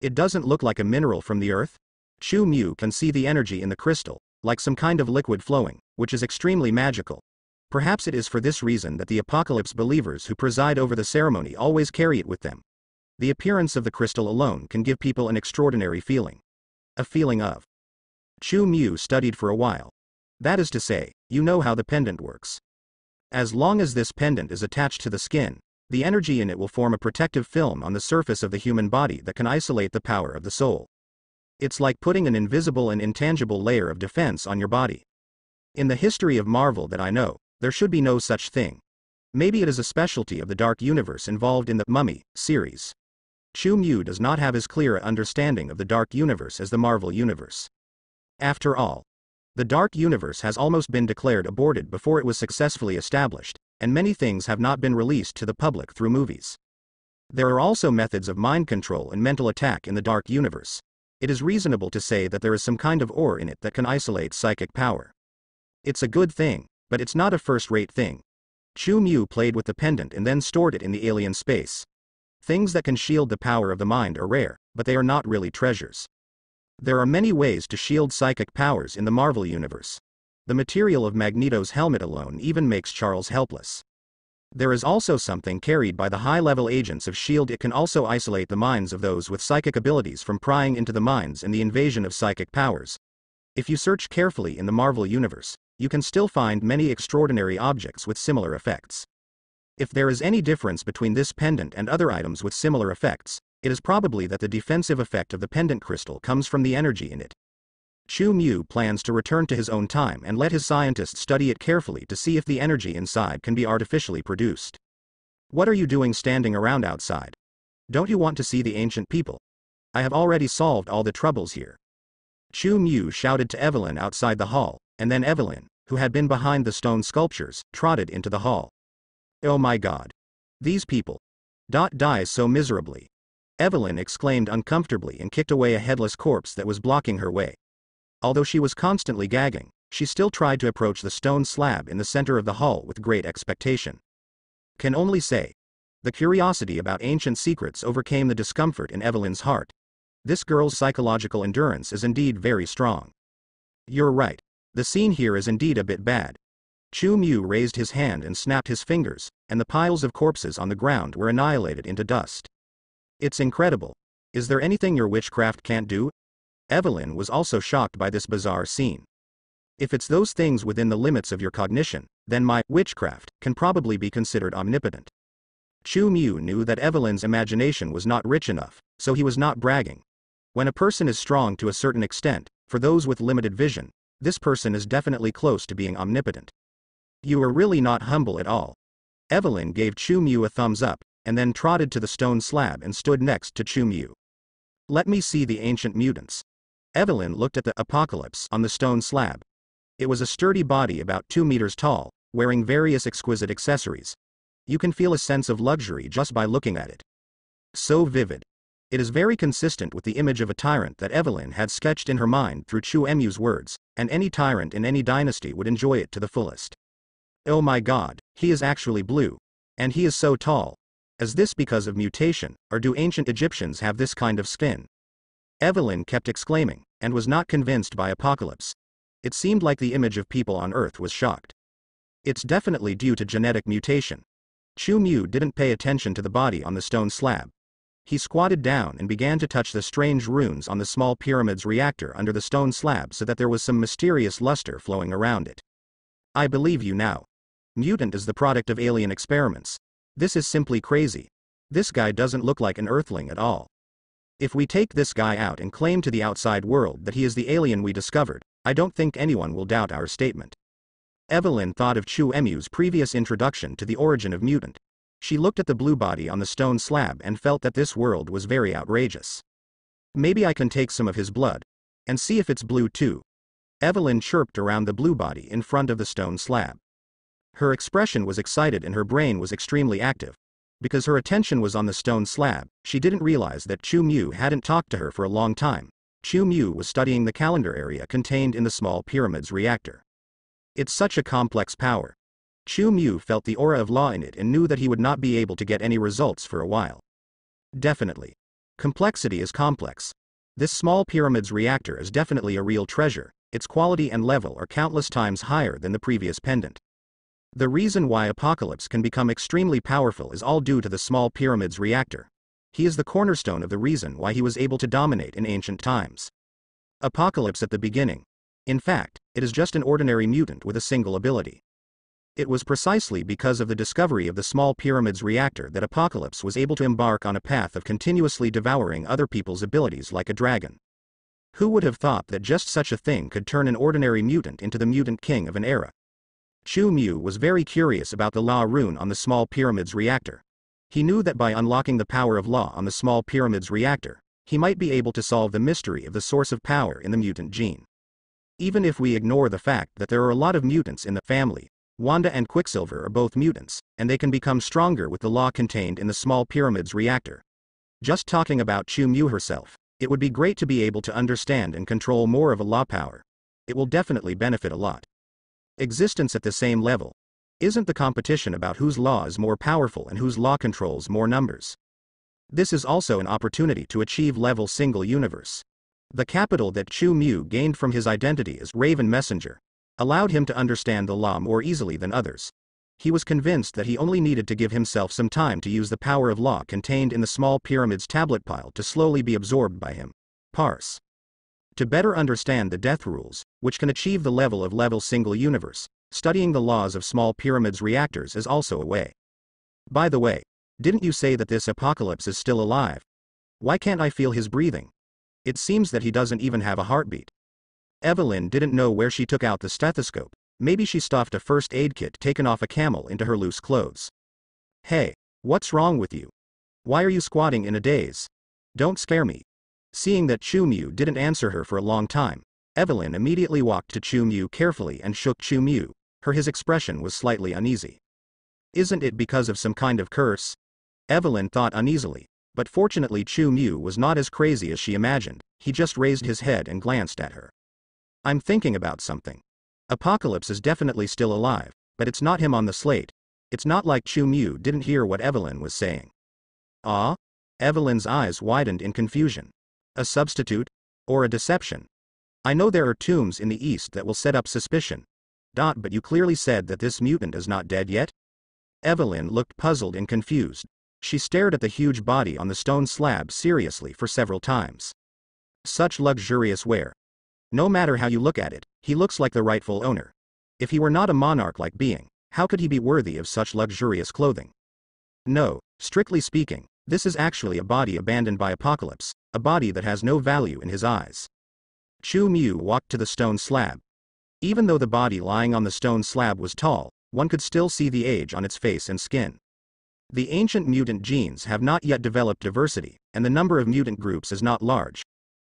A: It doesn't look like a mineral from the earth. Chu Mu can see the energy in the crystal, like some kind of liquid flowing, which is extremely magical. Perhaps it is for this reason that the apocalypse believers who preside over the ceremony always carry it with them. The appearance of the crystal alone can give people an extraordinary feeling. A feeling of. Chu Mu studied for a while. That is to say, you know how the pendant works. As long as this pendant is attached to the skin, the energy in it will form a protective film on the surface of the human body that can isolate the power of the soul. It's like putting an invisible and intangible layer of defense on your body. In the history of Marvel that I know, there should be no such thing. Maybe it is a specialty of the Dark Universe involved in the Mummy series. Chu Mu does not have as clear an understanding of the Dark Universe as the Marvel Universe. After all, the Dark Universe has almost been declared aborted before it was successfully established, and many things have not been released to the public through movies. There are also methods of mind control and mental attack in the Dark Universe. It is reasonable to say that there is some kind of ore in it that can isolate psychic power. It's a good thing, but it's not a first-rate thing. Chu Mu played with the pendant and then stored it in the alien space. Things that can shield the power of the mind are rare, but they are not really treasures. There are many ways to shield psychic powers in the Marvel Universe. The material of Magneto's helmet alone even makes Charles helpless. There is also something carried by the high-level agents of S.H.I.E.L.D. It can also isolate the minds of those with psychic abilities from prying into the minds and the invasion of psychic powers. If you search carefully in the Marvel Universe, you can still find many extraordinary objects with similar effects. If there is any difference between this pendant and other items with similar effects, it is probably that the defensive effect of the pendant crystal comes from the energy in it. Chu Mu plans to return to his own time and let his scientists study it carefully to see if the energy inside can be artificially produced. What are you doing standing around outside? Don't you want to see the ancient people? I have already solved all the troubles here. Chu Mu shouted to Evelyn outside the hall, and then Evelyn, who had been behind the stone sculptures, trotted into the hall. Oh my god. These people. Die so miserably. Evelyn exclaimed uncomfortably and kicked away a headless corpse that was blocking her way. Although she was constantly gagging, she still tried to approach the stone slab in the center of the hall with great expectation. Can only say, the curiosity about ancient secrets overcame the discomfort in Evelyn's heart. This girl's psychological endurance is indeed very strong. You're right. The scene here is indeed a bit bad. Chu Mu raised his hand and snapped his fingers, and the piles of corpses on the ground were annihilated into dust. It's incredible. Is there anything your witchcraft can't do? Evelyn was also shocked by this bizarre scene. If it's those things within the limits of your cognition, then my witchcraft can probably be considered omnipotent. Chu Mu knew that Evelyn's imagination was not rich enough, so he was not bragging. When a person is strong to a certain extent, for those with limited vision, this person is definitely close to being omnipotent. You are really not humble at all. Evelyn gave Chu Mu a thumbs up, and then trotted to the stone slab and stood next to Chu Mu. Let me see the ancient mutants. Evelyn looked at the apocalypse on the stone slab. It was a sturdy body about 2 meters tall, wearing various exquisite accessories. You can feel a sense of luxury just by looking at it. So vivid. It is very consistent with the image of a tyrant that Evelyn had sketched in her mind through Chu Mu's words, and any tyrant in any dynasty would enjoy it to the fullest. Oh my god, he is actually blue. And he is so tall. Is this because of mutation, or do ancient Egyptians have this kind of skin? Evelyn kept exclaiming, and was not convinced by Apocalypse. It seemed like the image of people on Earth was shocked. It's definitely due to genetic mutation. Chu Mu didn't pay attention to the body on the stone slab. He squatted down and began to touch the strange runes on the small pyramid's reactor under the stone slab so that there was some mysterious luster flowing around it. I believe you now. Mutant is the product of alien experiments. This is simply crazy. This guy doesn't look like an Earthling at all. If we take this guy out and claim to the outside world that he is the alien we discovered, I don't think anyone will doubt our statement. Evelyn thought of Chu Mu's previous introduction to the origin of mutant. She looked at the blue body on the stone slab and felt that this world was very outrageous. Maybe I can take some of his blood, and see if it's blue too. Evelyn chirped around the blue body in front of the stone slab. Her expression was excited and her brain was extremely active. Because her attention was on the stone slab, she didn't realize that Chu Mu hadn't talked to her for a long time. Chu Mu was studying the calendar area contained in the small pyramid's reactor. It's such a complex power. Chu Mu felt the aura of law in it and knew that he would not be able to get any results for a while. Definitely. Complexity is complex. This small pyramid's reactor is definitely a real treasure. Its quality and level are countless times higher than the previous pendant. The reason why Apocalypse can become extremely powerful is all due to the small pyramid's reactor. He is the cornerstone of the reason why he was able to dominate in ancient times. Apocalypse at the beginning. In fact, it is just an ordinary mutant with a single ability. It was precisely because of the discovery of the small pyramid's reactor that Apocalypse was able to embark on a path of continuously devouring other people's abilities like a dragon. Who would have thought that just such a thing could turn an ordinary mutant into the mutant king of an era? Chu Mu was very curious about the law rune on the small pyramid's reactor. He knew that by unlocking the power of law on the small pyramid's reactor, he might be able to solve the mystery of the source of power in the mutant gene. Even if we ignore the fact that there are a lot of mutants in the family, Wanda and Quicksilver are both mutants, and they can become stronger with the law contained in the small pyramid's reactor. Just talking about Chu Mu herself, it would be great to be able to understand and control more of a law power. It will definitely benefit a lot. Existence at the same level. Isn't the competition about whose law is more powerful and whose law controls more numbers? This is also an opportunity to achieve level single universe. The capital that Chu Mu gained from his identity as Raven Messenger allowed him to understand the law more easily than others. He was convinced that he only needed to give himself some time to use the power of law contained in the small pyramid's tablet pile to slowly be absorbed by him. Parse. To better understand the death rules, which can achieve the level of level single universe, studying the laws of small pyramid's reactors is also a way. By the way, didn't you say that this Apocalypse is still alive? Why can't I feel his breathing? It seems that he doesn't even have a heartbeat. Evelyn didn't know where she took out the stethoscope. Maybe she stuffed a first aid kit taken off a camel into her loose clothes. Hey, what's wrong with you? Why are you squatting in a daze? Don't scare me. Seeing that Chu Mu didn't answer her for a long time, Evelyn immediately walked to Chu Mu carefully and shook Chu Mu. His expression was slightly uneasy. Isn't it because of some kind of curse? Evelyn thought uneasily, but fortunately Chu Mu was not as crazy as she imagined. He just raised his head and glanced at her. I'm thinking about something. Apocalypse is definitely still alive, but it's not him on the slate. It's not like Chu Mu didn't hear what Evelyn was saying. Ah? Evelyn's eyes widened in confusion. A substitute? Or a deception? I know there are tombs in the east that will set up suspicion. But you clearly said that this mutant is not dead yet? Evelyn looked puzzled and confused. She stared at the huge body on the stone slab seriously for several times. Such luxurious wear. No matter how you look at it, he looks like the rightful owner. If he were not a monarch-like being, how could he be worthy of such luxurious clothing? No, strictly speaking, this is actually a body abandoned by Apocalypse, a body that has no value in his eyes. Chu Mu walked to the stone slab. Even though the body lying on the stone slab was tall, one could still see the age on its face and skin. The ancient mutant genes have not yet developed diversity, and the number of mutant groups is not large.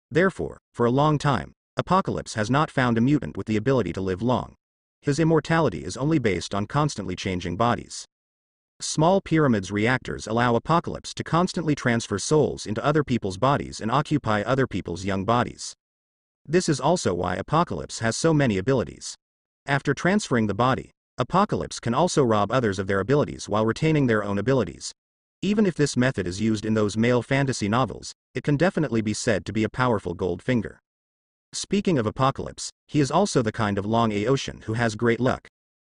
A: Therefore, for a long time, Apocalypse has not found a mutant with the ability to live long. His immortality is only based on constantly changing bodies. Small pyramids reactors allow Apocalypse to constantly transfer souls into other people's bodies and occupy other people's young bodies. This is also why Apocalypse has so many abilities. After transferring the body, Apocalypse can also rob others of their abilities while retaining their own abilities. Even if this method is used in those male fantasy novels, it can definitely be said to be a powerful gold finger. Speaking of Apocalypse, he is also the kind of long Aotian who has great luck.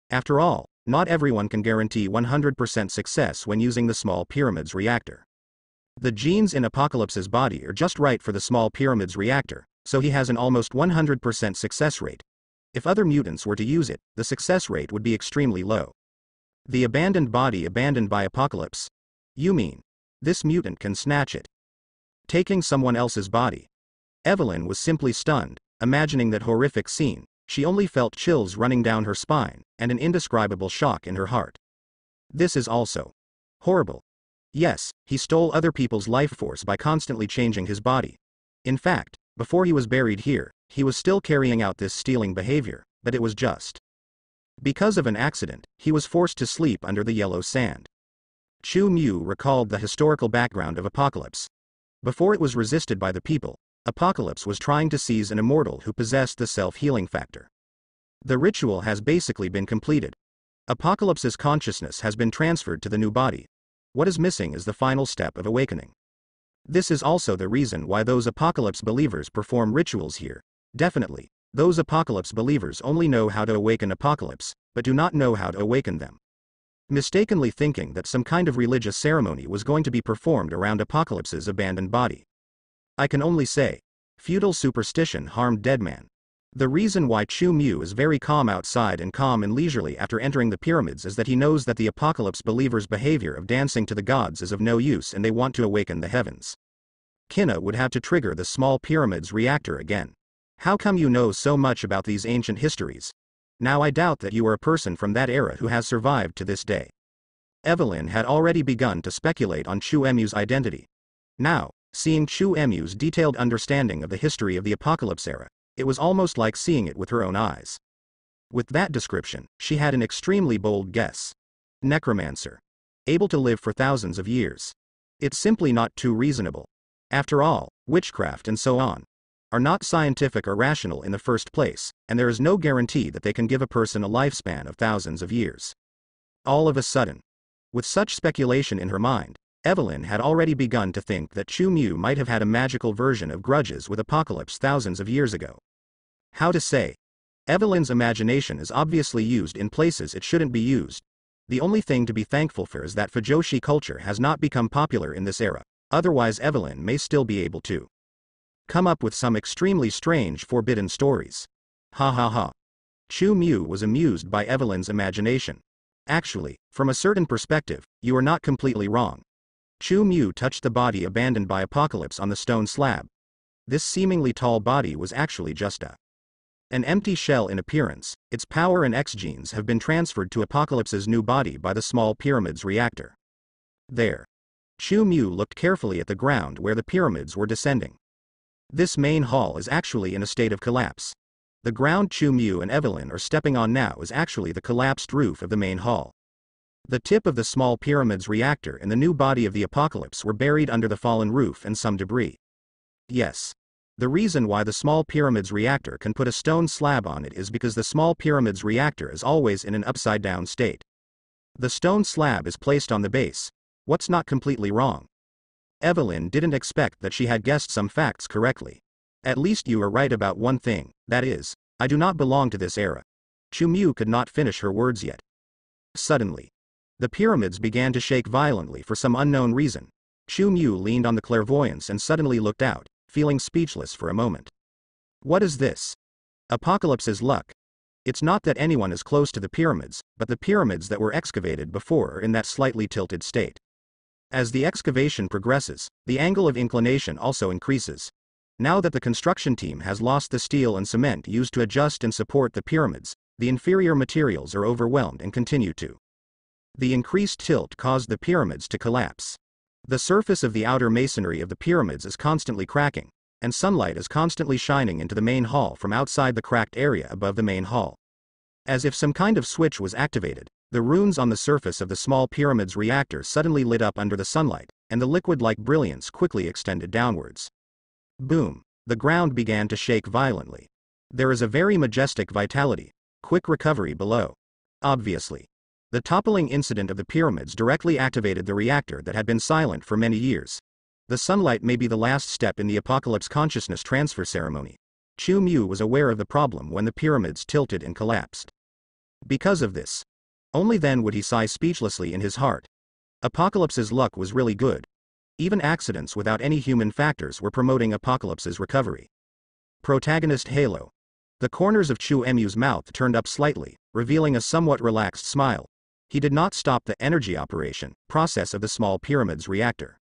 A: After all, not everyone can guarantee 100% success when using the small pyramids reactor. The genes in Apocalypse's body are just right for the small pyramids reactor, so he has an almost 100% success rate. If other mutants were to use it, the success rate would be extremely low. The abandoned body abandoned by Apocalypse? You mean, this mutant can snatch it? Taking someone else's body? Evelyn was simply stunned, imagining that horrific scene. She only felt chills running down her spine, and an indescribable shock in her heart. This is also horrible. Yes, he stole other people's life force by constantly changing his body. In fact, before he was buried here, he was still carrying out this stealing behavior, but it was just because of an accident, he was forced to sleep under the yellow sand. Chu Mu recalled the historical background of Apocalypse. Before it was resisted by the people, Apocalypse was trying to seize an immortal who possessed the self-healing factor. The ritual has basically been completed. Apocalypse's consciousness has been transferred to the new body. What is missing is the final step of awakening. This is also the reason why those Apocalypse believers perform rituals here. Definitely, those Apocalypse believers only know how to awaken Apocalypse, but do not know how to awaken them. Mistakenly thinking that some kind of religious ceremony was going to be performed around Apocalypse's abandoned body. I can only say, feudal superstition harmed dead man. The reason why Chu Mu is very calm outside and calm and leisurely after entering the pyramids is that he knows that the Apocalypse believers' behavior of dancing to the gods is of no use and they want to awaken the heavens. Kinna would have to trigger the small pyramids reactor again. How come you know so much about these ancient histories? Now I doubt that you are a person from that era who has survived to this day. Evelyn had already begun to speculate on Chu Mu's identity. Now, seeing Chu Mu's detailed understanding of the history of the Apocalypse era, it was almost like seeing it with her own eyes. With that description, she had an extremely bold guess. Necromancer. Able to live for thousands of years. It's simply not too reasonable. After all, witchcraft and so on are not scientific or rational in the first place, and there is no guarantee that they can give a person a lifespan of thousands of years. All of a sudden, with such speculation in her mind, Evelyn had already begun to think that Chu Mu might have had a magical version of grudges with Apocalypse thousands of years ago. How to say? Evelyn's imagination is obviously used in places it shouldn't be used. The only thing to be thankful for is that Fujoshi culture has not become popular in this era, otherwise Evelyn may still be able to come up with some extremely strange forbidden stories. Ha ha ha. Chu Mu was amused by Evelyn's imagination. Actually, from a certain perspective, you are not completely wrong. Chu Mu touched the body abandoned by Apocalypse on the stone slab. This seemingly tall body was actually just an empty shell in appearance. Its power and X genes have been transferred to Apocalypse's new body by the small pyramids reactor. There. Chu Mu looked carefully at the ground where the pyramids were descending. This main hall is actually in a state of collapse. The ground Chu Mu and Evelyn are stepping on now is actually the collapsed roof of the main hall. The tip of the small pyramid's reactor and the new body of the apocalypse were buried under the fallen roof and some debris. Yes. The reason why the small pyramid's reactor can put a stone slab on it is because the small pyramid's reactor is always in an upside-down state. The stone slab is placed on the base. What's not completely wrong? Evelyn didn't expect that she had guessed some facts correctly. At least you are right about one thing, that is, I do not belong to this era. Chu Mu could not finish her words yet. Suddenly, the pyramids began to shake violently for some unknown reason. Chu Mu leaned on the clairvoyance and suddenly looked out, feeling speechless for a moment. What is this? Apocalypse's luck. It's not that anyone is close to the pyramids, but the pyramids that were excavated before are in that slightly tilted state. As the excavation progresses, the angle of inclination also increases. Now that the construction team has lost the steel and cement used to adjust and support the pyramids, the inferior materials are overwhelmed and continue to. The increased tilt caused the pyramids to collapse. The surface of the outer masonry of the pyramids is constantly cracking, and sunlight is constantly shining into the main hall from outside the cracked area above the main hall. As if some kind of switch was activated, the runes on the surface of the small pyramid's reactor suddenly lit up under the sunlight, and the liquid-like brilliance quickly extended downwards. Boom! The ground began to shake violently. There is a very majestic vitality, quick recovery below. Obviously, the toppling incident of the pyramids directly activated the reactor that had been silent for many years. The sunlight may be the last step in the apocalypse consciousness transfer ceremony. Chu Mu was aware of the problem when the pyramids tilted and collapsed. Because of this, only then would he sigh speechlessly in his heart. Apocalypse's luck was really good. Even accidents without any human factors were promoting Apocalypse's recovery. Protagonist Halo. The corners of Chu Mu's mouth turned up slightly, revealing a somewhat relaxed smile. He did not stop the energy operation process of the small pyramid's reactor.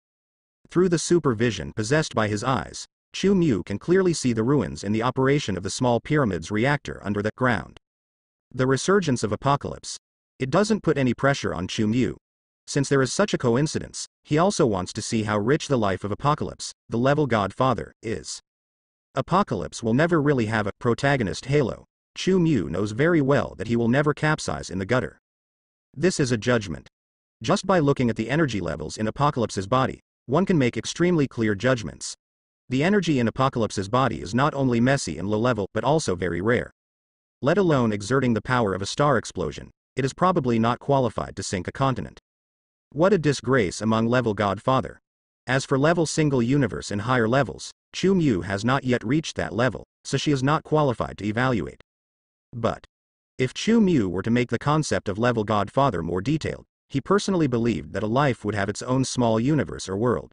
A: Through the supervision possessed by his eyes, Chu Mu can clearly see the ruins in the operation of the small pyramid's reactor under the ground. The resurgence of Apocalypse. It doesn't put any pressure on Chu Mu. Since there is such a coincidence, he also wants to see how rich the life of Apocalypse, the level godfather, is. Apocalypse will never really have a protagonist Halo. Chu Mu knows very well that he will never capsize in the gutter. This is a judgment. Just by looking at the energy levels in Apocalypse's body, one can make extremely clear judgments. The energy in Apocalypse's body is not only messy and low-level but also very rare. Let alone exerting the power of a star explosion, it is probably not qualified to sink a continent. What a disgrace among level godfather. As for level single universe and higher levels, Chu Mu has not yet reached that level, so she is not qualified to evaluate. But if Chu Mu were to make the concept of level godfather more detailed, he personally believed that a life would have its own small universe or world.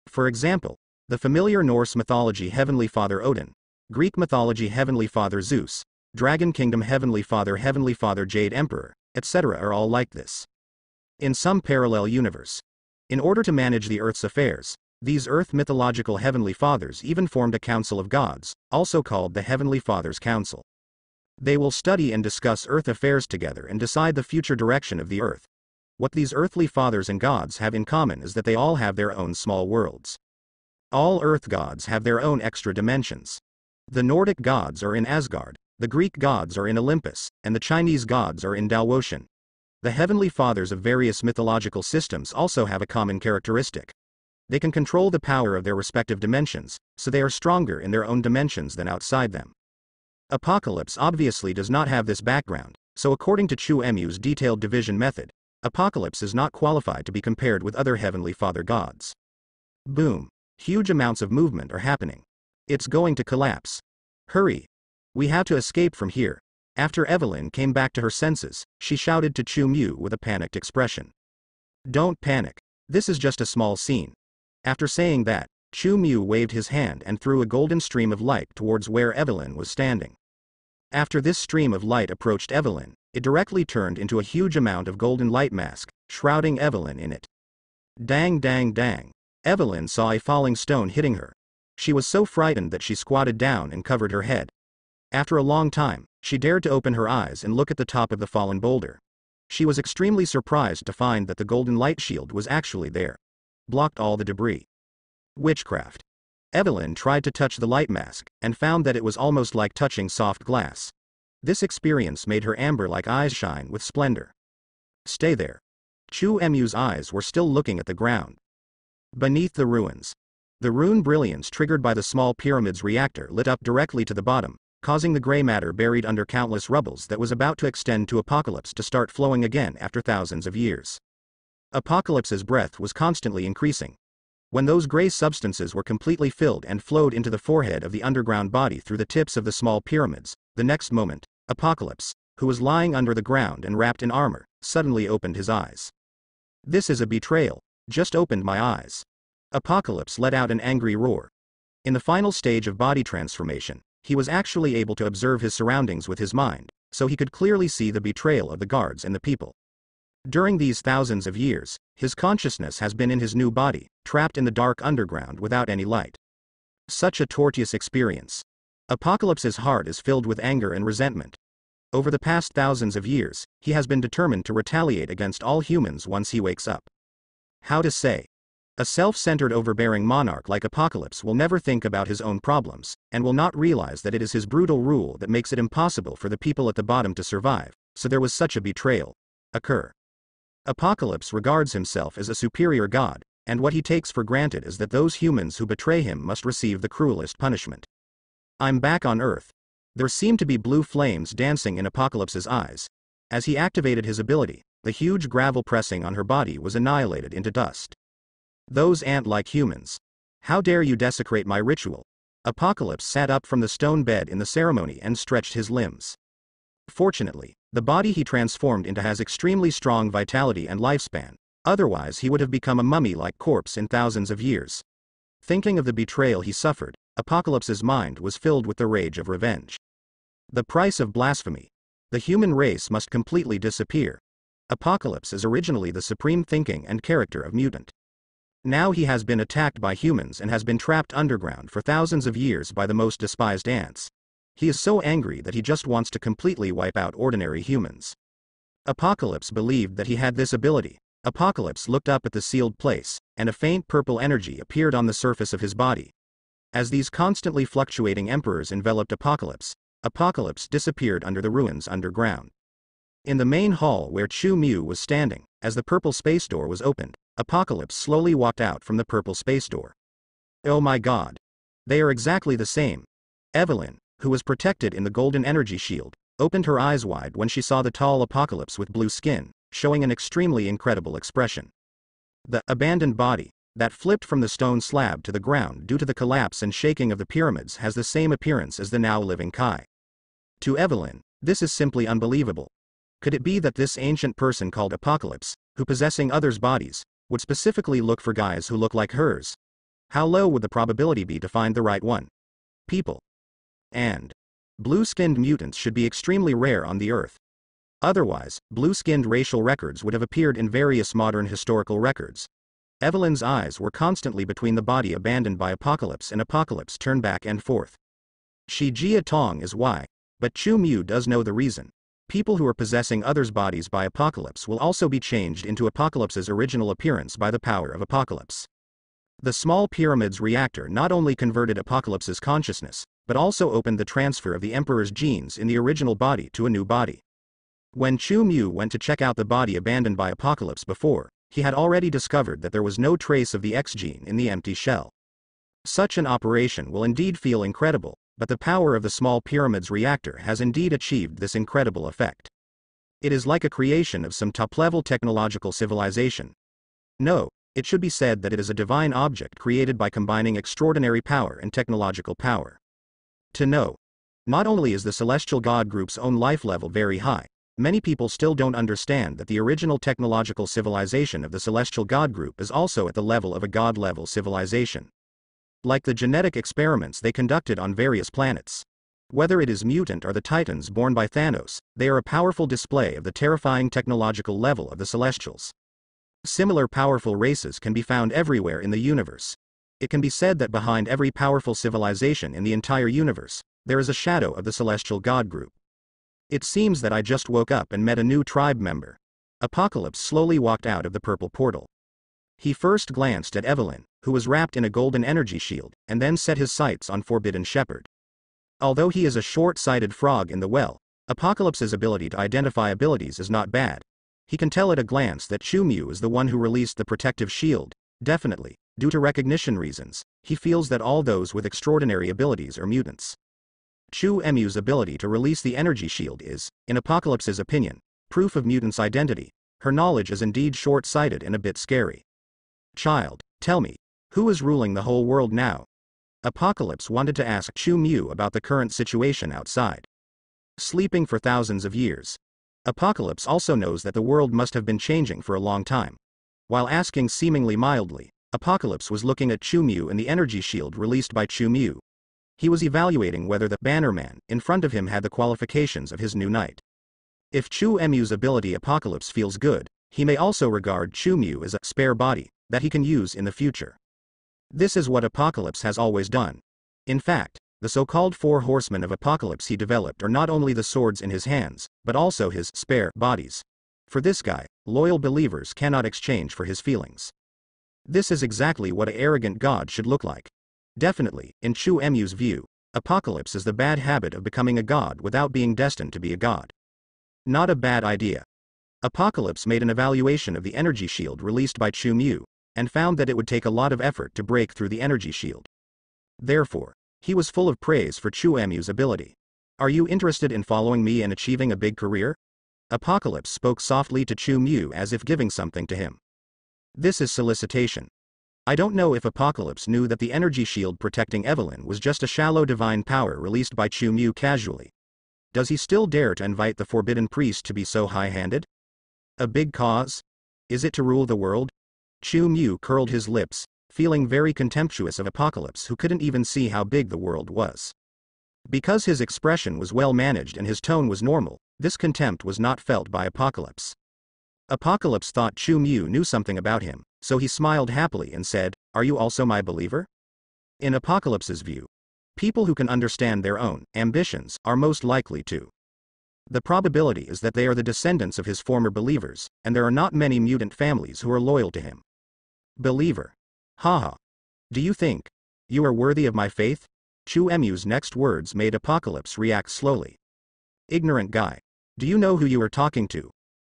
A: For example, the familiar Norse mythology Heavenly Father Odin, Greek mythology Heavenly Father Zeus, Dragon Kingdom Heavenly Father Jade Emperor, etc. are all like this. In some parallel universe, in order to manage the Earth's affairs, these Earth mythological Heavenly Fathers even formed a council of gods, also called the Heavenly Fathers' Council. They will study and discuss Earth affairs together and decide the future direction of the Earth. What these earthly fathers and gods have in common is that they all have their own small worlds. All Earth gods have their own extra dimensions. The Nordic gods are in Asgard, the Greek gods are in Olympus, and the Chinese gods are in Dalwotian. The Heavenly Fathers of various mythological systems also have a common characteristic. They can control the power of their respective dimensions, so they are stronger in their own dimensions than outside them. Apocalypse obviously does not have this background, so according to Chu Mu's detailed division method, Apocalypse is not qualified to be compared with other Heavenly Father gods. Boom. Huge amounts of movement are happening. It's going to collapse. Hurry. We have to escape from here. After Evelyn came back to her senses, she shouted to Chu Mu with a panicked expression. Don't panic. This is just a small scene. After saying that, Chu Mu waved his hand and threw a golden stream of light towards where Evelyn was standing. After this stream of light approached Evelyn, it directly turned into a huge amount of golden light mask, shrouding Evelyn in it. Dang dang dang. Evelyn saw a falling stone hitting her. She was so frightened that she squatted down and covered her head. After a long time, she dared to open her eyes and look at the top of the fallen boulder. She was extremely surprised to find that the golden light shield was actually there. Blocked all the debris. Witchcraft. Evelyn tried to touch the light mask, and found that it was almost like touching soft glass. This experience made her amber-like eyes shine with splendor. Stay there. Chu Mu's eyes were still looking at the ground. Beneath the ruins. The rune brilliance triggered by the small pyramid's reactor lit up directly to the bottom, causing the gray matter buried under countless rubbles that was about to extend to Apocalypse to start flowing again after thousands of years. Apocalypse's breath was constantly increasing. When those gray substances were completely filled and flowed into the forehead of the underground body through the tips of the small pyramids, the next moment, Apocalypse, who was lying under the ground and wrapped in armor, suddenly opened his eyes. This is a betrayal. Just opened my eyes. Apocalypse let out an angry roar. In the final stage of body transformation, he was actually able to observe his surroundings with his mind, so he could clearly see the betrayal of the guards and the people. During these thousands of years, his consciousness has been in his new body, trapped in the dark underground without any light. Such a tortuous experience. Apocalypse's heart is filled with anger and resentment. Over the past thousands of years, he has been determined to retaliate against all humans once he wakes up. How to say? A self-centered overbearing monarch like Apocalypse will never think about his own problems, and will not realize that it is his brutal rule that makes it impossible for the people at the bottom to survive, so there was such a betrayal occur. Apocalypse regards himself as a superior god, and what he takes for granted is that those humans who betray him must receive the cruelest punishment. I'm back on Earth. There seemed to be blue flames dancing in Apocalypse's eyes. As he activated his ability, the huge gravel pressing on her body was annihilated into dust. Those ant-like humans. How dare you desecrate my ritual? Apocalypse sat up from the stone bed in the ceremony and stretched his limbs. Fortunately, the body he transformed into has extremely strong vitality and lifespan, otherwise he would have become a mummy-like corpse in thousands of years. Thinking of the betrayal he suffered, Apocalypse's mind was filled with the rage of revenge. The price of blasphemy. The human race must completely disappear. Apocalypse is originally the supreme thinking and character of mutant. Now he has been attacked by humans and has been trapped underground for thousands of years by the most despised ants. He is so angry that he just wants to completely wipe out ordinary humans. Apocalypse believed that he had this ability. Apocalypse looked up at the sealed place, and a faint purple energy appeared on the surface of his body. As these constantly fluctuating emperors enveloped Apocalypse, Apocalypse disappeared under the ruins underground. In the main hall where Chu Mu was standing, as the purple space door was opened, Apocalypse slowly walked out from the purple space door. Oh my god. They are exactly the same. Evelyn, who was protected in the golden energy shield, opened her eyes wide when she saw the tall Apocalypse with blue skin, showing an extremely incredible expression. The abandoned body that flipped from the stone slab to the ground due to the collapse and shaking of the pyramids has the same appearance as the now living Kai. To Evelyn, this is simply unbelievable. Could it be that this ancient person called Apocalypse, who possessing others' bodies, would specifically look for guys who look like hers? How low would the probability be to find the right one? People. And blue-skinned mutants should be extremely rare on the Earth. Otherwise, blue-skinned racial records would have appeared in various modern historical records. Evelyn's eyes were constantly between the body abandoned by Apocalypse and Apocalypse turned back and forth. Shi Jia Tong is why, but Chu Mu does know the reason. People who are possessing others' bodies by Apocalypse will also be changed into Apocalypse's original appearance by the power of Apocalypse. The small pyramid's reactor not only converted Apocalypse's consciousness, but also opened the transfer of the Emperor's genes in the original body to a new body. When Chu Mu went to check out the body abandoned by Apocalypse before, he had already discovered that there was no trace of the X gene in the empty shell. Such an operation will indeed feel incredible, but the power of the small pyramid's reactor has indeed achieved this incredible effect. It is like a creation of some top-level technological civilization. No, it should be said that it is a divine object created by combining extraordinary power and technological power. To know. Not only is the Celestial God Group's own life level very high, many people still don't understand that the original technological civilization of the Celestial God Group is also at the level of a God-level civilization. Like the genetic experiments they conducted on various planets. Whether it is mutant or the Titans born by Thanos, they are a powerful display of the terrifying technological level of the Celestials. Similar powerful races can be found everywhere in the universe. It can be said that behind every powerful civilization in the entire universe, there is a shadow of the Celestial God Group. It seems that I just woke up and met a new tribe member. Apocalypse slowly walked out of the purple portal. He first glanced at Evelyn, who was wrapped in a golden energy shield, and then set his sights on Forbidden Shepherd. Although he is a short-sighted frog in the well, Apocalypse's ability to identify abilities is not bad. He can tell at a glance that Chu-Mu is the one who released the protective shield. Definitely, due to recognition reasons, he feels that all those with extraordinary abilities are mutants. Chu-Mu's ability to release the energy shield is, in Apocalypse's opinion, proof of mutants' identity. Her knowledge is indeed short-sighted and a bit scary. Child, tell me, who is ruling the whole world now? Apocalypse wanted to ask Chu-Mu about the current situation outside. Sleeping for thousands of years. Apocalypse also knows that the world must have been changing for a long time. While asking seemingly mildly, Apocalypse was looking at Chu-Mu and the energy shield released by Chu-Mu. He was evaluating whether the Bannerman in front of him had the qualifications of his new knight. If Chu-Mu's ability Apocalypse feels good, he may also regard Chu-Mu as a spare body that he can use in the future. This is what Apocalypse has always done. In fact, the so-called 4 horsemen of Apocalypse he developed are not only the swords in his hands, but also his spare bodies. For this guy, loyal believers cannot exchange for his feelings. This is exactly what an arrogant god should look like. Definitely, in Chu-Mu's view, Apocalypse is the bad habit of becoming a god without being destined to be a god. Not a bad idea. Apocalypse made an evaluation of the energy shield released by Chu-Mu, and found that it would take a lot of effort to break through the energy shield. Therefore, he was full of praise for Chu-Mu's ability. Are you interested in following me and achieving a big career? Apocalypse spoke softly to Chu-Mu as if giving something to him. This is solicitation. I don't know if Apocalypse knew that the energy shield protecting Evelyn was just a shallow divine power released by Chu-Mu casually. Does he still dare to invite the forbidden priest to be so high-handed? A big cause? Is it to rule the world? Chu-Mu curled his lips, feeling very contemptuous of Apocalypse who couldn't even see how big the world was. Because his expression was well managed and his tone was normal, this contempt was not felt by Apocalypse. Apocalypse thought Chu-Mu knew something about him, so he smiled happily and said, "Are you also my believer?" In Apocalypse's view, people who can understand their own ambitions are most likely to. The probability is that they are the descendants of his former believers, and there are not many mutant families who are loyal to him. Believer. Haha. Do you think you are worthy of my faith? Chu-Mu's next words made Apocalypse react slowly. Ignorant guy. Do you know who you are talking to?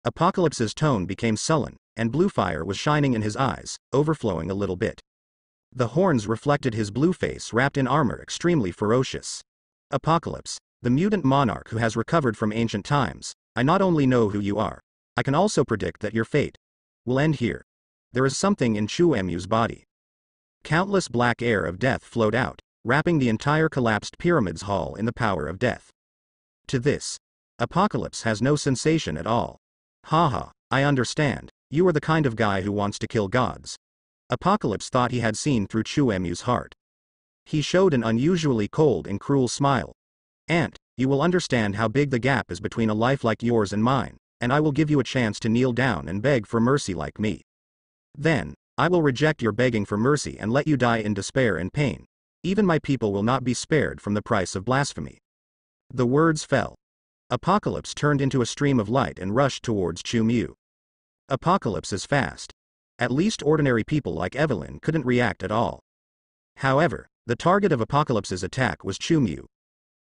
A: Apocalypse's tone became sullen, and blue fire was shining in his eyes, overflowing a little bit. The horns reflected his blue face wrapped in armor extremely ferocious. Apocalypse, the mutant monarch who has recovered from ancient times, I not only know who you are, I can also predict that your fate will end here. There is something in Chu-Mu's body. Countless black air of death flowed out, wrapping the entire collapsed pyramid's hall in the power of death. To this, Apocalypse has no sensation at all. Haha, I understand, you are the kind of guy who wants to kill gods. Apocalypse thought he had seen through Chu-Mu's heart. He showed an unusually cold and cruel smile. Ant, you will understand how big the gap is between a life like yours and mine, and I will give you a chance to kneel down and beg for mercy like me. Then, I will reject your begging for mercy and let you die in despair and pain. Even my people will not be spared from the price of blasphemy. The words fell. Apocalypse turned into a stream of light and rushed towards Chu-Mu. Apocalypse is fast. At least ordinary people like Evelyn couldn't react at all. However, the target of Apocalypse's attack was Chu-Mu.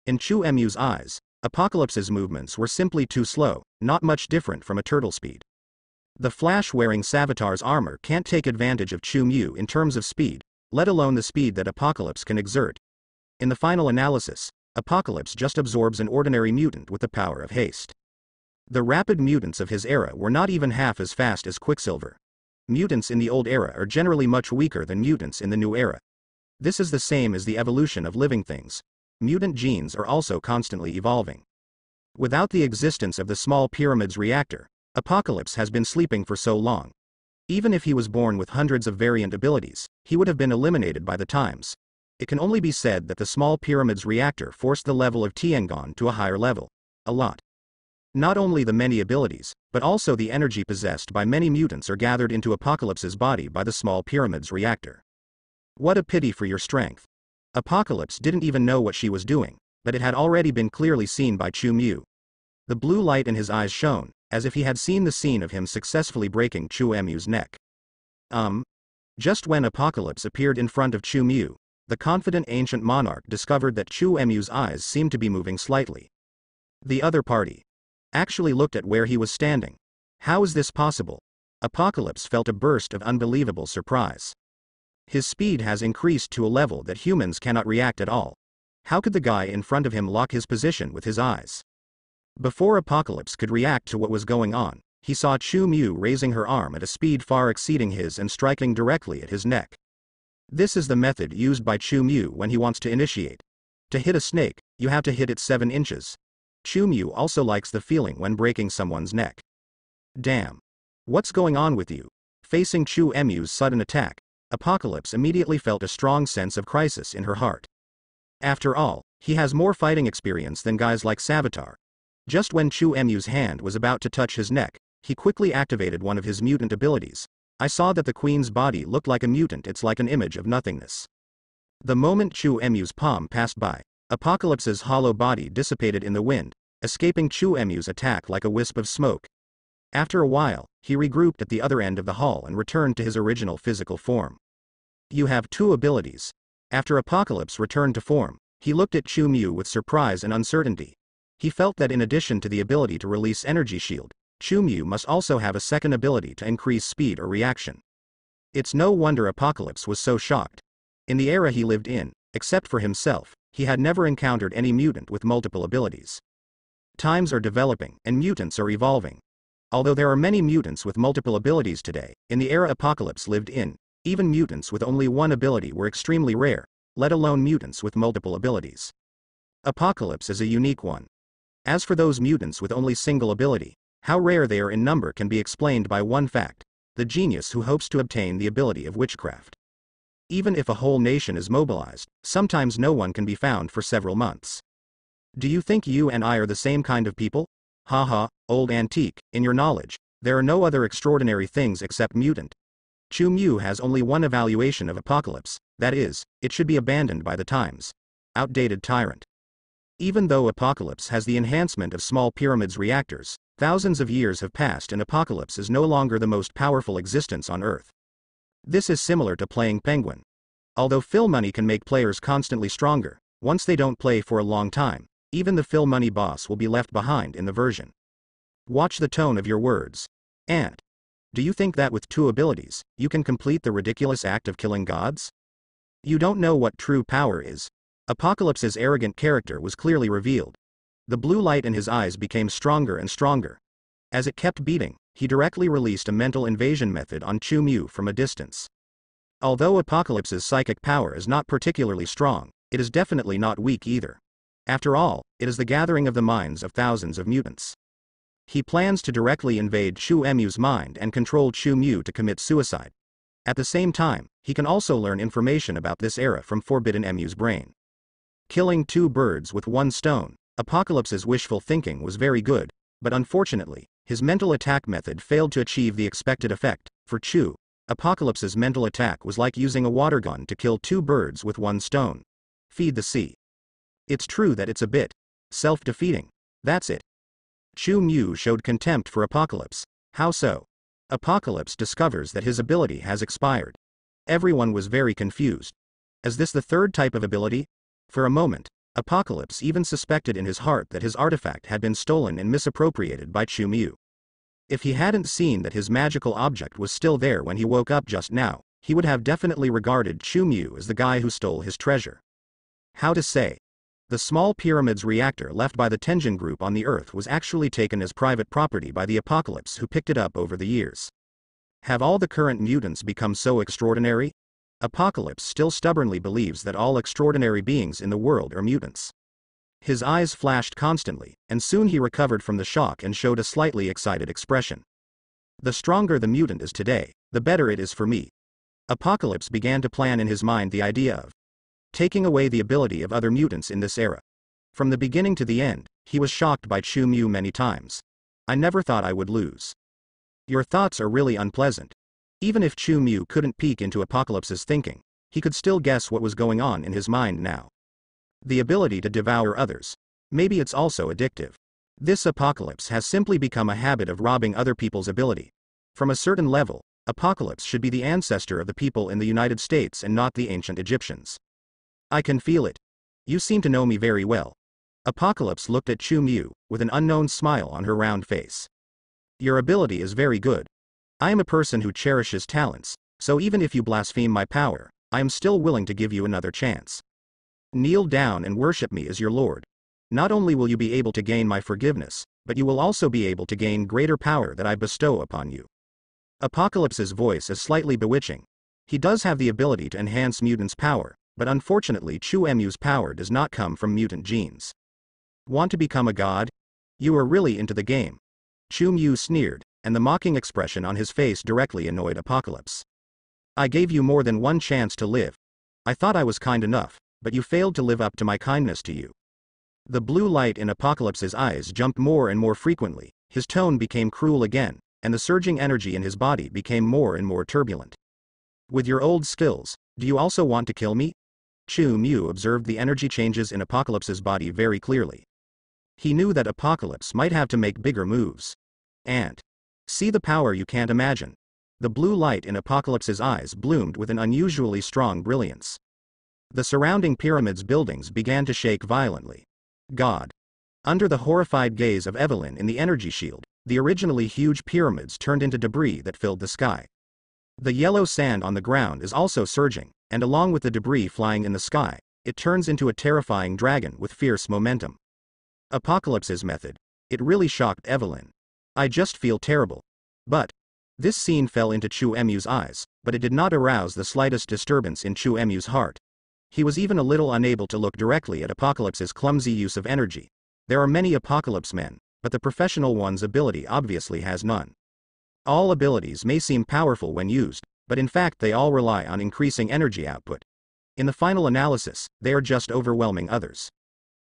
A: In Chu-Mu's eyes, Apocalypse's movements were simply too slow, not much different from a turtle speed. The Flash-wearing Savitar's armor can't take advantage of Chu-Mu in terms of speed, let alone the speed that Apocalypse can exert. In the final analysis, Apocalypse just absorbs an ordinary mutant with the power of haste. The rapid mutants of his era were not even half as fast as Quicksilver. Mutants in the old era are generally much weaker than mutants in the new era. This is the same as the evolution of living things. Mutant genes are also constantly evolving. Without the existence of the small pyramid's reactor, Apocalypse has been sleeping for so long. Even if he was born with hundreds of variant abilities, he would have been eliminated by the times. It can only be said that the small pyramid's reactor forced the level of Tiangon to a higher level. A lot. Not only the many abilities, but also the energy possessed by many mutants are gathered into Apocalypse's body by the small pyramid's reactor. What a pity for your strength. Apocalypse didn't even know what she was doing, but it had already been clearly seen by Chu-Mu. The blue light in his eyes shone, as if he had seen the scene of him successfully breaking Chu-Mu's neck. Just when Apocalypse appeared in front of Chu Mu, the confident ancient monarch discovered that Chu Mu's eyes seemed to be moving slightly. The other party actually looked at where he was standing. How is this possible? Apocalypse felt a burst of unbelievable surprise. His speed has increased to a level that humans cannot react at all. How could the guy in front of him lock his position with his eyes? Before Apocalypse could react to what was going on, he saw Chu Mu raising her arm at a speed far exceeding his and striking directly at his neck. This is the method used by Chu Mu when he wants to initiate. To hit a snake, you have to hit it 7 inches. Chu Mu also likes the feeling when breaking someone's neck. Damn. What's going on with you? Facing Chu Mu's sudden attack, Apocalypse immediately felt a strong sense of crisis in her heart. After all, he has more fighting experience than guys like Savitar. Just when Chu Mu's hand was about to touch his neck, he quickly activated one of his mutant abilities. I saw that the queen's body looked like a mutant. It's like an image of nothingness. The moment Chu Mu's palm passed by, Apocalypse's hollow body dissipated in the wind, escaping Chu Mu's attack like a wisp of smoke. After a while, he regrouped at the other end of the hall and returned to his original physical form. You have 2 abilities. After Apocalypse returned to form, he looked at Chu Mu with surprise and uncertainty. He felt that in addition to the ability to release energy shield, Chu Mu must also have a second ability to increase speed or reaction. It's no wonder Apocalypse was so shocked. In the era he lived in, except for himself, he had never encountered any mutant with multiple abilities. Times are developing, and mutants are evolving. Although there are many mutants with multiple abilities today, in the era Apocalypse lived in, even mutants with only one ability were extremely rare, let alone mutants with multiple abilities. Apocalypse is a unique one. As for those mutants with only single ability, how rare they are in number can be explained by one fact: the genius who hopes to obtain the ability of witchcraft. Even if a whole nation is mobilized, sometimes no one can be found for several months. Do you think you and I are the same kind of people? Haha, old antique, in your knowledge, there are no other extraordinary things except mutant. Chu Mu has only one evaluation of Apocalypse, that is, it should be abandoned by the times. Outdated tyrant. Even though Apocalypse has the enhancement of small pyramids reactors, thousands of years have passed and Apocalypse is no longer the most powerful existence on Earth. This is similar to playing Penguin. Although Phil Money can make players constantly stronger, once they don't play for a long time, even the Phil Money boss will be left behind in the version. Watch the tone of your words. And do you think that with 2 abilities, you can complete the ridiculous act of killing gods? You don't know what true power is. Apocalypse's arrogant character was clearly revealed. The blue light in his eyes became stronger and stronger. As it kept beating, he directly released a mental invasion method on Chu Mu from a distance. Although Apocalypse's psychic power is not particularly strong, it is definitely not weak either. After all, it is the gathering of the minds of thousands of mutants. He plans to directly invade Chu Mu's mind and control Chu Mu to commit suicide. At the same time, he can also learn information about this era from Forbidden Mu's brain. Killing 2 birds with 1 stone, Apocalypse's wishful thinking was very good, but unfortunately, his mental attack method failed to achieve the expected effect. For Chu, Apocalypse's mental attack was like using a water gun to kill 2 birds with 1 stone. Feed the sea. It's true that it's a bit self-defeating. That's it. Chu Mu showed contempt for Apocalypse. How so? Apocalypse discovers that his ability has expired. Everyone was very confused. Is this the 3rd type of ability? For a moment, Apocalypse even suspected in his heart that his artifact had been stolen and misappropriated by Chu Mu. If he hadn't seen that his magical object was still there when he woke up just now, he would have definitely regarded Chu Mu as the guy who stole his treasure. How to say? The small pyramids reactor left by the Tenjin group on the Earth was actually taken as private property by the Apocalypse who picked it up over the years. Have all the current mutants become so extraordinary? Apocalypse still stubbornly believes that all extraordinary beings in the world are mutants. His eyes flashed constantly, and soon he recovered from the shock and showed a slightly excited expression. The stronger the mutant is today, the better it is for me. Apocalypse began to plan in his mind the idea of taking away the ability of other mutants in this era. From the beginning to the end, he was shocked by Chu Mu many times. I never thought I would lose. Your thoughts are really unpleasant. Even if Chu Mu couldn't peek into Apocalypse's thinking, he could still guess what was going on in his mind now. The ability to devour others. Maybe it's also addictive. This Apocalypse has simply become a habit of robbing other people's ability. From a certain level, Apocalypse should be the ancestor of the people in the United States and not the ancient Egyptians. I can feel it. You seem to know me very well. Apocalypse looked at Chu Mu, with an unknown smile on her round face. Your ability is very good. I am a person who cherishes talents, so even if you blaspheme my power, I am still willing to give you another chance. Kneel down and worship me as your lord. Not only will you be able to gain my forgiveness, but you will also be able to gain greater power that I bestow upon you. Apocalypse's voice is slightly bewitching. He does have the ability to enhance mutants' power, but unfortunately Chu Mu's power does not come from mutant genes. Want to become a god? You are really into the game. Chu Mu sneered, and the mocking expression on his face directly annoyed Apocalypse. I gave you more than one chance to live. I thought I was kind enough, but you failed to live up to my kindness to you. The blue light in Apocalypse's eyes jumped more and more frequently, his tone became cruel again, and the surging energy in his body became more and more turbulent. With your old skills, do you also want to kill me? Chu Mu observed the energy changes in Apocalypse's body very clearly. He knew that Apocalypse might have to make bigger moves. And see the power you can't imagine. The blue light in Apocalypse's eyes bloomed with an unusually strong brilliance. The surrounding pyramid's buildings began to shake violently. God. Under the horrified gaze of Evelyn in the energy shield, the originally huge pyramids turned into debris that filled the sky. The yellow sand on the ground is also surging, and along with the debris flying in the sky, it turns into a terrifying dragon with fierce momentum. Apocalypse's method. It really shocked Evelyn. I just feel terrible. But this scene fell into Chu Mu's eyes, but it did not arouse the slightest disturbance in Chu Mu's heart. He was even a little unable to look directly at Apocalypse's clumsy use of energy. There are many Apocalypse men, but the professional one's ability obviously has none. All abilities may seem powerful when used, but in fact they all rely on increasing energy output. In the final analysis, they are just overwhelming others.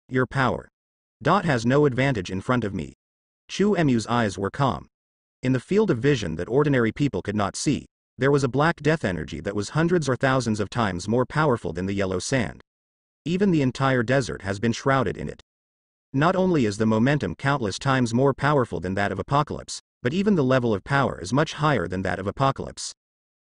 A: Your power. Dot has no advantage in front of me. Chu Mu's eyes were calm. In the field of vision that ordinary people could not see, there was a black death energy that was hundreds or thousands of times more powerful than the yellow sand. Even the entire desert has been shrouded in it. Not only is the momentum countless times more powerful than that of Apocalypse, but even the level of power is much higher than that of Apocalypse.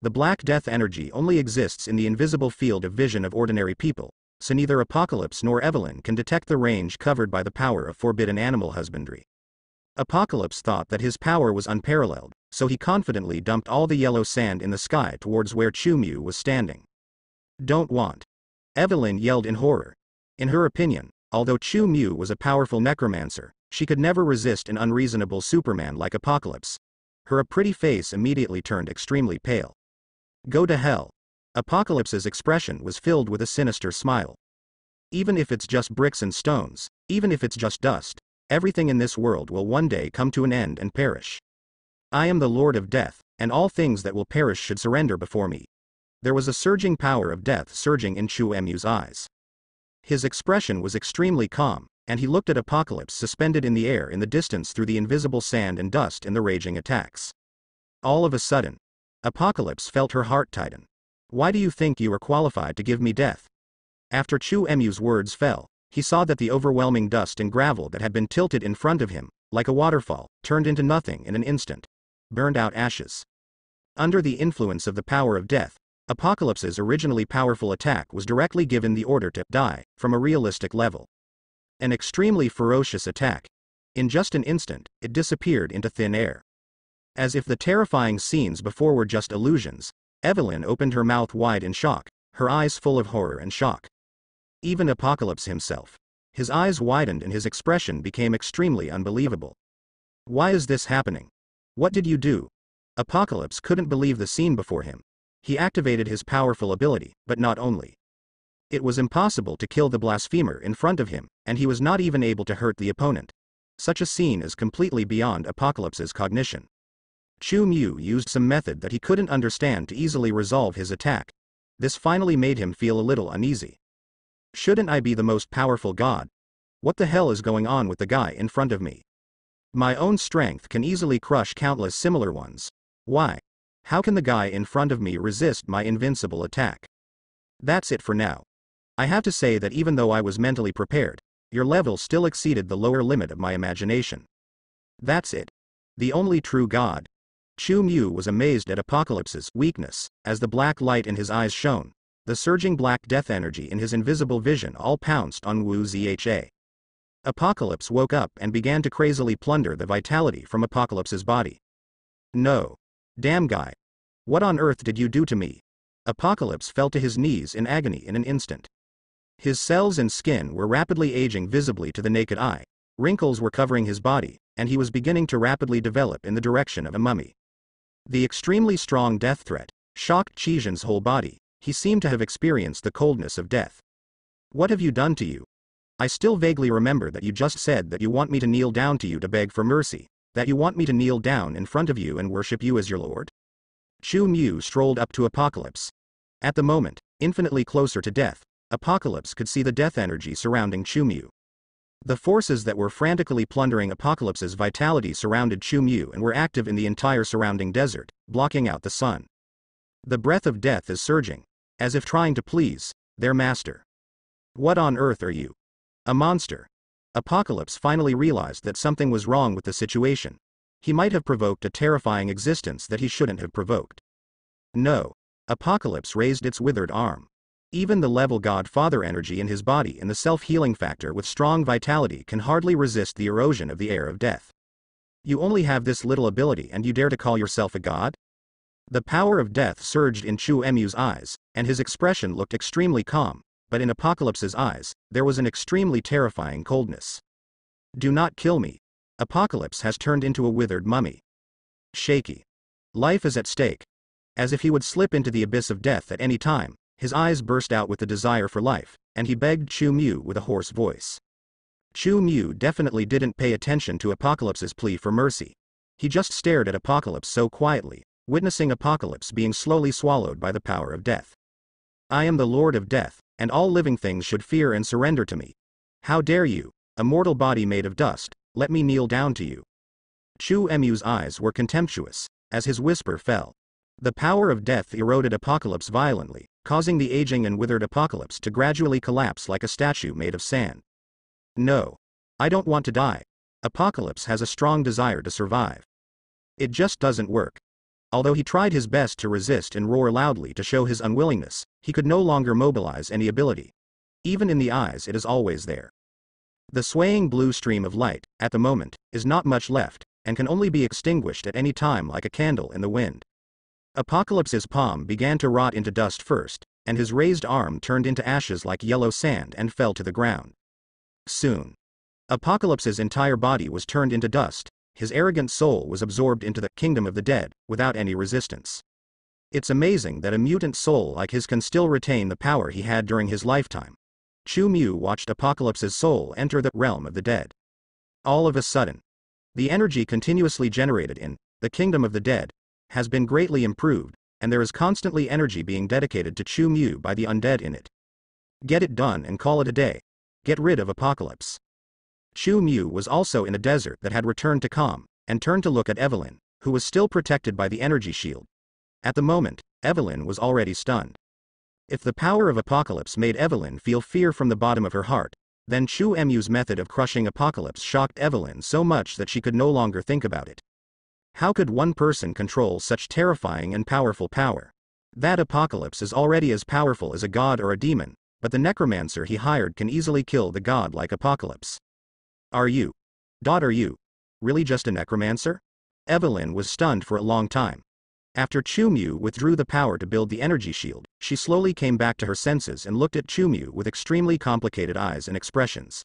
A: The black death energy only exists in the invisible field of vision of ordinary people, so neither Apocalypse nor Evelyn can detect the range covered by the power of forbidden animal husbandry. Apocalypse thought that his power was unparalleled, so he confidently dumped all the yellow sand in the sky towards where Chu Mu was standing. Don't want. Evelyn yelled in horror. In her opinion, although Chu Mu was a powerful necromancer, she could never resist an unreasonable Superman like Apocalypse. Her pretty face immediately turned extremely pale. Go to hell. Apocalypse's expression was filled with a sinister smile. Even if it's just bricks and stones, even if it's just dust, everything in this world will one day come to an end and perish. I am the Lord of Death, and all things that will perish should surrender before me. There was a surging power of death surging in Chu Mu's eyes. His expression was extremely calm, and he looked at Apocalypse suspended in the air in the distance through the invisible sand and dust in the raging attacks. All of a sudden, Apocalypse felt her heart tighten. Why do you think you are qualified to give me death? After Chu Mu's words fell, he saw that the overwhelming dust and gravel that had been tilted in front of him, like a waterfall, turned into nothing in an instant. Burned out ashes. Under the influence of the power of death, Apocalypse's originally powerful attack was directly given the order to die from a realistic level. An extremely ferocious attack. In just an instant, it disappeared into thin air. As if the terrifying scenes before were just illusions, Evelyn opened her mouth wide in shock, her eyes full of horror and shock. Even Apocalypse himself. His eyes widened and his expression became extremely unbelievable. Why is this happening? What did you do? Apocalypse couldn't believe the scene before him. He activated his powerful ability, but not only. It was impossible to kill the blasphemer in front of him, and he was not even able to hurt the opponent. Such a scene is completely beyond Apocalypse's cognition. Chu Mu used some method that he couldn't understand to easily resolve his attack. This finally made him feel a little uneasy. Shouldn't I be the most powerful god? What the hell is going on with the guy in front of me? My own strength can easily crush countless similar ones. Why? How can the guy in front of me resist my invincible attack? That's it for now. I have to say that even though I was mentally prepared, your level still exceeded the lower limit of my imagination. That's it. The only true god. Chu Mu was amazed at Apocalypse's weakness, as the black light in his eyes shone. The surging black death energy in his invisible vision all pounced on Wu Zha. Apocalypse woke up and began to crazily plunder the vitality from Apocalypse's body. No. Damn guy. What on earth did you do to me? Apocalypse fell to his knees in agony in an instant. His cells and skin were rapidly aging visibly to the naked eye. Wrinkles were covering his body, and he was beginning to rapidly develop in the direction of a mummy. The extremely strong death threat shocked Chijin's whole body. He seemed to have experienced the coldness of death. What have you done to you? I still vaguely remember that you just said that you want me to kneel down to you to beg for mercy, that you want me to kneel down in front of you and worship you as your lord. Chu Mu strolled up to Apocalypse. At the moment, infinitely closer to death, Apocalypse could see the death energy surrounding Chu Mu. The forces that were frantically plundering Apocalypse's vitality surrounded Chu Mu and were active in the entire surrounding desert, blocking out the sun. The breath of death is surging, as if trying to please their master. What on earth are you? A monster. Apocalypse finally realized that something was wrong with the situation. He might have provoked a terrifying existence that he shouldn't have provoked. No. Apocalypse raised its withered arm. Even the level God-Father energy in his body and the self-healing factor with strong vitality can hardly resist the erosion of the air of death. You only have this little ability and you dare to call yourself a god? The power of death surged in Chu Mu's eyes, and his expression looked extremely calm, but in Apocalypse's eyes, there was an extremely terrifying coldness. Do not kill me. Apocalypse has turned into a withered mummy. Shaky. Life is at stake. As if he would slip into the abyss of death at any time, his eyes burst out with the desire for life, and he begged Chu Mu with a hoarse voice. Chu Mu definitely didn't pay attention to Apocalypse's plea for mercy. He just stared at Apocalypse so quietly, witnessing Apocalypse being slowly swallowed by the power of death. I am the Lord of Death, and all living things should fear and surrender to me. How dare you, a mortal body made of dust, let me kneel down to you. Chu Mu's eyes were contemptuous, as his whisper fell. The power of death eroded Apocalypse violently, causing the aging and withered Apocalypse to gradually collapse like a statue made of sand. No. I don't want to die. Apocalypse has a strong desire to survive. It just doesn't work. Although he tried his best to resist and roar loudly to show his unwillingness, he could no longer mobilize any ability. Even in the eyes it is always there. The swaying blue stream of light, at the moment, is not much left, and can only be extinguished at any time like a candle in the wind. Apocalypse's palm began to rot into dust first, and his raised arm turned into ashes like yellow sand and fell to the ground. Soon. Apocalypse's entire body was turned into dust. His arrogant soul was absorbed into the kingdom of the dead, without any resistance. It's amazing that a mutant soul like his can still retain the power he had during his lifetime. Chu Mu watched Apocalypse's soul enter the realm of the dead. All of a sudden, the energy continuously generated in the kingdom of the dead has been greatly improved, and there is constantly energy being dedicated to Chu Mu by the undead in it. Get it done and call it a day. Get rid of Apocalypse. Chu Mu was also in a desert that had returned to calm, and turned to look at Evelyn, who was still protected by the energy shield. At the moment, Evelyn was already stunned. If the power of Apocalypse made Evelyn feel fear from the bottom of her heart, then Chu Mu's method of crushing Apocalypse shocked Evelyn so much that she could no longer think about it. How could one person control such terrifying and powerful power? That Apocalypse is already as powerful as a god or a demon, but the necromancer he hired can easily kill the god like Apocalypse. Are you really just a necromancer? Evelyn was stunned for a long time. After Chu Mu withdrew the power to build the energy shield, she slowly came back to her senses and looked at Chu Mu with extremely complicated eyes and expressions.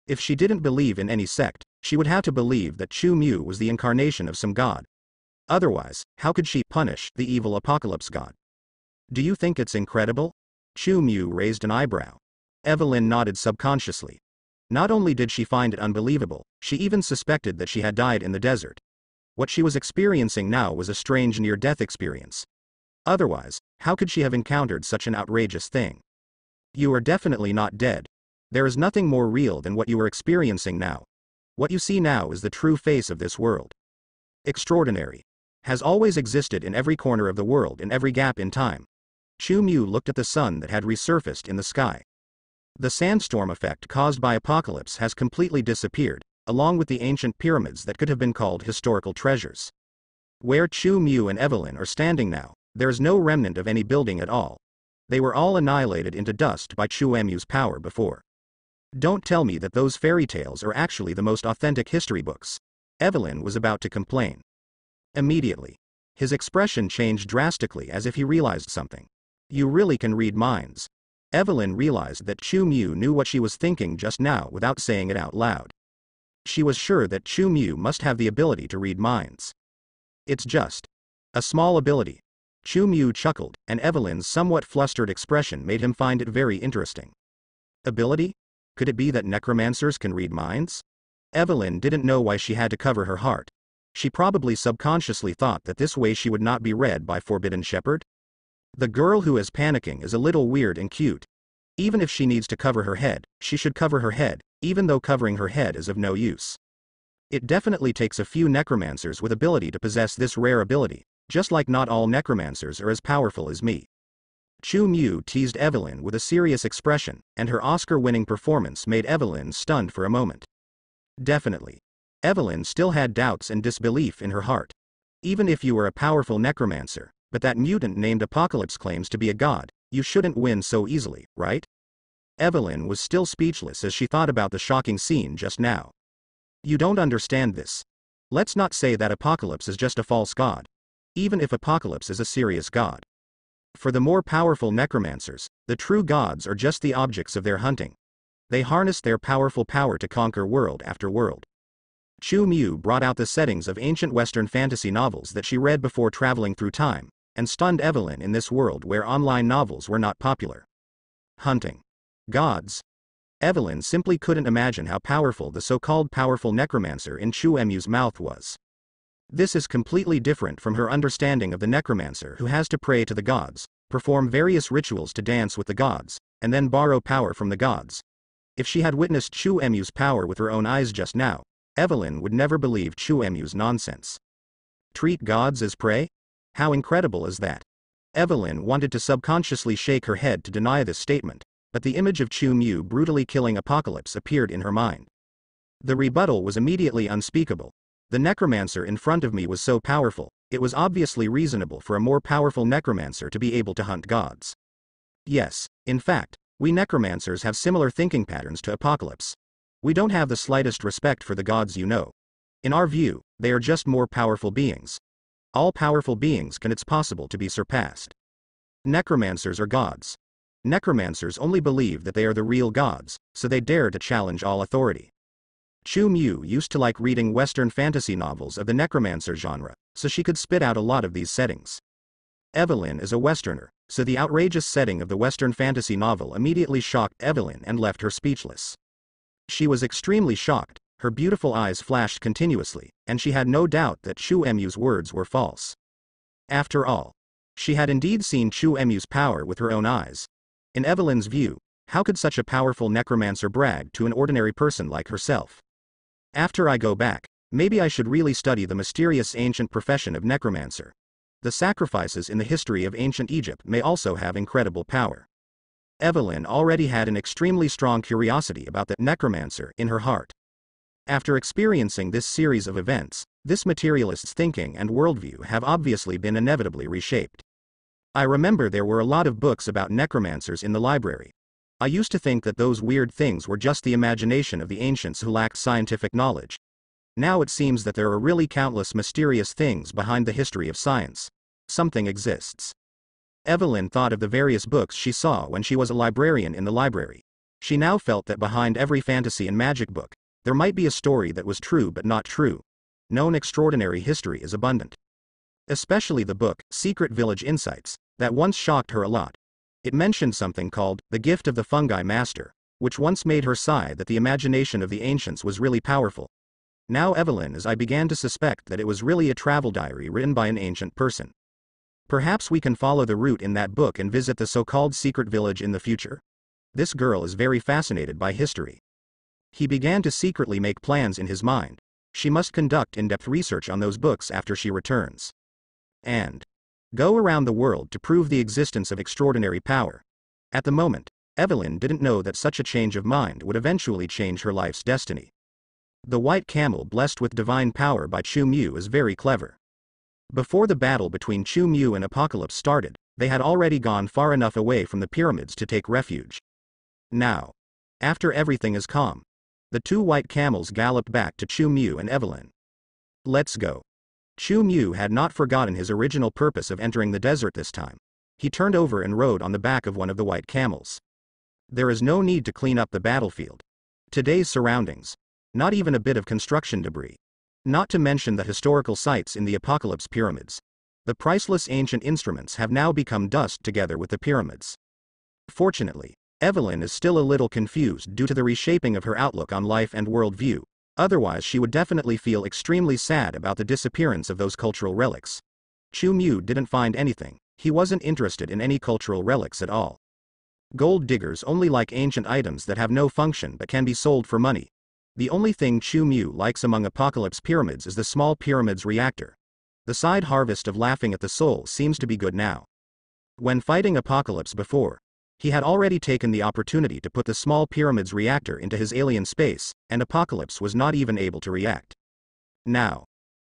A: If she didn't believe in any sect, she would have to believe that Chu Mu was the incarnation of some god. Otherwise, how could she punish the evil Apocalypse god? Do you think it's incredible? Chu Mu raised an eyebrow. Evelyn nodded subconsciously. Not only did she find it unbelievable, she even suspected that she had died in the desert. What she was experiencing now was a strange near-death experience. Otherwise, how could she have encountered such an outrageous thing? You are definitely not dead. There is nothing more real than what you are experiencing now. What you see now is the true face of this world. Extraordinary. Has always existed in every corner of the world in every gap in time. Chu Mu looked at the sun that had resurfaced in the sky. The sandstorm effect caused by Apocalypse has completely disappeared, along with the ancient pyramids that could have been called historical treasures. Where Chu Mu and Evelyn are standing now, there is no remnant of any building at all. They were all annihilated into dust by Chu Mu's power before. Don't tell me that those fairy tales are actually the most authentic history books. Evelyn was about to complain. Immediately, his expression changed drastically as if he realized something. You really can read minds. Evelyn realized that Chu Mu knew what she was thinking just now without saying it out loud. She was sure that Chu Mu must have the ability to read minds. It's just a small ability. Chu Mu chuckled, and Evelyn's somewhat flustered expression made him find it very interesting. Ability? Could it be that necromancers can read minds? Evelyn didn't know why she had to cover her heart. She probably subconsciously thought that this way she would not be read by Forbidden Shepherd. The girl who is panicking is a little weird and cute. Even if she needs to cover her head, she should cover her head, even though covering her head is of no use. It definitely takes a few necromancers with ability to possess this rare ability, just like not all necromancers are as powerful as me. Chu Mu teased Evelyn with a serious expression, and her Oscar-winning performance made Evelyn stunned for a moment. Definitely. Evelyn still had doubts and disbelief in her heart. Even if you were a powerful necromancer, but that mutant named Apocalypse claims to be a god, you shouldn't win so easily, right? Evelyn was still speechless as she thought about the shocking scene just now. You don't understand this. Let's not say that Apocalypse is just a false god. Even if Apocalypse is a serious god. For the more powerful necromancers, the true gods are just the objects of their hunting. They harness their powerful power to conquer world after world. Chu Mu brought out the settings of ancient Western fantasy novels that she read before traveling through time, and stunned Evelyn in this world where online novels were not popular. Hunting. Gods. Evelyn simply couldn't imagine how powerful the so-called powerful necromancer in Chu Mu's mouth was. This is completely different from her understanding of the necromancer who has to pray to the gods, perform various rituals to dance with the gods, and then borrow power from the gods. If she had witnessed Chu Mu's power with her own eyes just now, Evelyn would never believe Chu Mu's nonsense. Treat gods as prey? How incredible is that? Evelyn wanted to subconsciously shake her head to deny this statement, but the image of Chu Mu brutally killing Apocalypse appeared in her mind. The rebuttal was immediately unspeakable. The necromancer in front of me was so powerful, it was obviously reasonable for a more powerful necromancer to be able to hunt gods. Yes, in fact, we necromancers have similar thinking patterns to Apocalypse. We don't have the slightest respect for the gods, you know. In our view, they are just more powerful beings. All powerful beings can it's possible to be surpassed. Necromancers are gods. Necromancers only believe that they are the real gods, so they dare to challenge all authority. Chu Mu used to like reading Western fantasy novels of the necromancer genre, so she could spit out a lot of these settings. Evelyn is a Westerner, so the outrageous setting of the Western fantasy novel immediately shocked Evelyn and left her speechless. She was extremely shocked, her beautiful eyes flashed continuously, and she had no doubt that Chu Mu's words were false. After all, she had indeed seen Chu Mu's power with her own eyes. In Evelyn's view, how could such a powerful necromancer brag to an ordinary person like herself? After I go back, maybe I should really study the mysterious ancient profession of necromancer. The sacrifices in the history of ancient Egypt may also have incredible power. Evelyn already had an extremely strong curiosity about the necromancer in her heart. After experiencing this series of events, this materialist's thinking and worldview have obviously been inevitably reshaped. I remember there were a lot of books about necromancers in the library. I used to think that those weird things were just the imagination of the ancients who lacked scientific knowledge. Now it seems that there are really countless mysterious things behind the history of science. Something exists. Evelyn thought of the various books she saw when she was a librarian in the library. She now felt that behind every fantasy and magic book, there might be a story that was true but not true. Known extraordinary history is abundant. Especially the book, Secret Village Insights, that once shocked her a lot. It mentioned something called, The Gift of the Fungi Master, which once made her sigh that the imagination of the ancients was really powerful. Now Evelyn as I began to suspect that it was really a travel diary written by an ancient person. Perhaps we can follow the route in that book and visit the so-called secret village in the future? This girl is very fascinated by history. He began to secretly make plans in his mind. She must conduct in-depth research on those books after she returns. And go around the world to prove the existence of extraordinary power. At the moment, Evelyn didn't know that such a change of mind would eventually change her life's destiny. The white camel blessed with divine power by Chu Mu is very clever. Before the battle between Chu Mu and Apocalypse started, they had already gone far enough away from the pyramids to take refuge. Now, after everything is calm, the two white camels galloped back to Chu Mu and Evelyn. Let's go. Chu Mu had not forgotten his original purpose of entering the desert this time. He turned over and rode on the back of one of the white camels. There is no need to clean up the battlefield. Today's surroundings. Not even a bit of construction debris. Not to mention the historical sites in the Apocalypse pyramids. The priceless ancient instruments have now become dust together with the pyramids. Fortunately, Evelyn is still a little confused due to the reshaping of her outlook on life and worldview. Otherwise she would definitely feel extremely sad about the disappearance of those cultural relics. Chu Mu didn't find anything. He wasn't interested in any cultural relics at all. Gold diggers only like ancient items that have no function but can be sold for money. The only thing Chu Mu likes among Apocalypse pyramids is the small pyramid's reactor. The side harvest of laughing at the soul seems to be good now. When fighting Apocalypse before, he had already taken the opportunity to put the small pyramid's reactor into his alien space, and Apocalypse was not even able to react. Now,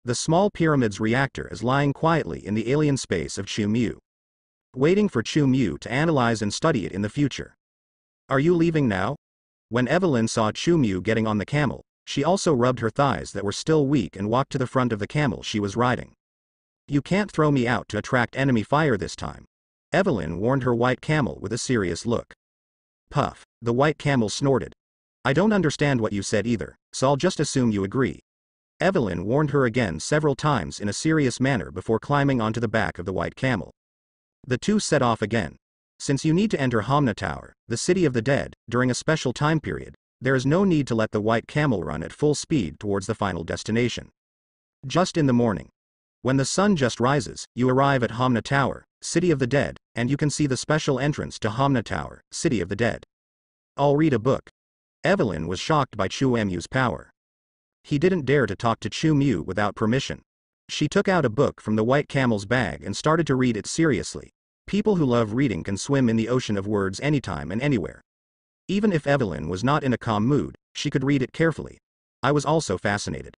A: the small pyramid's reactor is lying quietly in the alien space of Chu Mu, waiting for Chu Mu to analyze and study it in the future. Are you leaving now? When Evelyn saw Chu Mu getting on the camel, she also rubbed her thighs that were still weak and walked to the front of the camel she was riding. You can't throw me out to attract enemy fire this time, Evelyn warned her white camel with a serious look. Puff, the white camel snorted. I don't understand what you said either, so I'll just assume you agree. Evelyn warned her again several times in a serious manner before climbing onto the back of the white camel. The two set off again. Since you need to enter Hamna Tower, the city of the dead, during a special time period, there is no need to let the white camel run at full speed towards the final destination. Just in the morning, when the sun just rises, you arrive at Hamna Tower, City of the Dead, and you can see the special entrance to Hamna Tower, City of the Dead. I'll read a book. Evelyn was shocked by Chu Mu's power. He didn't dare to talk to Chu Mu without permission. She took out a book from the white camel's bag and started to read it seriously. People who love reading can swim in the ocean of words anytime and anywhere. Even if Evelyn was not in a calm mood, she could read it carefully. I was also fascinated.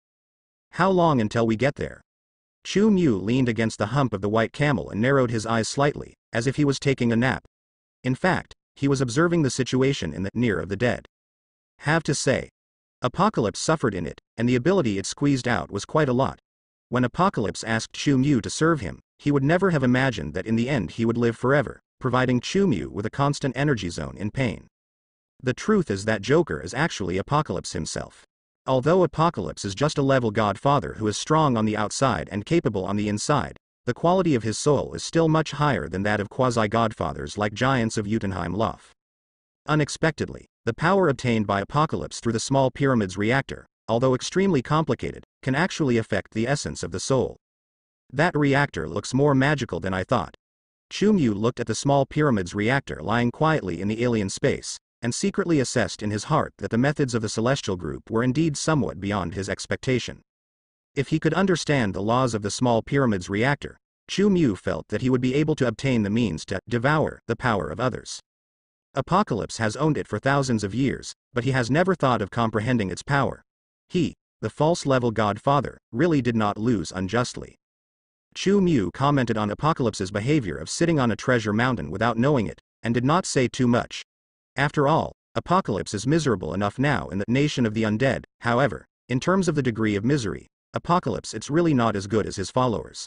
A: How long until we get there? Chu Mu leaned against the hump of the white camel and narrowed his eyes slightly, as if he was taking a nap. In fact, he was observing the situation in the near of the dead. Have to say, Apocalypse suffered in it, and the ability it squeezed out was quite a lot. When Apocalypse asked Chu Mu to serve him, he would never have imagined that in the end he would live forever, providing Chu Mu with a constant energy zone in pain. The truth is that Joker is actually Apocalypse himself. Although Apocalypse is just a level godfather who is strong on the outside and capable on the inside, the quality of his soul is still much higher than that of quasi-godfathers like giants of Jotunheim Lof. Unexpectedly, the power obtained by Apocalypse through the small pyramid's reactor, although extremely complicated, can actually affect the essence of the soul. That reactor looks more magical than I thought. Chu Mu looked at the small pyramid's reactor lying quietly in the alien space, and secretly assessed in his heart that the methods of the celestial group were indeed somewhat beyond his expectation. If he could understand the laws of the small pyramid's reactor, Chu Mu felt that he would be able to obtain the means to devour the power of others. Apocalypse has owned it for thousands of years, but he has never thought of comprehending its power. He, the false level godfather, really did not lose unjustly. Chu Mu commented on Apocalypse's behavior of sitting on a treasure mountain without knowing it, and did not say too much. After all, Apocalypse is miserable enough now in the nation of the undead. However, in terms of the degree of misery, Apocalypse it's really not as good as his followers.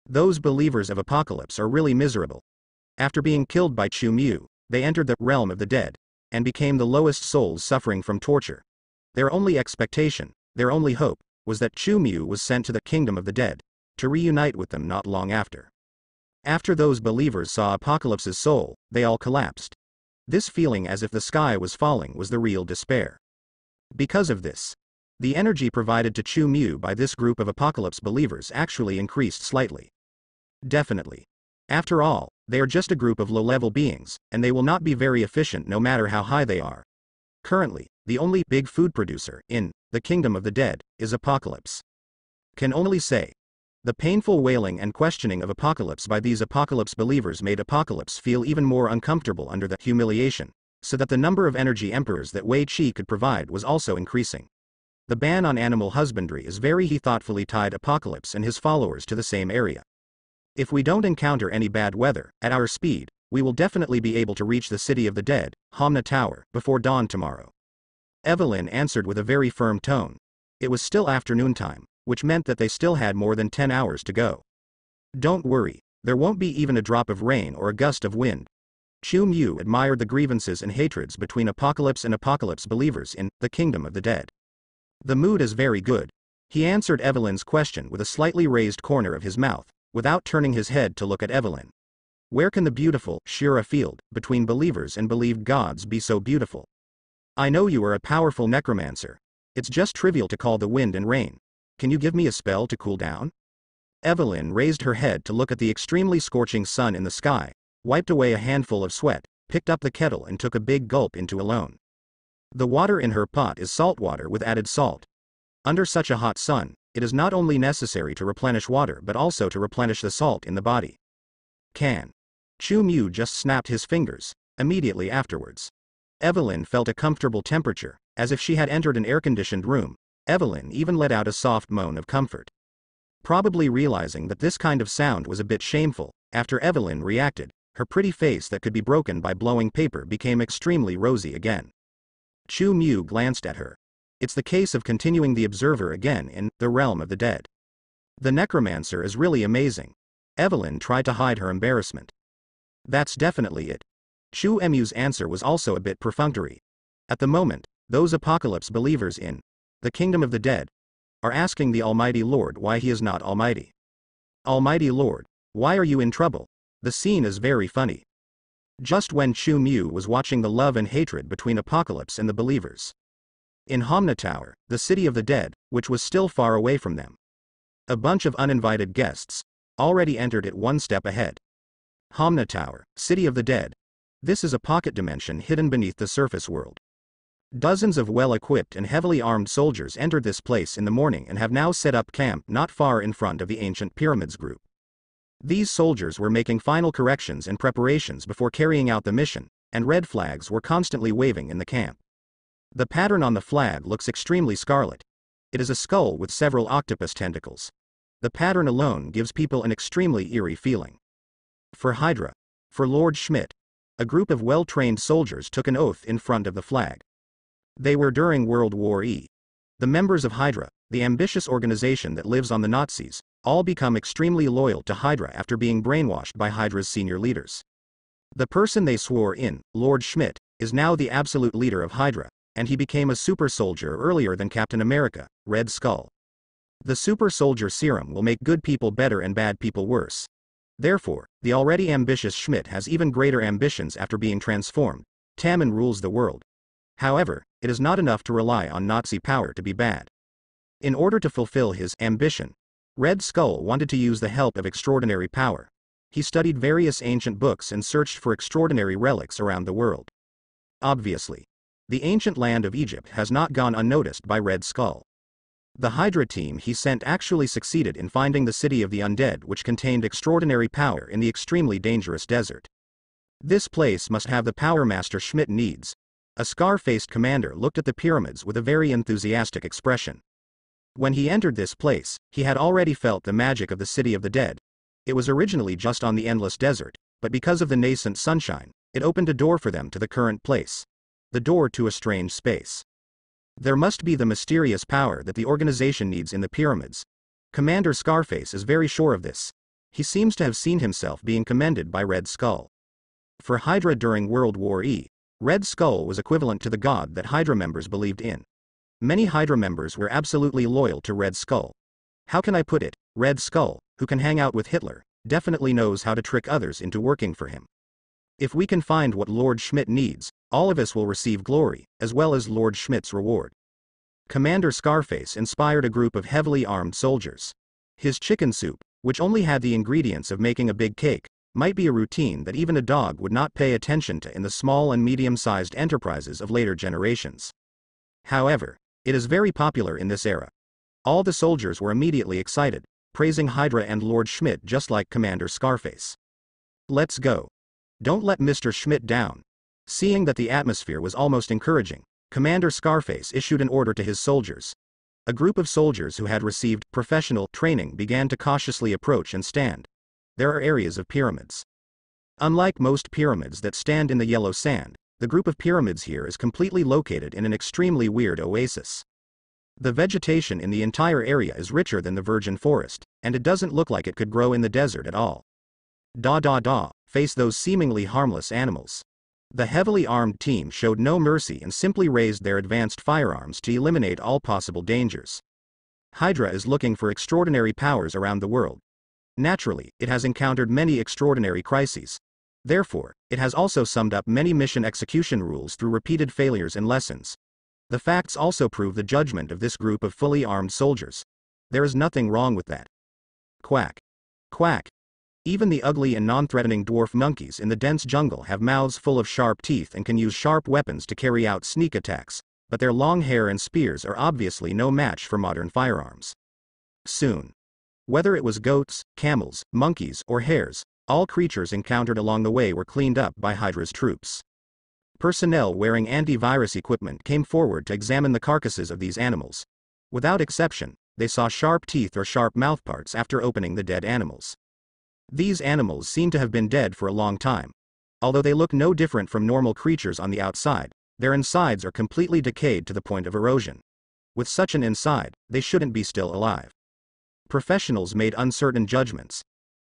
A: Those believers of Apocalypse are really miserable. After being killed by Chu Mu, they entered the realm of the dead, and became the lowest souls suffering from torture. Their only expectation, their only hope, was that Chu Mu was sent to the kingdom of the dead, to reunite with them not long after. After those believers saw Apocalypse's soul, they all collapsed. This feeling as if the sky was falling was the real despair. Because of this, the energy provided to Chu Mu by this group of Apocalypse believers actually increased slightly. Definitely. After all, they are just a group of low-level beings, and they will not be very efficient no matter how high they are. Currently, the only big food producer in the kingdom of the dead is Apocalypse. Can only say, the painful wailing and questioning of Apocalypse by these Apocalypse believers made Apocalypse feel even more uncomfortable under the humiliation, so that the number of energy emperors that Wei Qi could provide was also increasing. The ban on animal husbandry is very he thoughtfully tied Apocalypse and his followers to the same area. If we don't encounter any bad weather, at our speed, we will definitely be able to reach the City of the Dead, Hamna Tower, before dawn tomorrow. Evelyn answered with a very firm tone. It was still afternoon time, which meant that they still had more than 10 hours to go. Don't worry, there won't be even a drop of rain or a gust of wind. Chu Mu admired the grievances and hatreds between Apocalypse and Apocalypse believers in the Kingdom of the Dead. The mood is very good. He answered Evelyn's question with a slightly raised corner of his mouth, without turning his head to look at Evelyn. Where can the beautiful Shira field between believers and believed gods be so beautiful? I know you are a powerful necromancer. It's just trivial to call the wind and rain. Can you give me a spell to cool down? Evelyn raised her head to look at the extremely scorching sun in the sky, wiped away a handful of sweat, picked up the kettle and took a big gulp into alone. The water in her pot is salt water with added salt. Under such a hot sun, it is not only necessary to replenish water but also to replenish the salt in the body. Can. Chu Mu just snapped his fingers, immediately afterwards. Evelyn felt a comfortable temperature, as if she had entered an air-conditioned room. Evelyn even let out a soft moan of comfort. Probably realizing that this kind of sound was a bit shameful, after Evelyn reacted, her pretty face that could be broken by blowing paper became extremely rosy again. Chu Mu glanced at her. It's the case of continuing the observer again in the realm of the dead. The necromancer is really amazing. Evelyn tried to hide her embarrassment. That's definitely it. Chu Mu's answer was also a bit perfunctory. At the moment, those Apocalypse believers in the Kingdom of the Dead are asking the Almighty Lord why he is not Almighty. Almighty Lord, why are you in trouble? The scene is very funny. Just when Chu Mu was watching the love and hatred between Apocalypse and the believers in Hamna Tower, the City of the Dead, which was still far away from them. A bunch of uninvited guests already entered it one step ahead. Hamna Tower, City of the Dead. This is a pocket dimension hidden beneath the surface world. Dozens of well-equipped and heavily armed soldiers entered this place in the morning and have now set up camp not far in front of the ancient pyramids group. These soldiers were making final corrections and preparations before carrying out the mission, and red flags were constantly waving in the camp. The pattern on the flag looks extremely scarlet. It is a skull with several octopus tentacles. The pattern alone gives people an extremely eerie feeling. For Hydra, for Lord Schmidt, a group of well-trained soldiers took an oath in front of the flag. They were during World War E. The members of Hydra, the ambitious organization that lives on the Nazis, all become extremely loyal to Hydra after being brainwashed by Hydra's senior leaders. The person they swore in, Lord Schmidt, is now the absolute leader of Hydra, and he became a super soldier earlier than Captain America, Red Skull. The super soldier serum will make good people better and bad people worse. Therefore, the already ambitious Schmidt has even greater ambitions after being transformed. Tammin rules the world. However, it is not enough to rely on Nazi power to be bad. In order to fulfill his ambition, Red Skull wanted to use the help of extraordinary power. He studied various ancient books and searched for extraordinary relics around the world. Obviously, the ancient land of Egypt has not gone unnoticed by Red Skull. The Hydra team he sent actually succeeded in finding the city of the undead, which contained extraordinary power in the extremely dangerous desert. This place must have the power Master Schmidt needs. A scar-faced commander looked at the pyramids with a very enthusiastic expression. When he entered this place, he had already felt the magic of the City of the Dead. It was originally just on the endless desert, but because of the nascent sunshine, it opened a door for them to the current place. The door to a strange space. There must be the mysterious power that the organization needs in the pyramids. Commander Scarface is very sure of this. He seems to have seen himself being commended by Red Skull. For Hydra during World War E, Red Skull was equivalent to the god that Hydra members believed in. Many Hydra members were absolutely loyal to Red Skull. How can I put it? Red Skull, who can hang out with Hitler, definitely knows how to trick others into working for him. If we can find what Lord Schmidt needs, all of us will receive glory, as well as Lord Schmidt's reward. Commander Scarface inspired a group of heavily armed soldiers. His chicken soup, which only had the ingredients of making a big cake, might be a routine that even a dog would not pay attention to in the small and medium-sized enterprises of later generations. However, it is very popular in this era. All the soldiers were immediately excited, praising Hydra and Lord Schmidt just like Commander Scarface. Let's go. Don't let Mr. Schmidt down. Seeing that the atmosphere was almost encouraging, Commander Scarface issued an order to his soldiers. A group of soldiers who had received professional training began to cautiously approach and stand. There are areas of pyramids. Unlike most pyramids that stand in the yellow sand, the group of pyramids here is completely located in an extremely weird oasis. The vegetation in the entire area is richer than the virgin forest, and it doesn't look like it could grow in the desert at all. Face those seemingly harmless animals. The heavily armed team showed no mercy and simply raised their advanced firearms to eliminate all possible dangers. Hydra is looking for extraordinary powers around the world. Naturally, it has encountered many extraordinary crises. Therefore, it has also summed up many mission execution rules through repeated failures and lessons. The facts also prove the judgment of this group of fully armed soldiers. There is nothing wrong with that. Quack. Quack. Even the ugly and non-threatening dwarf monkeys in the dense jungle have mouths full of sharp teeth and can use sharp weapons to carry out sneak attacks, but their long hair and spears are obviously no match for modern firearms. Soon. Whether it was goats, camels, monkeys, or hares, all creatures encountered along the way were cleaned up by Hydra's troops. Personnel wearing antivirus equipment came forward to examine the carcasses of these animals. Without exception, they saw sharp teeth or sharp mouthparts after opening the dead animals. These animals seem to have been dead for a long time. Although they look no different from normal creatures on the outside, their insides are completely decayed to the point of erosion. With such an inside, they shouldn't be still alive. Professionals made uncertain judgments.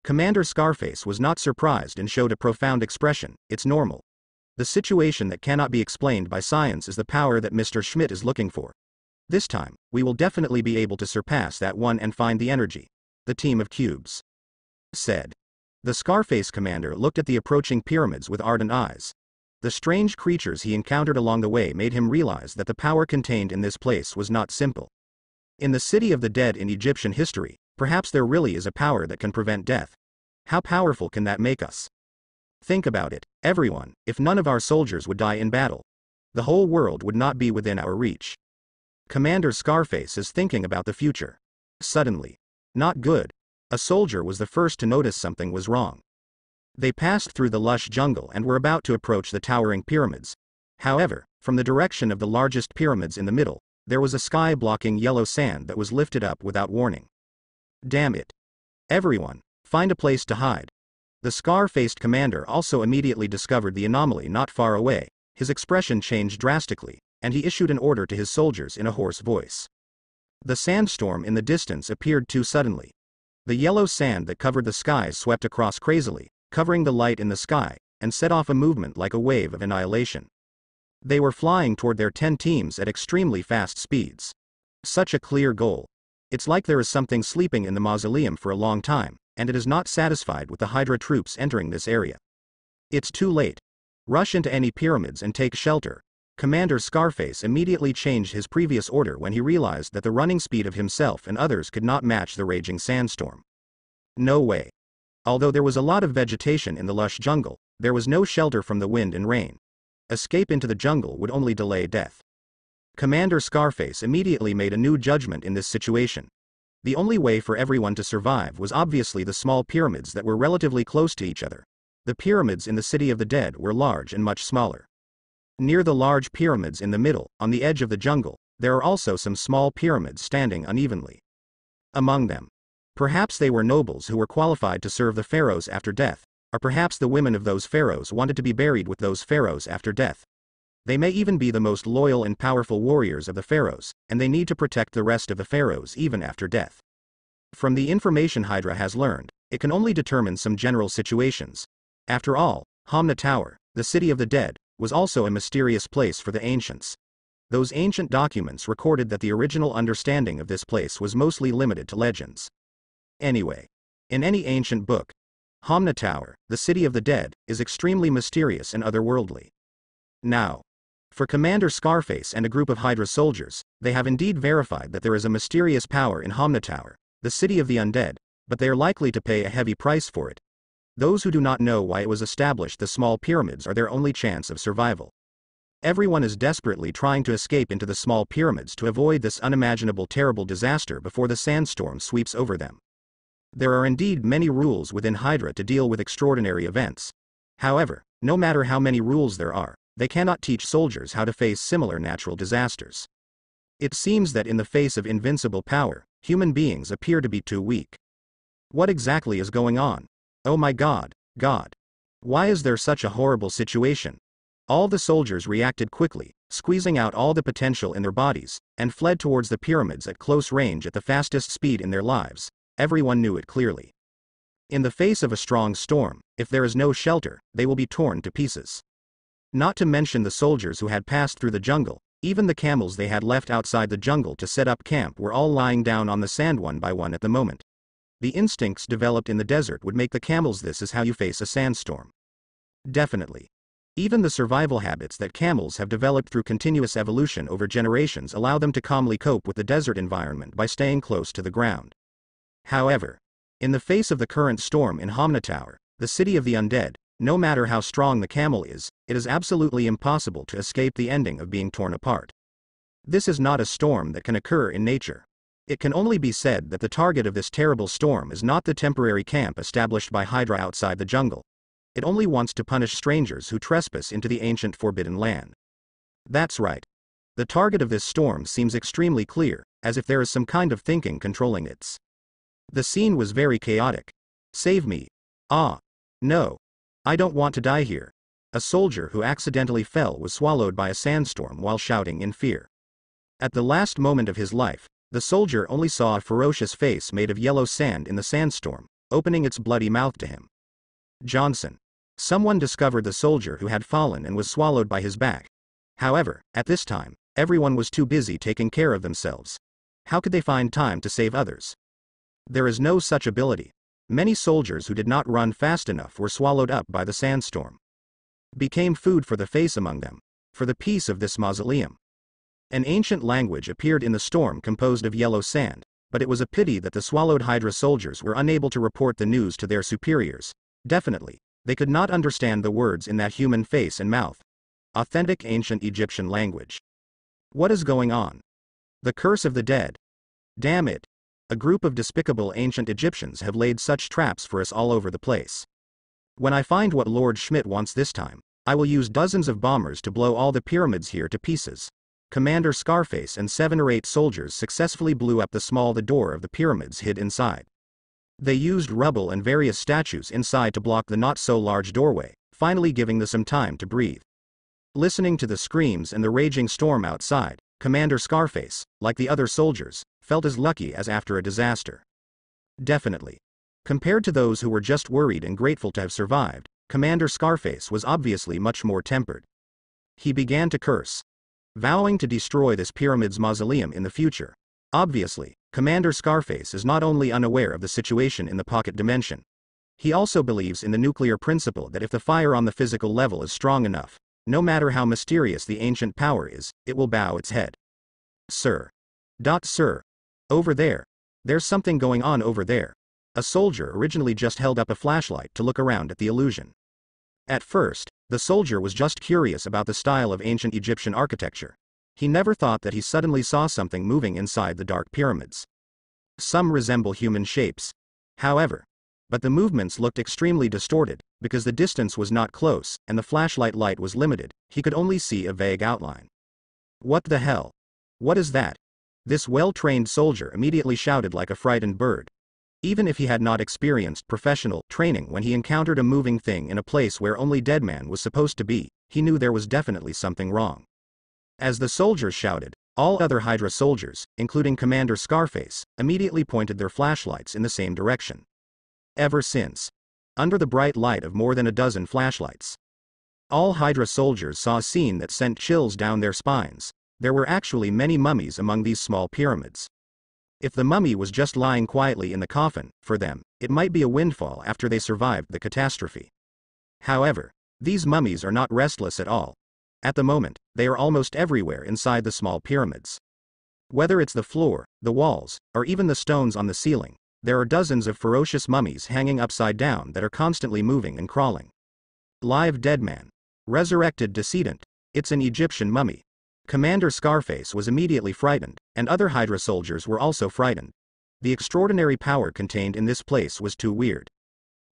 A: Commander Scarface was not surprised and showed a profound expression. It's normal. The situation that cannot be explained by science is the power that Mr. Schmidt is looking for. This time, we will definitely be able to surpass that one and find the energy. The team of cubes said. The Scarface commander looked at the approaching pyramids with ardent eyes. The strange creatures he encountered along the way made him realize that the power contained in this place was not simple. In the city of the dead in Egyptian history, perhaps there really is a power that can prevent death. How powerful can that make us? Think about it, everyone. If none of our soldiers would die in battle, the whole world would not be within our reach. Commander Scarface is thinking about the future. Suddenly. Not good. A soldier was the first to notice something was wrong. They passed through the lush jungle and were about to approach the towering pyramids. However, from the direction of the largest pyramids in the middle, there was a sky-blocking yellow sand that was lifted up without warning. Damn it. Everyone, find a place to hide. The scar-faced commander also immediately discovered the anomaly not far away. His expression changed drastically, and he issued an order to his soldiers in a hoarse voice. The sandstorm in the distance appeared too suddenly. The yellow sand that covered the skies swept across crazily, covering the light in the sky, and set off a movement like a wave of annihilation. They were flying toward their 10 teams at extremely fast speeds. Such a clear goal. It's like there is something sleeping in the mausoleum for a long time, and it is not satisfied with the Hydra troops entering this area. It's too late. Rush into any pyramids and take shelter. Commander Scarface immediately changed his previous order when he realized that the running speed of himself and others could not match the raging sandstorm. No way. Although there was a lot of vegetation in the lush jungle, there was no shelter from the wind and rain. Escape into the jungle would only delay death. Commander Scarface immediately made a new judgment in this situation. The only way for everyone to survive was obviously the small pyramids that were relatively close to each other. The pyramids in the City of the Dead were large and much smaller. Near the large pyramids in the middle, on the edge of the jungle, there are also some small pyramids standing unevenly. Among them, perhaps they were nobles who were qualified to serve the pharaohs after death, or perhaps the women of those pharaohs wanted to be buried with those pharaohs after death. They may even be the most loyal and powerful warriors of the pharaohs, and they need to protect the rest of the pharaohs even after death. From the information Hydra has learned, it can only determine some general situations. After all, Hamna Tower, the City of the Dead, was also a mysterious place for the ancients. Those ancient documents recorded that the original understanding of this place was mostly limited to legends. Anyway, in any ancient book, Hamna Tower, the City of the Dead, is extremely mysterious and otherworldly. Now, for Commander Scarface and a group of Hydra soldiers, they have indeed verified that there is a mysterious power in Hamna Tower, the City of the Undead, but they are likely to pay a heavy price for it. Those who do not know why it was established, the small pyramids are their only chance of survival. Everyone is desperately trying to escape into the small pyramids to avoid this unimaginable terrible disaster before the sandstorm sweeps over them. There are indeed many rules within Hydra to deal with extraordinary events. However, no matter how many rules there are, they cannot teach soldiers how to face similar natural disasters. It seems that in the face of invincible power, human beings appear to be too weak. What exactly is going on? Oh my God, God. Why is there such a horrible situation? All the soldiers reacted quickly, squeezing out all the potential in their bodies, and fled towards the pyramids at close range at the fastest speed in their lives. Everyone knew it clearly. In the face of a strong storm, if there is no shelter, they will be torn to pieces. Not to mention the soldiers who had passed through the jungle, even the camels they had left outside the jungle to set up camp were all lying down on the sand one by one at the moment. The instincts developed in the desert would make the camels. This is how you face a sandstorm. Definitely. Even the survival habits that camels have developed through continuous evolution over generations allow them to calmly cope with the desert environment by staying close to the ground. However, in the face of the current storm in Hamna Tower, the city of the undead, no matter how strong the camel is, it is absolutely impossible to escape the ending of being torn apart. This is not a storm that can occur in nature. It can only be said that the target of this terrible storm is not the temporary camp established by Hydra outside the jungle. It only wants to punish strangers who trespass into the ancient forbidden land. That's right. The target of this storm seems extremely clear, as if there is some kind of thinking controlling it. The scene was very chaotic. Save me. Ah. No. I don't want to die here. A soldier who accidentally fell was swallowed by a sandstorm while shouting in fear. At the last moment of his life, the soldier only saw a ferocious face made of yellow sand in the sandstorm, opening its bloody mouth to him. Johnson. Someone discovered the soldier who had fallen and was swallowed by his back. However, at this time, everyone was too busy taking care of themselves. How could they find time to save others? There is no such ability. Many soldiers who did not run fast enough were swallowed up by the sandstorm. Became food for the face among them, for the peace of this mausoleum. An ancient language appeared in the storm composed of yellow sand, but it was a pity that the swallowed Hydra soldiers were unable to report the news to their superiors. Definitely, they could not understand the words in that human face and mouth. Authentic ancient Egyptian language. What is going on? The curse of the dead. Damn it. A group of despicable ancient Egyptians have laid such traps for us all over the place. When I find what Lord Schmidt wants this time, I will use dozens of bombers to blow all the pyramids here to pieces. Commander Scarface and 7 or 8 soldiers successfully blew up the door of the pyramids hid inside. They used rubble and various statues inside to block the not-so-large doorway, finally giving them some time to breathe. Listening to the screams and the raging storm outside, Commander Scarface, like the other soldiers, felt as lucky as after a disaster. Definitely. Compared to those who were just worried and grateful to have survived, Commander Scarface was obviously much more tempered. He began to curse, vowing to destroy this pyramid's mausoleum in the future. Obviously, Commander Scarface is not only unaware of the situation in the pocket dimension. He also believes in the nuclear principle that if the fire on the physical level is strong enough, no matter how mysterious the ancient power is, it will bow its head. Sir. Sir. Over there. There's something going on over there. A soldier originally just held up a flashlight to look around at the illusion. At first, the soldier was just curious about the style of ancient Egyptian architecture. He never thought that he suddenly saw something moving inside the dark pyramids. Some resemble human shapes. However, but the movements looked extremely distorted, because the distance was not close, and the flashlight light was limited. He could only see a vague outline. What the hell? What is that? This well-trained soldier immediately shouted like a frightened bird. Even if he had not experienced professional training when he encountered a moving thing in a place where only dead man was supposed to be, he knew there was definitely something wrong. As the soldiers shouted, all other Hydra soldiers, including Commander Scarface, immediately pointed their flashlights in the same direction. Ever since, under the bright light of more than a dozen flashlights, all Hydra soldiers saw a scene that sent chills down their spines. There were actually many mummies among these small pyramids. If the mummy was just lying quietly in the coffin, for them, it might be a windfall after they survived the catastrophe. However, these mummies are not restless at all. At the moment, they are almost everywhere inside the small pyramids. Whether it's the floor, the walls, or even the stones on the ceiling, there are dozens of ferocious mummies hanging upside down that are constantly moving and crawling. Live dead man. Resurrected decedent. It's an Egyptian mummy. Commander Scarface was immediately frightened, and other Hydra soldiers were also frightened. The extraordinary power contained in this place was too weird.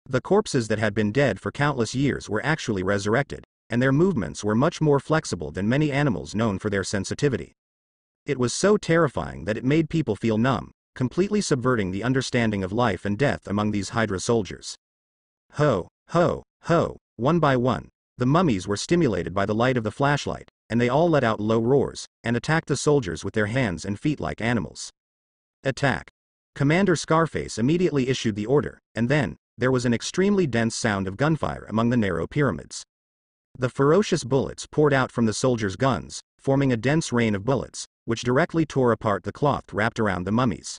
A: The corpses that had been dead for countless years were actually resurrected, and their movements were much more flexible than many animals known for their sensitivity. It was so terrifying that it made people feel numb, completely subverting the understanding of life and death among these Hydra soldiers. Ho, ho, ho, one by one, the mummies were stimulated by the light of the flashlight, and they all let out low roars, and attacked the soldiers with their hands and feet like animals. Attack! Commander Scarface immediately issued the order, and then, there was an extremely dense sound of gunfire among the narrow pyramids. The ferocious bullets poured out from the soldiers' guns, forming a dense rain of bullets, which directly tore apart the cloth wrapped around the mummies.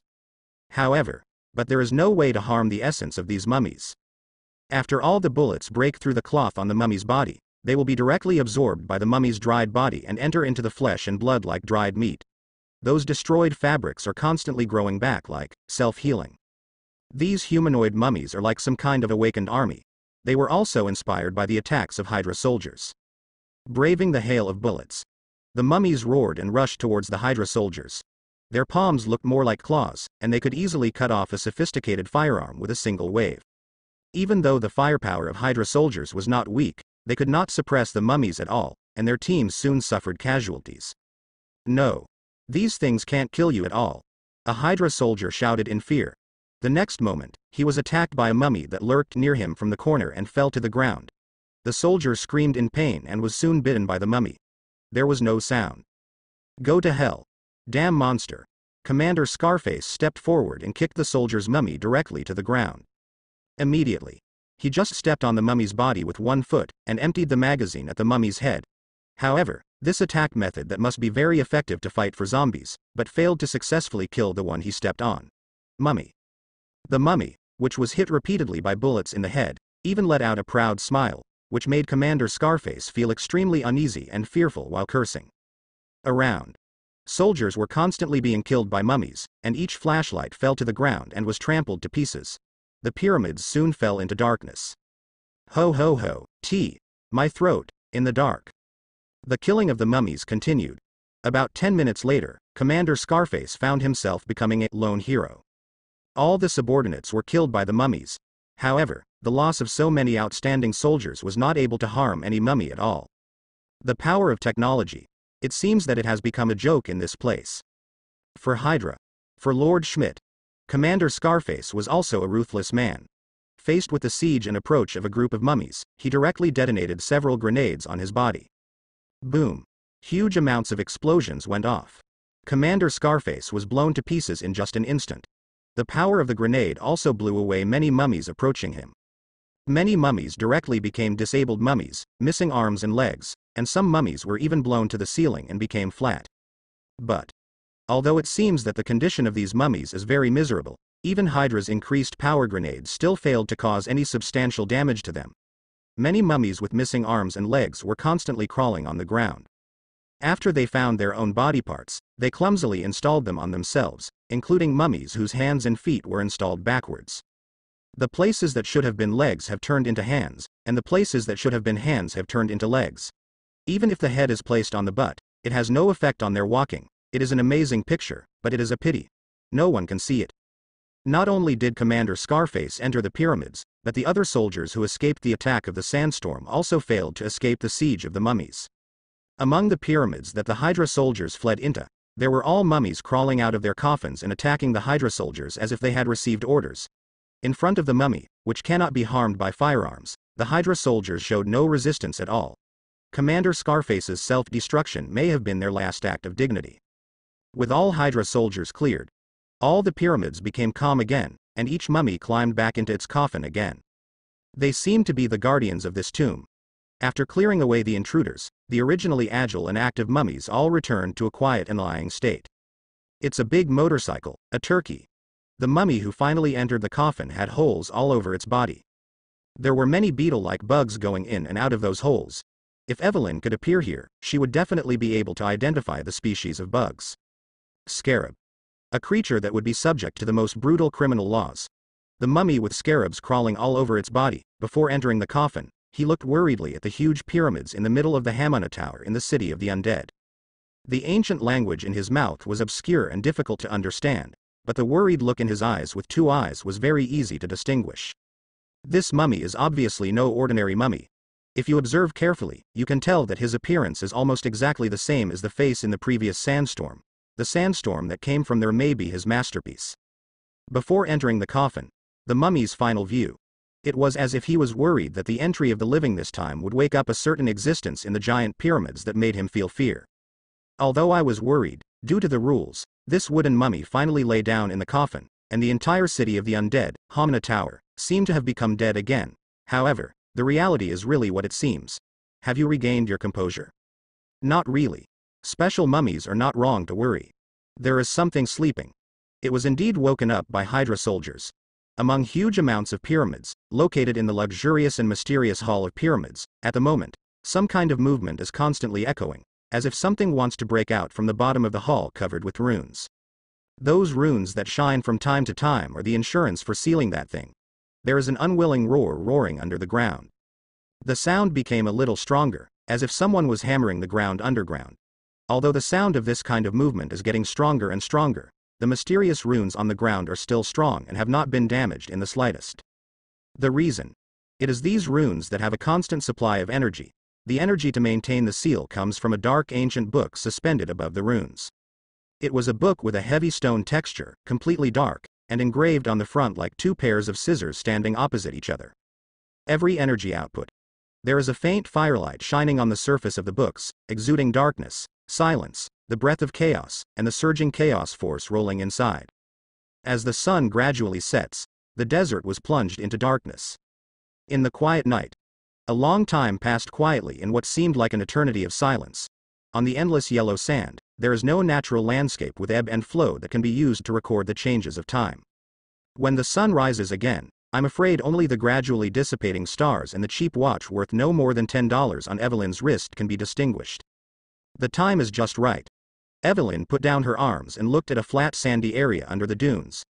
A: However, but there is no way to harm the essence of these mummies. After all the bullets break through the cloth on the mummy's body, they will be directly absorbed by the mummy's dried body and enter into the flesh and blood like dried meat. Those destroyed fabrics are constantly growing back like self-healing. These humanoid mummies are like some kind of awakened army. They were also inspired by the attacks of Hydra soldiers. Braving the hail of bullets, the mummies roared and rushed towards the Hydra soldiers. Their palms looked more like claws, and they could easily cut off a sophisticated firearm with a single wave. Even though the firepower of Hydra soldiers was not weak, they could not suppress the mummies at all, and their teams soon suffered casualties. No. These things can't kill you at all. A Hydra soldier shouted in fear. The next moment, he was attacked by a mummy that lurked near him from the corner and fell to the ground. The soldier screamed in pain and was soon bitten by the mummy. There was no sound. Go to hell. Damn monster. Commander Scarface stepped forward and kicked the soldier's mummy directly to the ground. Immediately, he just stepped on the mummy's body with one foot and emptied the magazine at the mummy's head. However, this attack method that must be very effective to fight for zombies, but failed to successfully kill the one he stepped on. Mummy. The mummy, which was hit repeatedly by bullets in the head, even let out a proud smile, which made Commander Scarface feel extremely uneasy and fearful while cursing. Around. Soldiers were constantly being killed by mummies, and each flashlight fell to the ground and was trampled to pieces. The pyramids soon fell into darkness. Ho ho ho, my throat, in the dark. The killing of the mummies continued. About 10 minutes later, Commander Scarface found himself becoming a lone hero. All the subordinates were killed by the mummies. However, the loss of so many outstanding soldiers was not able to harm any mummy at all. The power of technology. It seems that it has become a joke in this place. For Hydra. For Lord Schmidt. Commander Scarface was also a ruthless man. Faced with the siege and approach of a group of mummies, he directly detonated several grenades on his body. Boom. Huge amounts of explosions went off. Commander Scarface was blown to pieces in just an instant. The power of the grenade also blew away many mummies approaching him. Many mummies directly became disabled mummies, missing arms and legs, and some mummies were even blown to the ceiling and became flat. But, although it seems that the condition of these mummies is very miserable, even Hydra's increased power grenades still failed to cause any substantial damage to them. Many mummies with missing arms and legs were constantly crawling on the ground. After they found their own body parts, they clumsily installed them on themselves, including mummies whose hands and feet were installed backwards. The places that should have been legs have turned into hands, and the places that should have been hands have turned into legs. Even if the head is placed on the butt, it has no effect on their walking. It is an amazing picture, but it is a pity. No one can see it. Not only did Commander Scarface enter the pyramids, but the other soldiers who escaped the attack of the sandstorm also failed to escape the siege of the mummies. Among the pyramids that the Hydra soldiers fled into, there were all mummies crawling out of their coffins and attacking the Hydra soldiers as if they had received orders. In front of the mummy, which cannot be harmed by firearms, the Hydra soldiers showed no resistance at all. Commander Scarface's self-destruction may have been their last act of dignity. With all Hydra soldiers cleared, all the pyramids became calm again, and each mummy climbed back into its coffin again. They seemed to be the guardians of this tomb. After clearing away the intruders, the originally agile and active mummies all returned to a quiet and lying state. It's a big motorcycle, a turkey. The mummy who finally entered the coffin had holes all over its body. There were many beetle-like bugs going in and out of those holes. If Evelyn could appear here, she would definitely be able to identify the species of bugs. Scarab. A creature that would be subject to the most brutal criminal laws. The mummy with scarabs crawling all over its body. Before entering the coffin, he looked worriedly at the huge pyramids in the middle of the Hamana Tower in the city of the undead. The ancient language in his mouth was obscure and difficult to understand, but the worried look in his eyes with two eyes was very easy to distinguish. This mummy is obviously no ordinary mummy. If you observe carefully, you can tell that his appearance is almost exactly the same as the face in the previous sandstorm. the sandstorm that came from there may be his masterpiece. Before entering the coffin, the mummy's final view, it was as if he was worried that the entry of the living this time would wake up a certain existence in the giant pyramids that made him feel fear. Although I was worried, due to the rules, this wooden mummy finally lay down in the coffin, and the entire city of the undead, Hamna Tower, seemed to have become dead again. However, the reality is really what it seems. Have you regained your composure? Not really. Special mummies are not wrong to worry. There is something sleeping. It was indeed woken up by Hydra soldiers. Among huge amounts of pyramids, located in the luxurious and mysterious Hall of Pyramids, at the moment, some kind of movement is constantly echoing, as if something wants to break out from the bottom of the hall covered with runes. Those runes that shine from time to time are the insurance for sealing that thing. There is an unwilling roar roaring under the ground. The sound became a little stronger, as if someone was hammering the ground underground. Although the sound of this kind of movement is getting stronger and stronger, the mysterious runes on the ground are still strong and have not been damaged in the slightest. The reason? It is these runes that have a constant supply of energy. The energy to maintain the seal comes from a dark ancient book suspended above the runes. It was a book with a heavy stone texture, completely dark, and engraved on the front like two pairs of scissors standing opposite each other. Every energy output. There is a faint firelight shining on the surface of the books, exuding darkness, silence, the breath of chaos, and the surging chaos force rolling inside. As the sun gradually sets, the desert was plunged into darkness. In the quiet night, a long time passed quietly in what seemed like an eternity of silence. On the endless yellow sand, there is no natural landscape with ebb and flow that can be used to record the changes of time. When the sun rises again, I'm afraid only the gradually dissipating stars and the cheap watch worth no more than $10 on Evelyn's wrist can be distinguished. The time is just right. Evelyn put down her arms and looked at a flat sandy area under the dunes.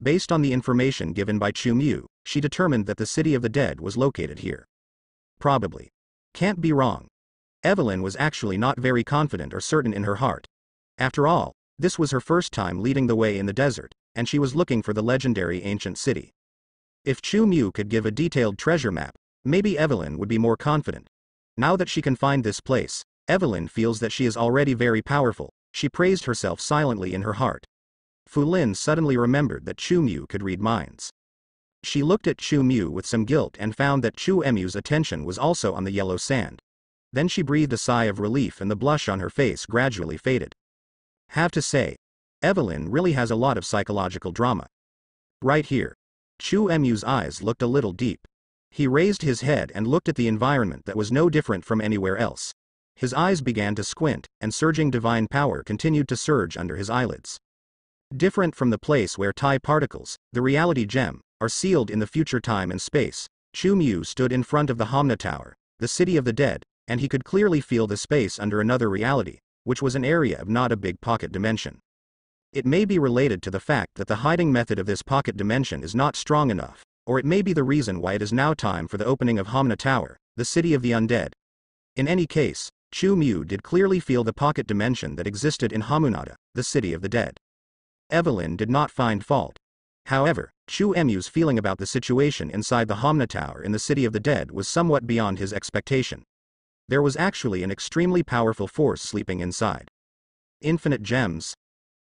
A: Based on the information given by Chu Mu, she determined that the city of the dead was located here. Probably. Can't be wrong. Evelyn was actually not very confident or certain in her heart. After all, this was her first time leading the way in the desert, and she was looking for the legendary ancient city. If Chu Mu could give a detailed treasure map, maybe Evelyn would be more confident. Now that she can find this place, Evelyn feels that she is already very powerful. She praised herself silently in her heart. Fu Lin suddenly remembered that Chu Mu could read minds. She looked at Chu Mu with some guilt and found that Chu Mu's attention was also on the yellow sand. Then she breathed a sigh of relief and the blush on her face gradually faded. Have to say, Evelyn really has a lot of psychological drama. Right here. Chu Mu's eyes looked a little deep. He raised his head and looked at the environment that was no different from anywhere else. His eyes began to squint, and surging divine power continued to surge under his eyelids. Different from the place where Tai particles, the reality gem, are sealed in the future time and space, Chu Mu stood in front of the Hamna Tower, the city of the dead, and he could clearly feel the space under another reality, which was an area of not a big pocket dimension. It may be related to the fact that the hiding method of this pocket dimension is not strong enough, or it may be the reason why it is now time for the opening of Hamna Tower, the city of the undead. In any case, Chu Mu did clearly feel the pocket dimension that existed in Hamunada, the city of the dead. Evelyn did not find fault. However, Chu Mu's feeling about the situation inside the Hamna Tower in the city of the dead was somewhat beyond his expectation. There was actually an extremely powerful force sleeping inside. Infinite gems?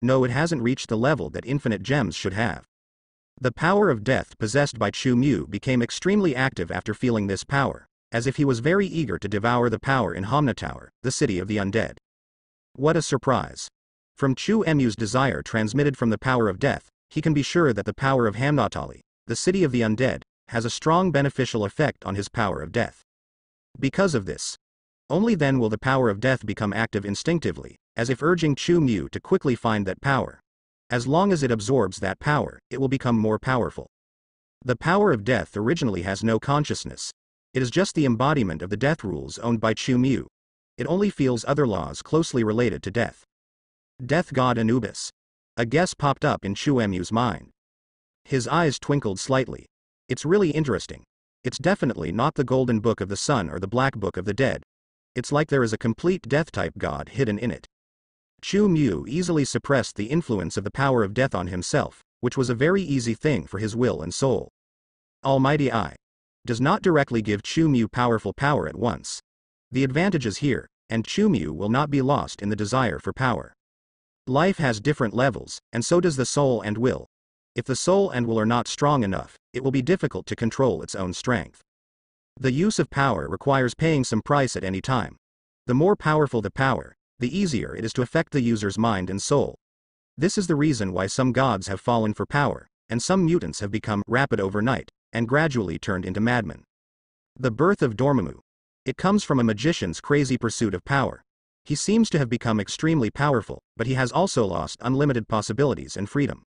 A: No, it hasn't reached the level that infinite gems should have. The power of death possessed by Chu Mu became extremely active after feeling this power, as if he was very eager to devour the power in Hamna Tower, the city of the undead. What a surprise. From Chu Mu's desire transmitted from the power of death, he can be sure that the power of Hamnatali, the city of the undead, has a strong beneficial effect on his power of death. Because of this, only then will the power of death become active instinctively, as if urging Chu Mu to quickly find that power. As long as it absorbs that power, it will become more powerful. The power of death originally has no consciousness. It is just the embodiment of the death rules owned by Chu Mu. It only feels other laws closely related to death. Death god Anubis. A guess popped up in Chu Mu's mind. His eyes twinkled slightly. It's really interesting. It's definitely not the Golden Book of the Sun or the Black Book of the Dead. It's like there is a complete death-type god hidden in it. Chu Mu easily suppressed the influence of the power of death on himself, which was a very easy thing for his will and soul. Almighty I does not directly give Chu Mu powerful power at once. The advantage is here, and Chu Mu will not be lost in the desire for power. Life has different levels, and so does the soul and will. If the soul and will are not strong enough, it will be difficult to control its own strength. The use of power requires paying some price at any time. The more powerful the power, the easier it is to affect the user's mind and soul. This is the reason why some gods have fallen for power, and some mutants have become rapid overnight, and gradually turned into madmen. The birth of Dormammu. It comes from a magician's crazy pursuit of power. He seems to have become extremely powerful, but he has also lost unlimited possibilities and freedom.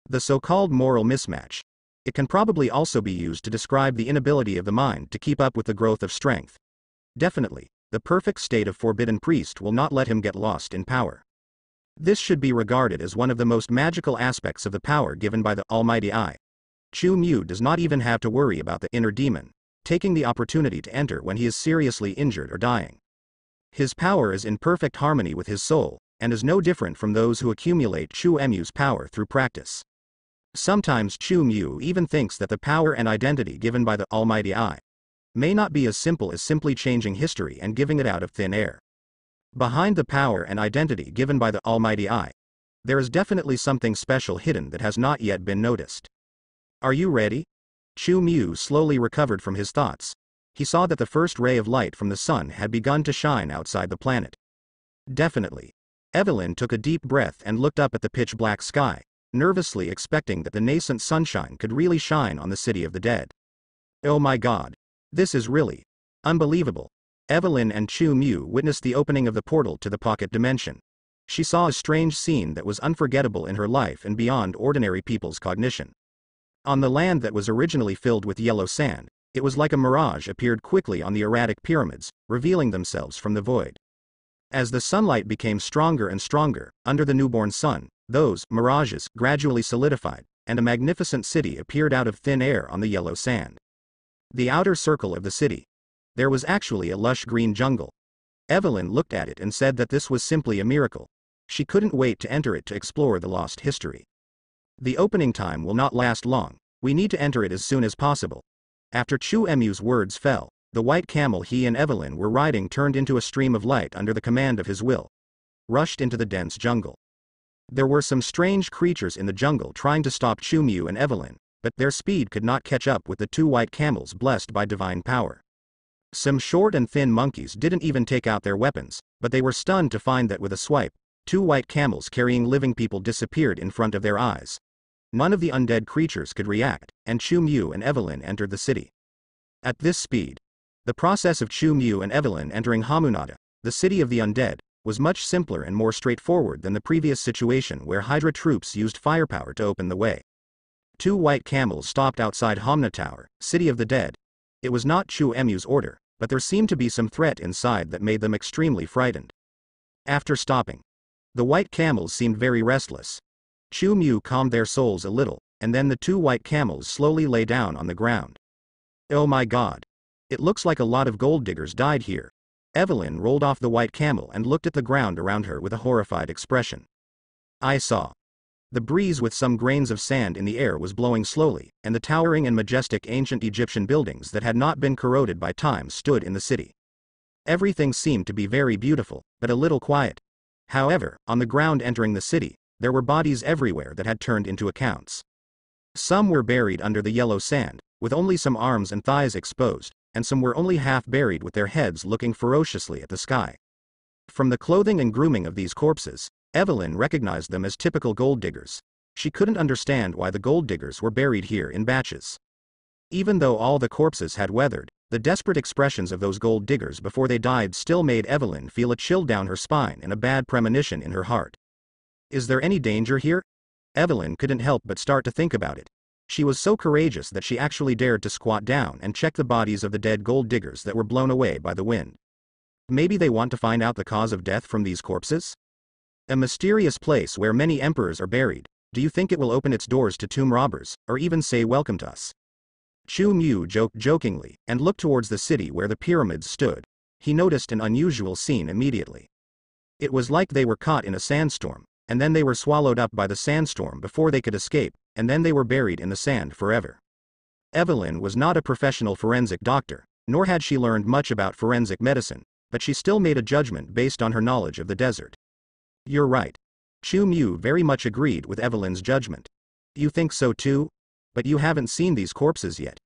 A: The so-called moral mismatch. It can probably also be used to describe the inability of the mind to keep up with the growth of strength. Definitely, the perfect state of Forbidden Priest will not let him get lost in power. This should be regarded as one of the most magical aspects of the power given by the Almighty I. Chu Mu does not even have to worry about the inner demon taking the opportunity to enter when he is seriously injured or dying. His power is in perfect harmony with his soul, and is no different from those who accumulate Chu Mu's power through practice. Sometimes Chu Mu even thinks that the power and identity given by the Almighty I may not be as simple as simply changing history and giving it out of thin air. Behind the power and identity given by the Almighty I, there is definitely something special hidden that has not yet been noticed. Are you ready? Chu Mu slowly recovered from his thoughts. He saw that the first ray of light from the sun had begun to shine outside the planet. Definitely. Evelyn took a deep breath and looked up at the pitch-black sky, nervously expecting that the nascent sunshine could really shine on the city of the dead. Oh my god. This is really unbelievable. Evelyn and Chu Mu witnessed the opening of the portal to the pocket dimension. She saw a strange scene that was unforgettable in her life and beyond ordinary people's cognition. On the land that was originally filled with yellow sand, it was like a mirage appeared quickly on the erratic pyramids, revealing themselves from the void. As the sunlight became stronger and stronger, under the newborn sun, those mirages gradually solidified, and a magnificent city appeared out of thin air on the yellow sand. The outer circle of the city. There was actually a lush green jungle. Evelyn looked at it and said that this was simply a miracle. She couldn't wait to enter it to explore the lost history. The opening time will not last long. We need to enter it as soon as possible. After Chu Mu's words fell, the white camel he and Evelyn were riding turned into a stream of light under the command of his will. Rushed into the dense jungle. There were some strange creatures in the jungle trying to stop Chu Mu and Evelyn, but their speed could not catch up with the two white camels blessed by divine power. Some short and thin monkeys didn't even take out their weapons, but they were stunned to find that with a swipe, two white camels carrying living people disappeared in front of their eyes. None of the undead creatures could react, and Chu Mu and Evelyn entered the city. At this speed, the process of Chu Mu and Evelyn entering Hamunada, the city of the undead, was much simpler and more straightforward than the previous situation where Hydra troops used firepower to open the way. Two white camels stopped outside Hamna Tower, city of the dead. It was not Chu Mu's order, but there seemed to be some threat inside that made them extremely frightened. After stopping, the white camels seemed very restless. Chu Mu calmed their souls a little, and then the two white camels slowly lay down on the ground. Oh my god. It looks like a lot of gold diggers died here. Evelyn rolled off the white camel and looked at the ground around her with a horrified expression. I saw. The breeze with some grains of sand in the air was blowing slowly, and the towering and majestic ancient Egyptian buildings that had not been corroded by time stood in the city. Everything seemed to be very beautiful, but a little quiet. However, on the ground entering the city, there were bodies everywhere that had turned into accounts. Some were buried under the yellow sand, with only some arms and thighs exposed, and some were only half buried with their heads looking ferociously at the sky. From the clothing and grooming of these corpses, Evelyn recognized them as typical gold diggers. She couldn't understand why the gold diggers were buried here in batches. Even though all the corpses had weathered, the desperate expressions of those gold diggers before they died still made Evelyn feel a chill down her spine and a bad premonition in her heart. Is there any danger here? Evelyn couldn't help but start to think about it. She was so courageous that she actually dared to squat down and check the bodies of the dead gold diggers that were blown away by the wind. Maybe they want to find out the cause of death from these corpses? A mysterious place where many emperors are buried. Do you think it will open its doors to tomb robbers, or even say welcome to us? Chu Mu joked jokingly, and looked towards the city where the pyramids stood. He noticed an unusual scene immediately. It was like they were caught in a sandstorm, and then they were swallowed up by the sandstorm before they could escape, and then they were buried in the sand forever. Evelyn was not a professional forensic doctor, nor had she learned much about forensic medicine, but she still made a judgment based on her knowledge of the desert. You're right. Chu Mu very much agreed with Evelyn's judgment. You think so too? But you haven't seen these corpses yet.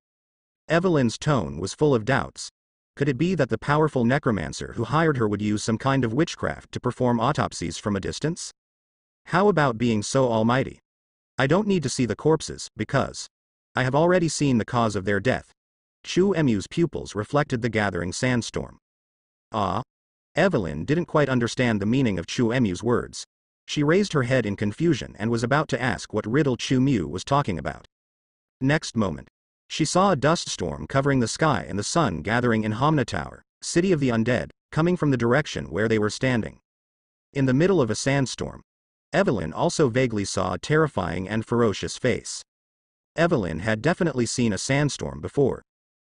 A: Evelyn's tone was full of doubts. Could it be that the powerful necromancer who hired her would use some kind of witchcraft to perform autopsies from a distance? How about being so almighty? I don't need to see the corpses, because I have already seen the cause of their death. Chu Mu's pupils reflected the gathering sandstorm. Ah? Evelyn didn't quite understand the meaning of Chu Mu's words. She raised her head in confusion and was about to ask what riddle Chu Mu was talking about. Next moment, she saw a dust storm covering the sky and the sun gathering in Homna Tower, city of the undead, coming from the direction where they were standing. In the middle of a sandstorm, Evelyn also vaguely saw a terrifying and ferocious face. Evelyn had definitely seen a sandstorm before.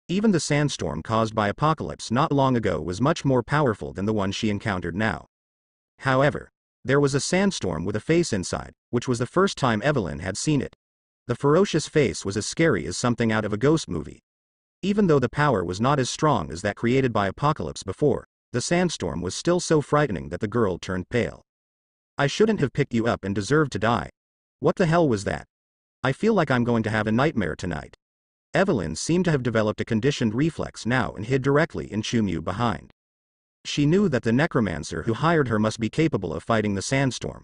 A: Even the sandstorm caused by Apocalypse not long ago was much more powerful than the one she encountered now. However, there was a sandstorm with a face inside, which was the first time Evelyn had seen it. The ferocious face was as scary as something out of a ghost movie. Even though the power was not as strong as that created by Apocalypse before, the sandstorm was still so frightening that the girl turned pale. I shouldn't have picked you up and deserved to die. What the hell was that? I feel like I'm going to have a nightmare tonight. Evelyn seemed to have developed a conditioned reflex now and hid directly in Chu Mu behind. She knew that the necromancer who hired her must be capable of fighting the sandstorm.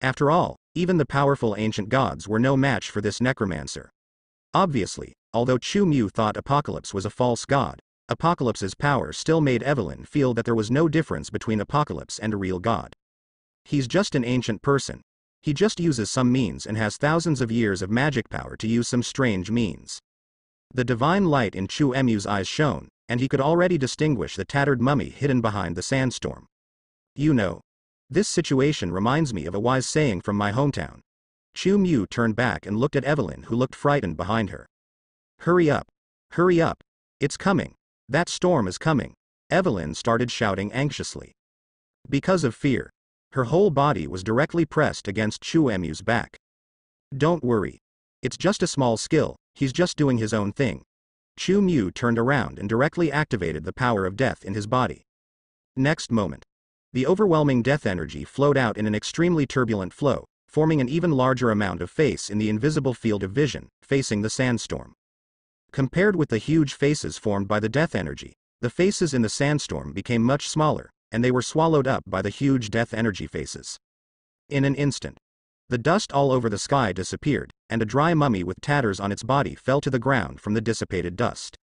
A: After all, even the powerful ancient gods were no match for this necromancer. Obviously, although Chu Mu thought Apocalypse was a false god, Apocalypse's power still made Evelyn feel that there was no difference between Apocalypse and a real god. He's just an ancient person. He just uses some means and has thousands of years of magic power to use some strange means. The divine light in Chu Mu's eyes shone, and he could already distinguish the tattered mummy hidden behind the sandstorm. You know, this situation reminds me of a wise saying from my hometown. Chu Mu turned back and looked at Evelyn, who looked frightened behind her. Hurry up! Hurry up! It's coming! That storm is coming! Evelyn started shouting anxiously. Because of fear, her whole body was directly pressed against Chu Mu's back. Don't worry. It's just a small skill, he's just doing his own thing. Chu Mu turned around and directly activated the power of death in his body. Next moment, the overwhelming death energy flowed out in an extremely turbulent flow, forming an even larger amount of face in the invisible field of vision, facing the sandstorm. Compared with the huge faces formed by the death energy, the faces in the sandstorm became much smaller, and they were swallowed up by the huge death energy faces. In an instant, the dust all over the sky disappeared, and a dry mummy with tatters on its body fell to the ground from the dissipated dust.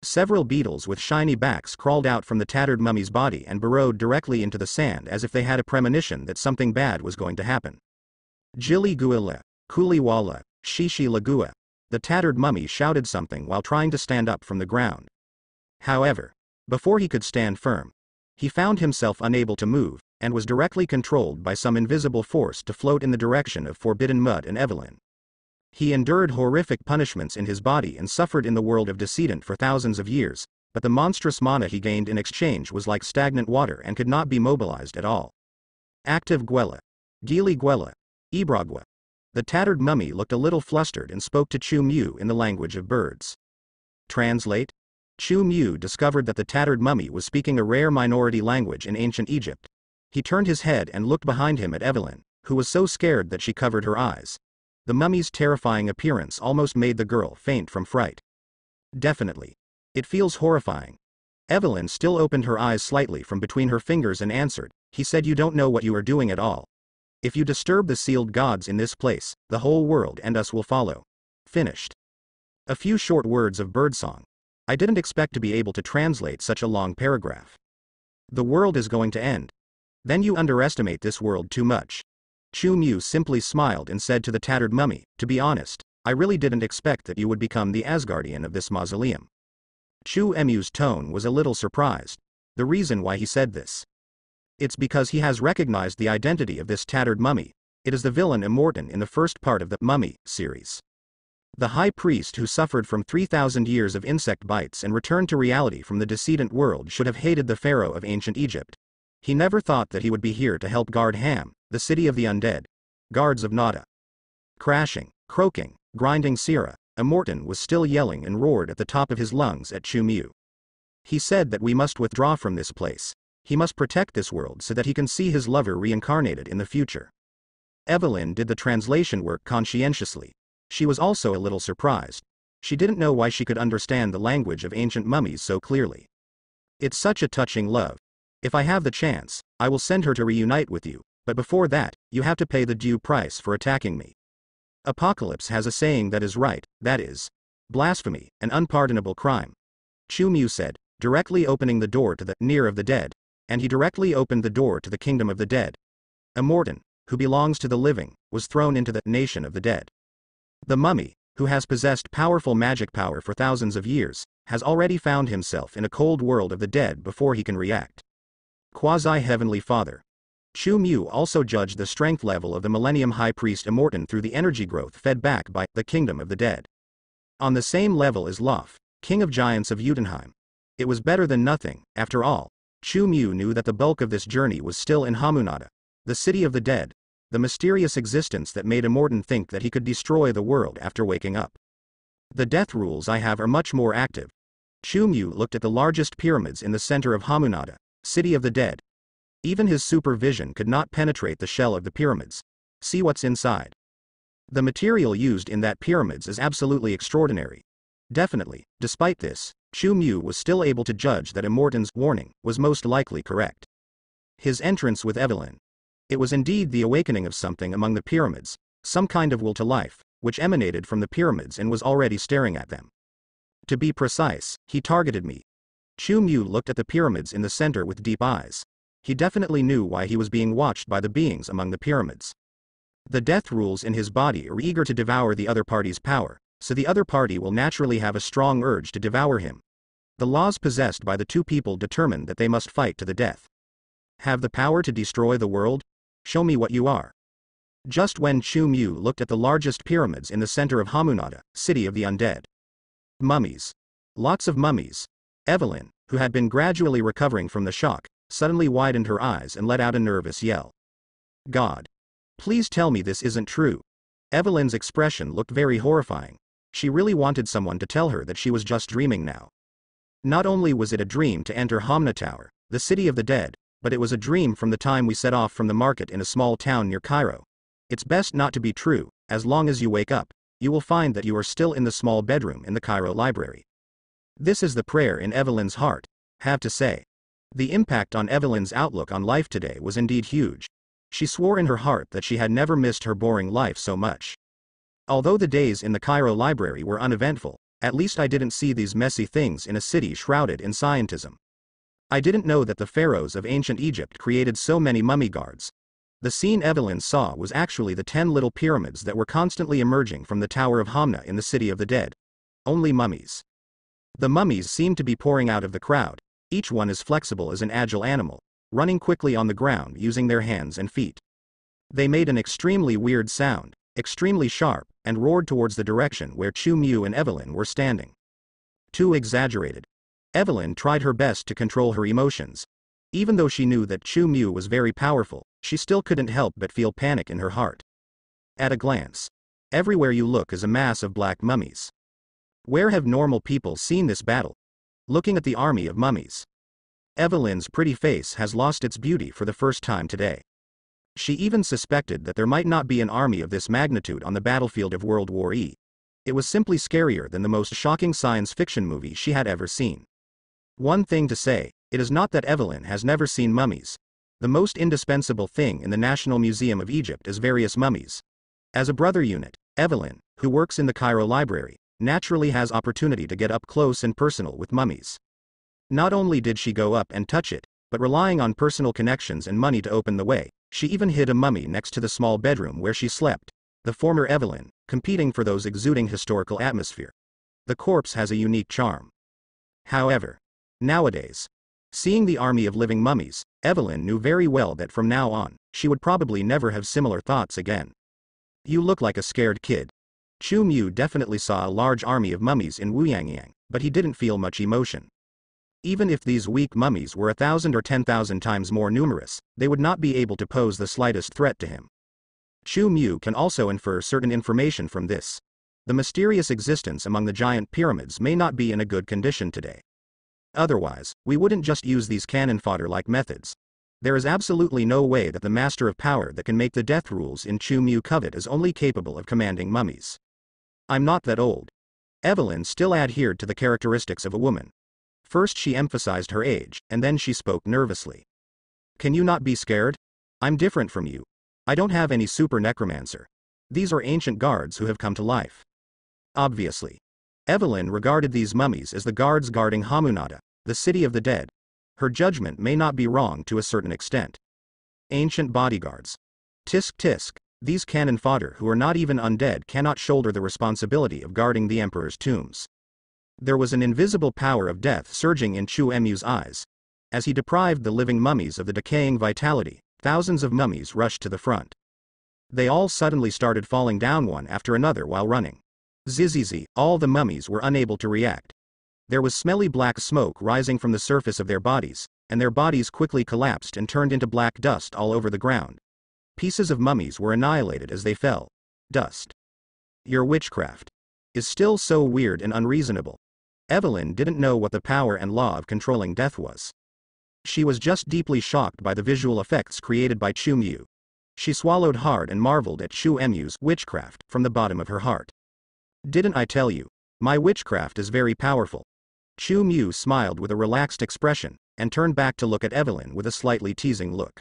A: Several beetles with shiny backs crawled out from the tattered mummy's body and burrowed directly into the sand as if they had a premonition that something bad was going to happen. Jilly Guila, Kuliwala, Shishi Lagua. The tattered mummy shouted something while trying to stand up from the ground. However, before he could stand firm, he found himself unable to move, and was directly controlled by some invisible force to float in the direction of Forbidden Mud and Evelyn. He endured horrific punishments in his body and suffered in the world of Decedent for thousands of years, but the monstrous mana he gained in exchange was like stagnant water and could not be mobilized at all. Active Gwella. Gili Gwella. Ibragwa. The tattered mummy looked a little flustered and spoke to Chu Mu in the language of birds. Translate? Chu Mu discovered that the tattered mummy was speaking a rare minority language in ancient Egypt. He turned his head and looked behind him at Evelyn, who was so scared that she covered her eyes. The mummy's terrifying appearance almost made the girl faint from fright. Definitely. It feels horrifying. Evelyn still opened her eyes slightly from between her fingers and answered, he said you don't know what you are doing at all. If you disturb the sealed gods in this place, the whole world and us will follow. Finished. A few short words of birdsong. I didn't expect to be able to translate such a long paragraph. The world is going to end. Then you underestimate this world too much. Chu Mu simply smiled and said to the tattered mummy, to be honest, I really didn't expect that you would become the Asgardian of this mausoleum. Chu Mu's tone was a little surprised. The reason why he said this. It's because he has recognized the identity of this tattered mummy. It is the villain Immortan in the first part of the Mummy series. The high priest who suffered from 3,000 years of insect bites and returned to reality from the decedent world should have hated the pharaoh of ancient Egypt. He never thought that he would be here to help guard Ham, the city of the undead. Guards of Nada. Crashing, croaking, grinding Sira, Immortan was still yelling and roared at the top of his lungs at Chu Mu. He said that we must withdraw from this place. He must protect this world so that he can see his lover reincarnated in the future. Evelyn did the translation work conscientiously. She was also a little surprised. She didn't know why she could understand the language of ancient mummies so clearly. It's such a touching love. If I have the chance, I will send her to reunite with you, but before that, you have to pay the due price for attacking me. Apocalypse has a saying that is right, that is, blasphemy, an unpardonable crime. Chu Mu said, directly opening the door to the near of the dead, and he directly opened the door to the kingdom of the dead. Immortan, who belongs to the living, was thrown into the nation of the dead. The mummy, who has possessed powerful magic power for thousands of years, has already found himself in a cold world of the dead before he can react. Quasi-Heavenly Father. Chu Mu also judged the strength level of the Millennium High Priest Immortan through the energy growth fed back by the Kingdom of the Dead. On the same level as Lof, King of Giants of Jotunheim. It was better than nothing. After all, Chu Mu knew that the bulk of this journey was still in Hamunada, the city of the dead, the mysterious existence that made Immortan think that he could destroy the world after waking up. The death rules I have are much more active. Chu Mu looked at the largest pyramids in the center of Hamunada, city of the dead. Even his supervision could not penetrate the shell of the pyramids. See what's inside. The material used in that pyramids is absolutely extraordinary. Definitely, despite this, Chu Mu was still able to judge that Immortan's warning was most likely correct. His entrance with Evelyn. It was indeed the awakening of something among the pyramids, some kind of will to life, which emanated from the pyramids and was already staring at them. To be precise, he targeted me. Chu Mu looked at the pyramids in the center with deep eyes. He definitely knew why he was being watched by the beings among the pyramids. The death rules in his body are eager to devour the other party's power, so the other party will naturally have a strong urge to devour him. The laws possessed by the two people determine that they must fight to the death. Have the power to destroy the world? Show me what you are. Just when Chu Mu looked at the largest pyramids in the center of Hamunada, city of the undead. Mummies. Lots of mummies. Evelyn, who had been gradually recovering from the shock, suddenly widened her eyes and let out a nervous yell. God. Please tell me this isn't true. Evelyn's expression looked very horrifying. She really wanted someone to tell her that she was just dreaming now. Not only was it a dream to enter Hamna Tower, the city of the dead, but it was a dream from the time we set off from the market in a small town near Cairo. It's best not to be true. As long as you wake up, you will find that you are still in the small bedroom in the Cairo library. This is the prayer in Evelyn's heart, have to say. The impact on Evelyn's outlook on life today was indeed huge. She swore in her heart that she had never missed her boring life so much. Although the days in the Cairo library were uneventful, at least I didn't see these messy things in a city shrouded in scientism. I didn't know that the pharaohs of ancient Egypt created so many mummy guards. The scene Evelyn saw was actually the 10 little pyramids that were constantly emerging from the Tower of Hamna in the city of the dead. Only mummies. The mummies seemed to be pouring out of the crowd, each one as flexible as an agile animal, running quickly on the ground using their hands and feet. They made an extremely weird sound, extremely sharp, and roared towards the direction where Chu Mu and Evelyn were standing. Too exaggerated. Evelyn tried her best to control her emotions. Even though she knew that Chu Mu was very powerful, she still couldn't help but feel panic in her heart. At a glance, everywhere you look is a mass of black mummies. Where have normal people seen this battle? Looking at the army of mummies. Evelyn's pretty face has lost its beauty for the first time today. She even suspected that there might not be an army of this magnitude on the battlefield of World War E. It was simply scarier than the most shocking science fiction movie she had ever seen. One thing to say, it is not that Evelyn has never seen mummies. The most indispensable thing in the National Museum of Egypt is various mummies. As a brother unit, Evelyn, who works in the Cairo Library, naturally has opportunity to get up close and personal with mummies. Not only did she go up and touch it, but relying on personal connections and money to open the way, she even hid a mummy next to the small bedroom where she slept, the former Evelyn, competing for those exuding historical atmosphere. The corpse has a unique charm. However, nowadays, seeing the army of living mummies, Evelyn knew very well that from now on, she would probably never have similar thoughts again. You look like a scared kid. Chu Mu definitely saw a large army of mummies in Wuyangyang, but he didn't feel much emotion. Even if these weak mummies were 1,000 or 10,000 times more numerous, they would not be able to pose the slightest threat to him. Chu Mu can also infer certain information from this. The mysterious existence among the giant pyramids may not be in a good condition today. Otherwise, we wouldn't just use these cannon fodder-like methods. There is absolutely no way that the master of power that can make the death rules in Chu Mu Covet is only capable of commanding mummies. I'm not that old. Evelyn still adhered to the characteristics of a woman. First she emphasized her age, and then she spoke nervously. Can you not be scared? I'm different from you. I don't have any super necromancer. These are ancient guards who have come to life. Obviously. Evelyn regarded these mummies as the guards guarding Hamunada, the city of the dead. Her judgment may not be wrong to a certain extent. Ancient bodyguards. Tisk tisk, these cannon fodder who are not even undead cannot shoulder the responsibility of guarding the emperor's tombs. There was an invisible power of death surging in Chu Mu's eyes. As he deprived the living mummies of the decaying vitality, thousands of mummies rushed to the front. They all suddenly started falling down one after another while running. Zzzz, all the mummies were unable to react. There was smelly black smoke rising from the surface of their bodies, and their bodies quickly collapsed and turned into black dust all over the ground. Pieces of mummies were annihilated as they fell. Dust. Your witchcraft is still so weird and unreasonable. Evelyn didn't know what the power and law of controlling death was. She was just deeply shocked by the visual effects created by Chu Mu. She swallowed hard and marveled at Chu Mu's witchcraft from the bottom of her heart. Didn't I tell you? My witchcraft is very powerful. Chu Mu smiled with a relaxed expression, and turned back to look at Evelyn with a slightly teasing look.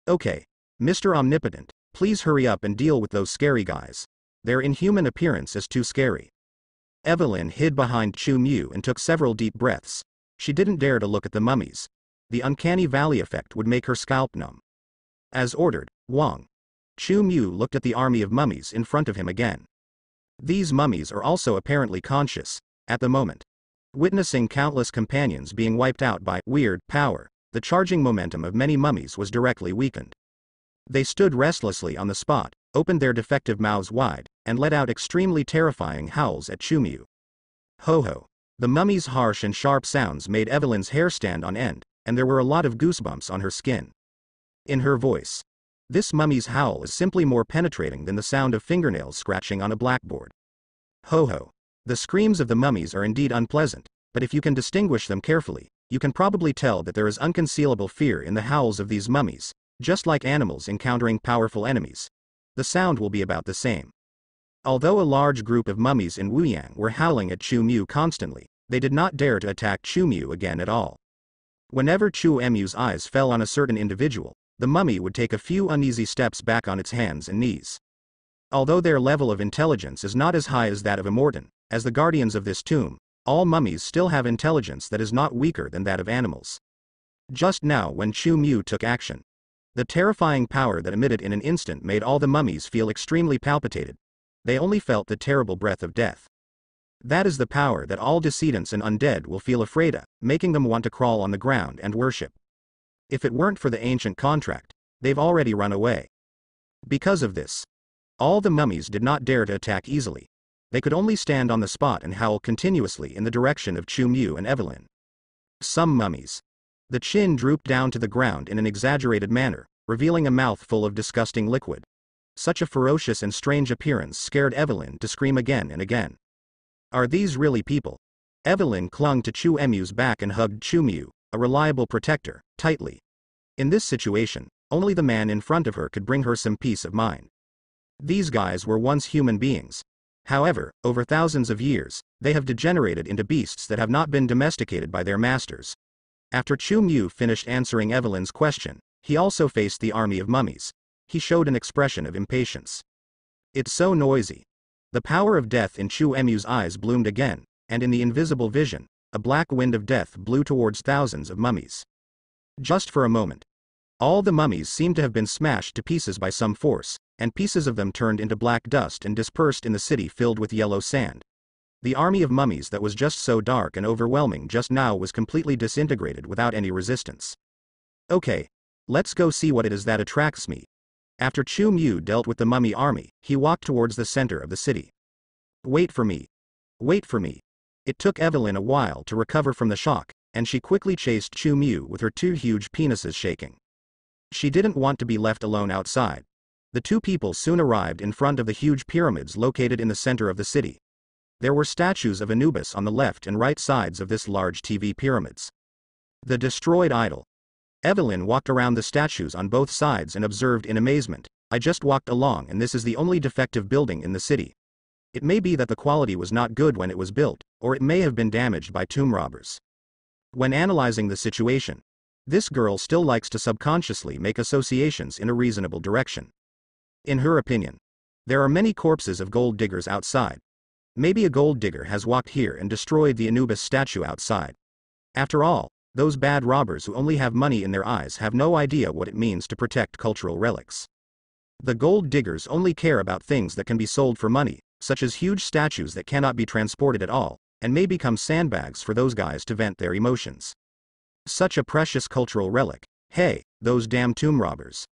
A: Okay, Mr. Omnipotent, please hurry up and deal with those scary guys. Their inhuman appearance is too scary. Evelyn hid behind Chu Mu and took several deep breaths. She didn't dare to look at the mummies. The uncanny valley effect would make her scalp numb. As ordered, Wang. Chu Mu looked at the army of mummies in front of him again. These mummies are also apparently conscious, at the moment. Witnessing countless companions being wiped out by weird power, the charging momentum of many mummies was directly weakened. They stood restlessly on the spot, opened their defective mouths wide, and let out extremely terrifying howls at Chu Mu. Ho ho. The mummies' harsh and sharp sounds made Evelyn's hair stand on end, and there were a lot of goosebumps on her skin. In her voice. This mummy's howl is simply more penetrating than the sound of fingernails scratching on a blackboard. Ho ho. The screams of the mummies are indeed unpleasant, but if you can distinguish them carefully, you can probably tell that there is unconcealable fear in the howls of these mummies, just like animals encountering powerful enemies. The sound will be about the same. Although a large group of mummies in Wuyang were howling at Chu Mu constantly, they did not dare to attack Chu Mu again at all. Whenever Chu Mu's eyes fell on a certain individual, the mummy would take a few uneasy steps back on its hands and knees. Although their level of intelligence is not as high as that of Immortan, as the guardians of this tomb, all mummies still have intelligence that is not weaker than that of animals. Just now when Chu Mu took action, the terrifying power that emitted in an instant made all the mummies feel extremely palpitated. They only felt the terrible breath of death. That is the power that all decedents and undead will feel afraid of, making them want to crawl on the ground and worship. If it weren't for the ancient contract, they've already run away. Because of this, all the mummies did not dare to attack easily. They could only stand on the spot and howl continuously in the direction of Chu Mu and Evelyn. Some mummies. The chin drooped down to the ground in an exaggerated manner, revealing a mouth full of disgusting liquid. Such a ferocious and strange appearance scared Evelyn to scream again and again. Are these really people? Evelyn clung to Chu Mu's back and hugged Chu Mu, a reliable protector, tightly. In this situation, only the man in front of her could bring her some peace of mind. These guys were once human beings. However, over thousands of years, they have degenerated into beasts that have not been domesticated by their masters. After Chu Mu finished answering Evelyn's question, he also faced the army of mummies. He showed an expression of impatience. It's so noisy. The power of death in Chu Mu's eyes bloomed again, and in the invisible vision, a black wind of death blew towards thousands of mummies. Just for a moment. All the mummies seemed to have been smashed to pieces by some force, and pieces of them turned into black dust and dispersed in the city filled with yellow sand. The army of mummies that was just so dark and overwhelming just now was completely disintegrated without any resistance. Okay, let's go see what it is that attracts me. After Chu Mu dealt with the mummy army, he walked towards the center of the city. Wait for me. Wait for me. It took Evelyn a while to recover from the shock, and she quickly chased Chu Mu with her two huge penises shaking. She didn't want to be left alone outside. The two people soon arrived in front of the huge pyramids located in the center of the city. There were statues of Anubis on the left and right sides of this large TV pyramids. The destroyed idol. Evelyn walked around the statues on both sides and observed in amazement. I just walked along and this is the only defective building in the city. It may be that the quality was not good when it was built, or it may have been damaged by tomb robbers. When analyzing the situation, this girl still likes to subconsciously make associations in a reasonable direction. In her opinion, there are many corpses of gold diggers outside. Maybe a gold digger has walked here and destroyed the Anubis statue outside. After all, those bad robbers who only have money in their eyes have no idea what it means to protect cultural relics. The gold diggers only care about things that can be sold for money, such as huge statues that cannot be transported at all, and may become sandbags for those guys to vent their emotions. Such a precious cultural relic. Hey, those damn tomb robbers.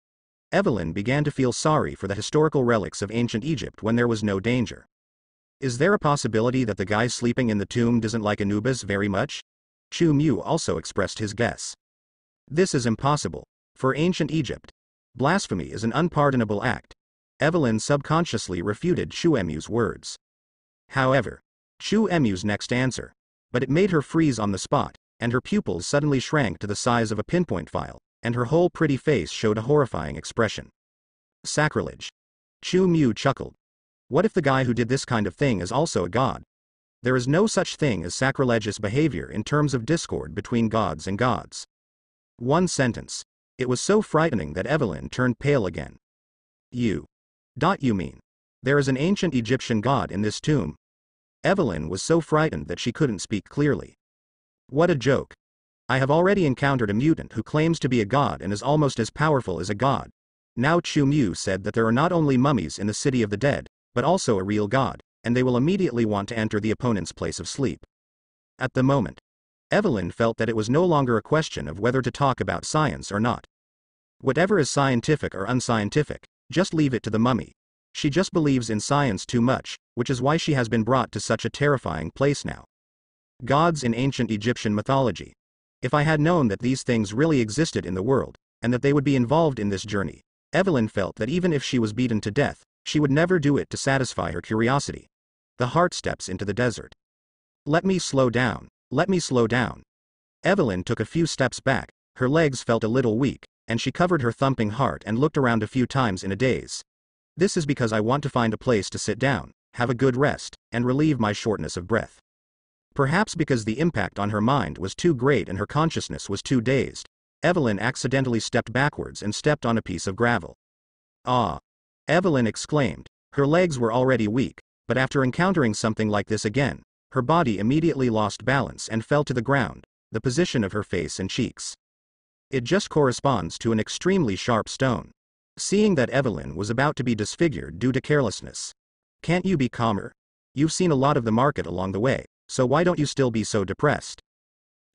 A: Evelyn began to feel sorry for the historical relics of ancient Egypt when there was no danger. Is there a possibility that the guy sleeping in the tomb doesn't like Anubis very much? Chu Mu also expressed his guess. This is impossible. For ancient Egypt, blasphemy is an unpardonable act. Evelyn subconsciously refuted Chu Mu's words. However, Chu Mu's next answer, but it made her freeze on the spot, and her pupils suddenly shrank to the size of a pinpoint file, and her whole pretty face showed a horrifying expression. Sacrilege. Chu Mu chuckled. What if the guy who did this kind of thing is also a god? There is no such thing as sacrilegious behavior in terms of discord between gods and gods. One sentence. It was so frightening that Evelyn turned pale again. You mean? There is an ancient Egyptian god in this tomb? Evelyn was so frightened that she couldn't speak clearly. What a joke. I have already encountered a mutant who claims to be a god and is almost as powerful as a god. Now Chu Mu said that there are not only mummies in the city of the dead, but also a real god, and they will immediately want to enter the opponent's place of sleep. At the moment, Evelyn felt that it was no longer a question of whether to talk about science or not. Whatever is scientific or unscientific, just leave it to the mummy. She just believes in science too much, which is why she has been brought to such a terrifying place now. Gods in ancient Egyptian mythology. If I had known that these things really existed in the world, and that they would be involved in this journey, Evelyn felt that even if she was beaten to death, she would never do it to satisfy her curiosity. The heart steps into the desert. Let me slow down, let me slow down. Evelyn took a few steps back, her legs felt a little weak, and she covered her thumping heart and looked around a few times in a daze. This is because I want to find a place to sit down, have a good rest, and relieve my shortness of breath. Perhaps because the impact on her mind was too great and her consciousness was too dazed, Evelyn accidentally stepped backwards and stepped on a piece of gravel. Ah! Evelyn exclaimed. Her legs were already weak, but after encountering something like this again, her body immediately lost balance and fell to the ground, the position of her face and cheeks. It just corresponds to an extremely sharp stone. Seeing that Evelyn was about to be disfigured due to carelessness. Can't you be calmer? You've seen a lot of the market along the way, so why don't you still be so depressed?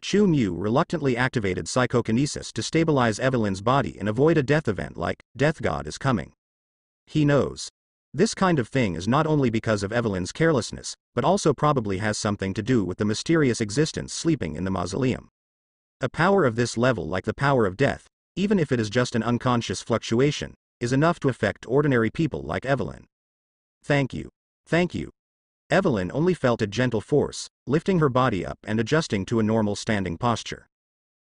A: Chu Mu reluctantly activated psychokinesis to stabilize Evelyn's body and avoid a death event like, Death God is coming. He knows. This kind of thing is not only because of Evelyn's carelessness, but also probably has something to do with the mysterious existence sleeping in the mausoleum. A power of this level, like the power of death, even if it is just an unconscious fluctuation, is enough to affect ordinary people like Evelyn. Thank you. Thank you. Evelyn only felt a gentle force, lifting her body up and adjusting to a normal standing posture.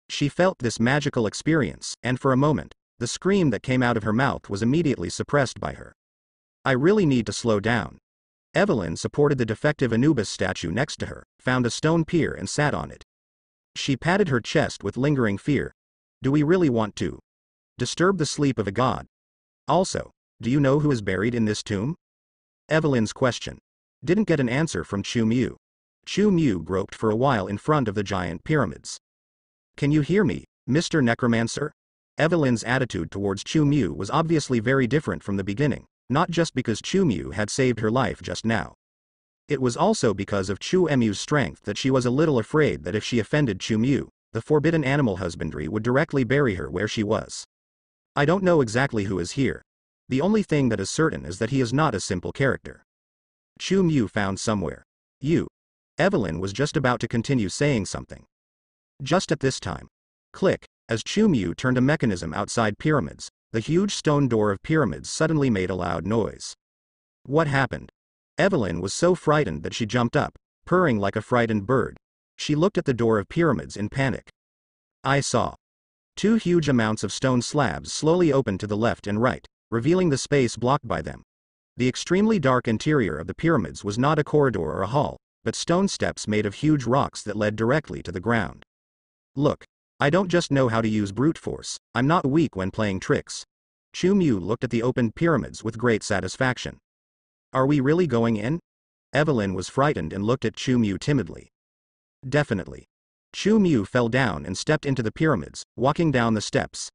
A: She felt this magical experience, and for a moment, the scream that came out of her mouth was immediately suppressed by her. I really need to slow down. Evelyn supported the defective Anubis statue next to her, found a stone pier and sat on it. She patted her chest with lingering fear. Do we really want to disturb the sleep of a god? Also, do you know who is buried in this tomb? Evelyn's question didn't get an answer from Chu Mu. Chu Mu groped for a while in front of the giant pyramids. Can you hear me, Mr. Necromancer? Evelyn's attitude towards Chu Mu was obviously very different from the beginning, not just because Chu Mu had saved her life just now. It was also because of Chu Mu's strength that she was a little afraid that if she offended Chu Mu, the forbidden animal husbandry would directly bury her where she was. I don't know exactly who is here. The only thing that is certain is that he is not a simple character. Chu Mu found somewhere. You. Evelyn was just about to continue saying something. Just at this time. Click, as Chu Mu turned a mechanism outside pyramids, the huge stone door of pyramids suddenly made a loud noise. What happened? Evelyn was so frightened that she jumped up, purring like a frightened bird. She looked at the door of pyramids in panic. I saw. Two huge amounts of stone slabs slowly opened to the left and right, revealing the space blocked by them. The extremely dark interior of the pyramids was not a corridor or a hall, but stone steps made of huge rocks that led directly to the ground. Look, I don't just know how to use brute force, I'm not weak when playing tricks. Chu Mu looked at the opened pyramids with great satisfaction. Are we really going in? Evelyn was frightened and looked at Chu Mu timidly. Definitely. Chu Mu fell down and stepped into the pyramids, walking down the steps.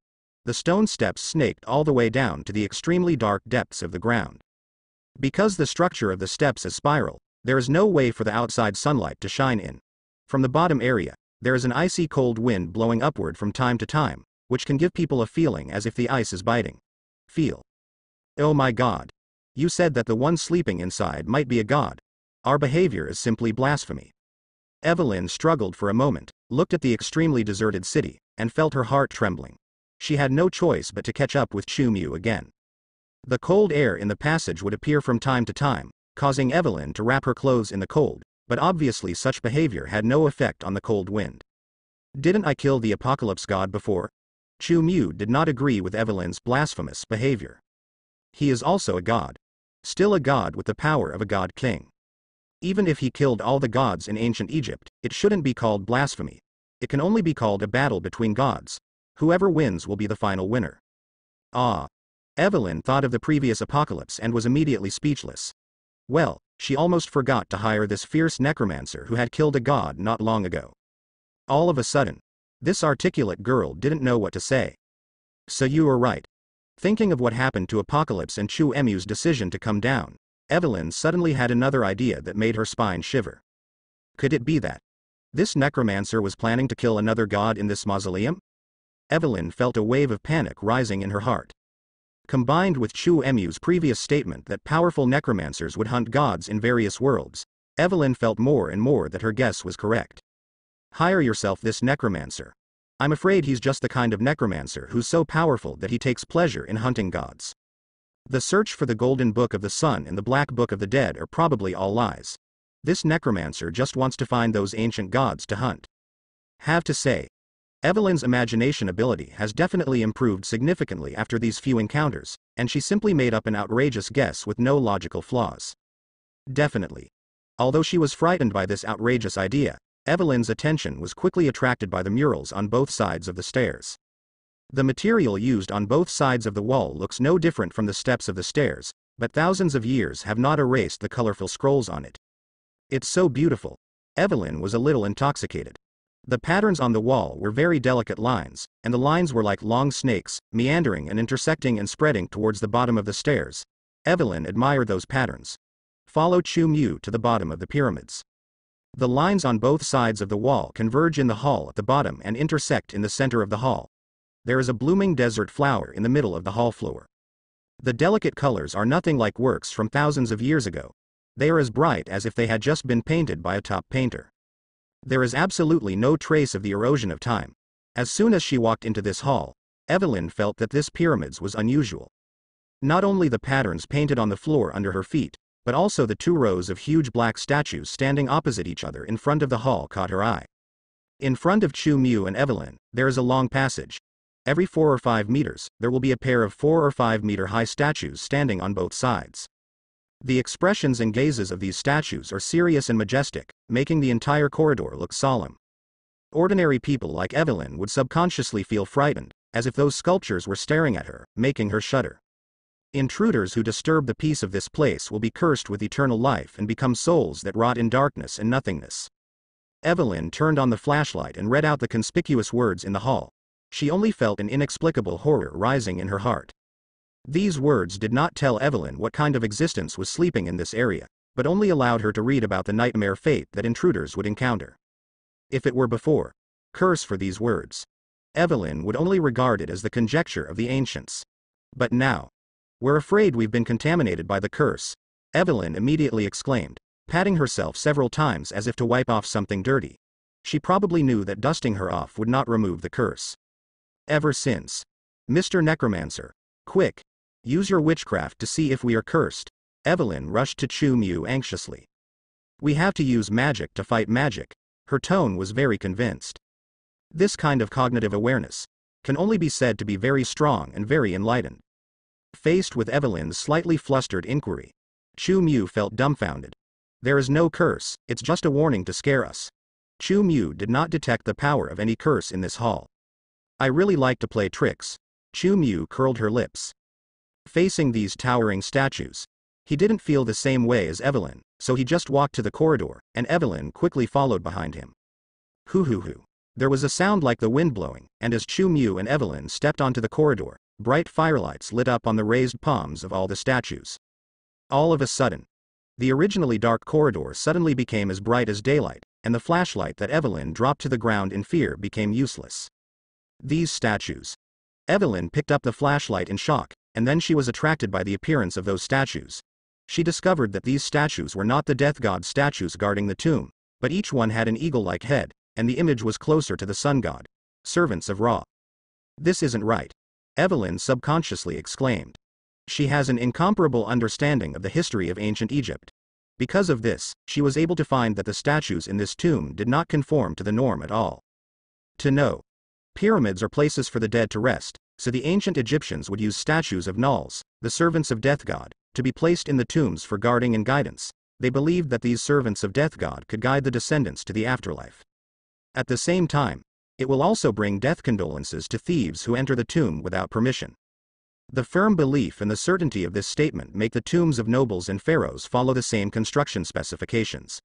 A: The stone steps snaked all the way down to the extremely dark depths of the ground. Because the structure of the steps is spiral, there is no way for the outside sunlight to shine in. From the bottom area, there is an icy cold wind blowing upward from time to time, which can give people a feeling as if the ice is biting. Feel. Oh my God. You said that the one sleeping inside might be a god. Our behavior is simply blasphemy. Evelyn struggled for a moment, looked at the extremely deserted city, and felt her heart trembling. She had no choice but to catch up with Chu Mu again. The cold air in the passage would appear from time to time, causing Evelyn to wrap her clothes in the cold, but obviously such behavior had no effect on the cold wind. Didn't I kill the apocalypse god before? Chu Mu did not agree with Evelyn's blasphemous behavior. He is also a god. Still a god with the power of a god king. Even if he killed all the gods in ancient Egypt, it shouldn't be called blasphemy. It can only be called a battle between gods. Whoever wins will be the final winner. Ah. Evelyn thought of the previous apocalypse and was immediately speechless. Well, she almost forgot to hire this fierce necromancer who had killed a god not long ago. All of a sudden, this articulate girl didn't know what to say. So you were right. Thinking of what happened to Apocalypse and Chu Mu's decision to come down, Evelyn suddenly had another idea that made her spine shiver. Could it be that this necromancer was planning to kill another god in this mausoleum? Evelyn felt a wave of panic rising in her heart. Combined with Chu Mu's previous statement that powerful necromancers would hunt gods in various worlds, Evelyn felt more and more that her guess was correct. Hire yourself this necromancer. I'm afraid he's just the kind of necromancer who's so powerful that he takes pleasure in hunting gods. The search for the Golden Book of the Sun and the Black Book of the Dead are probably all lies. This necromancer just wants to find those ancient gods to hunt. Have to say, Evelyn's imagination ability has definitely improved significantly after these few encounters, and she simply made up an outrageous guess with no logical flaws. Definitely. Although she was frightened by this outrageous idea, Evelyn's attention was quickly attracted by the murals on both sides of the stairs. The material used on both sides of the wall looks no different from the steps of the stairs, but thousands of years have not erased the colorful scrolls on it. It's so beautiful. Evelyn was a little intoxicated. The patterns on the wall were very delicate lines, and the lines were like long snakes, meandering and intersecting and spreading towards the bottom of the stairs. Evelyn admired those patterns. Follow Chu Mu to the bottom of the pyramids. The lines on both sides of the wall converge in the hall at the bottom and intersect in the center of the hall. There is a blooming desert flower in the middle of the hall floor. The delicate colors are nothing like works from thousands of years ago. They are as bright as if they had just been painted by a top painter. There is absolutely no trace of the erosion of time. As soon as she walked into this hall, Evelyn felt that this pyramids was unusual. Not only the patterns painted on the floor under her feet, but also the 2 rows of huge black statues standing opposite each other in front of the hall caught her eye. In front of Chu Mu and Evelyn, there is a long passage. Every 4 or 5 meters, there will be a pair of 4 or 5 meter high statues standing on both sides. The expressions and gazes of these statues are serious and majestic, making the entire corridor look solemn. Ordinary people like Evelyn would subconsciously feel frightened, as if those sculptures were staring at her, making her shudder. Intruders who disturb the peace of this place will be cursed with eternal life and become souls that rot in darkness and nothingness. Evelyn turned on the flashlight and read out the conspicuous words in the hall. She only felt an inexplicable horror rising in her heart. These words did not tell Evelyn what kind of existence was sleeping in this area, but only allowed her to read about the nightmare fate that intruders would encounter. If it were before, curse for these words. Evelyn would only regard it as the conjecture of the ancients. But now, we're afraid we've been contaminated by the curse, Evelyn immediately exclaimed, patting herself several times as if to wipe off something dirty. She probably knew that dusting her off would not remove the curse. Ever since. Mr. Necromancer. Quick. Use your witchcraft to see if we are cursed. Evelyn rushed to Chu Mu anxiously. We have to use magic to fight magic. Her tone was very convinced. This kind of cognitive awareness. can only be said to be very strong and very enlightened. Faced with Evelyn's slightly flustered inquiry, Chu Mu felt dumbfounded. There is no curse, it's just a warning to scare us. Chu Mu did not detect the power of any curse in this hall. I really like to play tricks. Chu Mu curled her lips. Facing these towering statues, he didn't feel the same way as Evelyn, so he just walked to the corridor, and Evelyn quickly followed behind him. Hoo hoo hoo. There was a sound like the wind blowing, and as Chu Mu and Evelyn stepped onto the corridor, bright firelights lit up on the raised palms of all the statues. All of a sudden, the originally dark corridor suddenly became as bright as daylight, and the flashlight that Evelyn dropped to the ground in fear became useless. These statues. Evelyn picked up the flashlight in shock, and then she was attracted by the appearance of those statues. She discovered that these statues were not the death god statues guarding the tomb, but each one had an eagle-like head, and the image was closer to the sun god, servants of Ra. This isn't right, Evelyn subconsciously exclaimed. She has an incomparable understanding of the history of ancient Egypt. Because of this, she was able to find that the statues in this tomb did not conform to the norm at all. To know. Pyramids are places for the dead to rest, so the ancient Egyptians would use statues of Nuls, the servants of Death God, to be placed in the tombs for guarding and guidance. They believed that these servants of Death God could guide the descendants to the afterlife. At the same time, it will also bring death condolences to thieves who enter the tomb without permission. The firm belief and the certainty of this statement make the tombs of nobles and pharaohs follow the same construction specifications.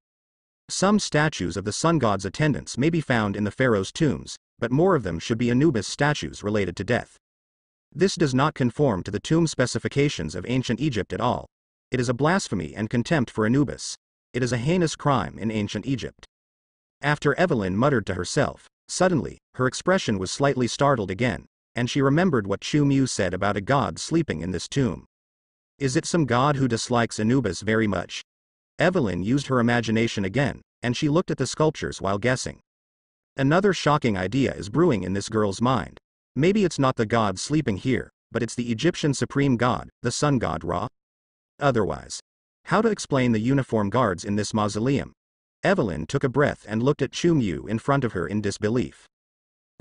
A: Some statues of the sun god's attendants may be found in the pharaoh's tombs, but more of them should be Anubis statues related to death. This does not conform to the tomb specifications of ancient Egypt at all. It is a blasphemy and contempt for Anubis. It is a heinous crime in ancient Egypt. After Evelyn muttered to herself, suddenly, her expression was slightly startled again, and she remembered what Chu Mu said about a god sleeping in this tomb. Is it some god who dislikes Anubis very much? Evelyn used her imagination again, and she looked at the sculptures while guessing. Another shocking idea is brewing in this girl's mind. Maybe it's not the god sleeping here, but it's the Egyptian supreme god, the sun god Ra? Otherwise, how to explain the uniform guards in this mausoleum? Evelyn took a breath and looked at Chu Mu in front of her in disbelief.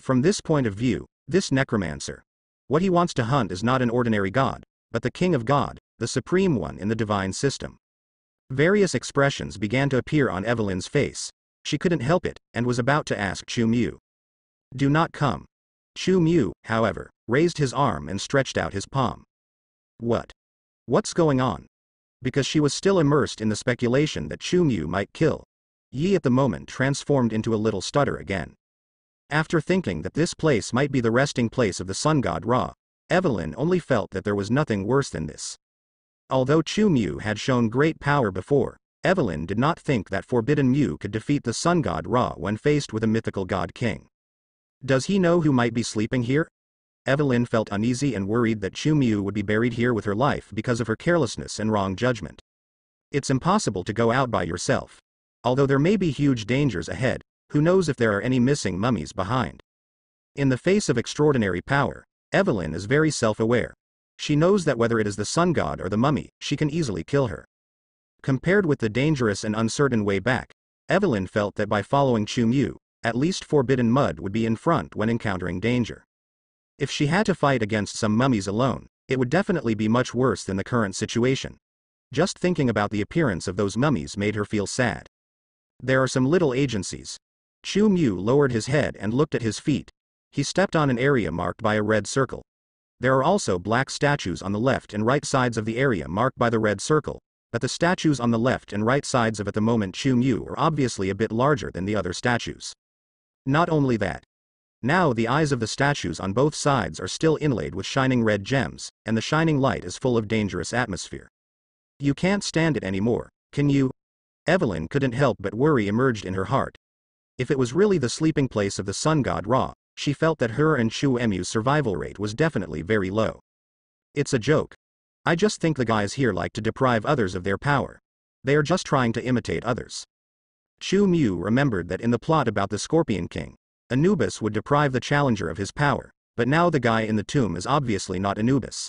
A: From this point of view, this necromancer. What he wants to hunt is not an ordinary god, but the king of God, the supreme one in the divine system. Various expressions began to appear on Evelyn's face. She couldn't help it, and was about to ask Chu Mu. Do not come. Chu Mu, however, raised his arm and stretched out his palm. What? What's going on? Because she was still immersed in the speculation that Chu Mu might kill. Yi at the moment transformed into a little stutter again. After thinking that this place might be the resting place of the sun god Ra, Evelyn only felt that there was nothing worse than this. Although Chu Mu had shown great power before, Evelyn did not think that forbidden Mu could defeat the sun god Ra when faced with a mythical god king. Does he know who might be sleeping here? Evelyn felt uneasy and worried that Chu Mu would be buried here with her life because of her carelessness and wrong judgment. It's impossible to go out by yourself. Although there may be huge dangers ahead, who knows if there are any missing mummies behind. In the face of extraordinary power, Evelyn is very self-aware. She knows that whether it is the sun god or the mummy, she can easily kill her. Compared with the dangerous and uncertain way back, Evelyn felt that by following Chu Mu, at least forbidden mud would be in front when encountering danger. If she had to fight against some mummies alone, it would definitely be much worse than the current situation. Just thinking about the appearance of those mummies made her feel sad. There are some little agencies. Chu Mu lowered his head and looked at his feet. He stepped on an area marked by a red circle. There are also black statues on the left and right sides of the area marked by the red circle, but the statues on the left and right sides of at the moment Chu Mu are obviously a bit larger than the other statues. Not only that. Now the eyes of the statues on both sides are still inlaid with shining red gems, and the shining light is full of dangerous atmosphere. You can't stand it anymore, can you? Evelyn couldn't help but worry emerged in her heart. If it was really the sleeping place of the sun god Ra, she felt that her and Chu Mu's survival rate was definitely very low. It's a joke. I just think the guys here like to deprive others of their power. They are just trying to imitate others. Chu Mu remembered that in the plot about the Scorpion King, Anubis would deprive the challenger of his power, but now the guy in the tomb is obviously not Anubis.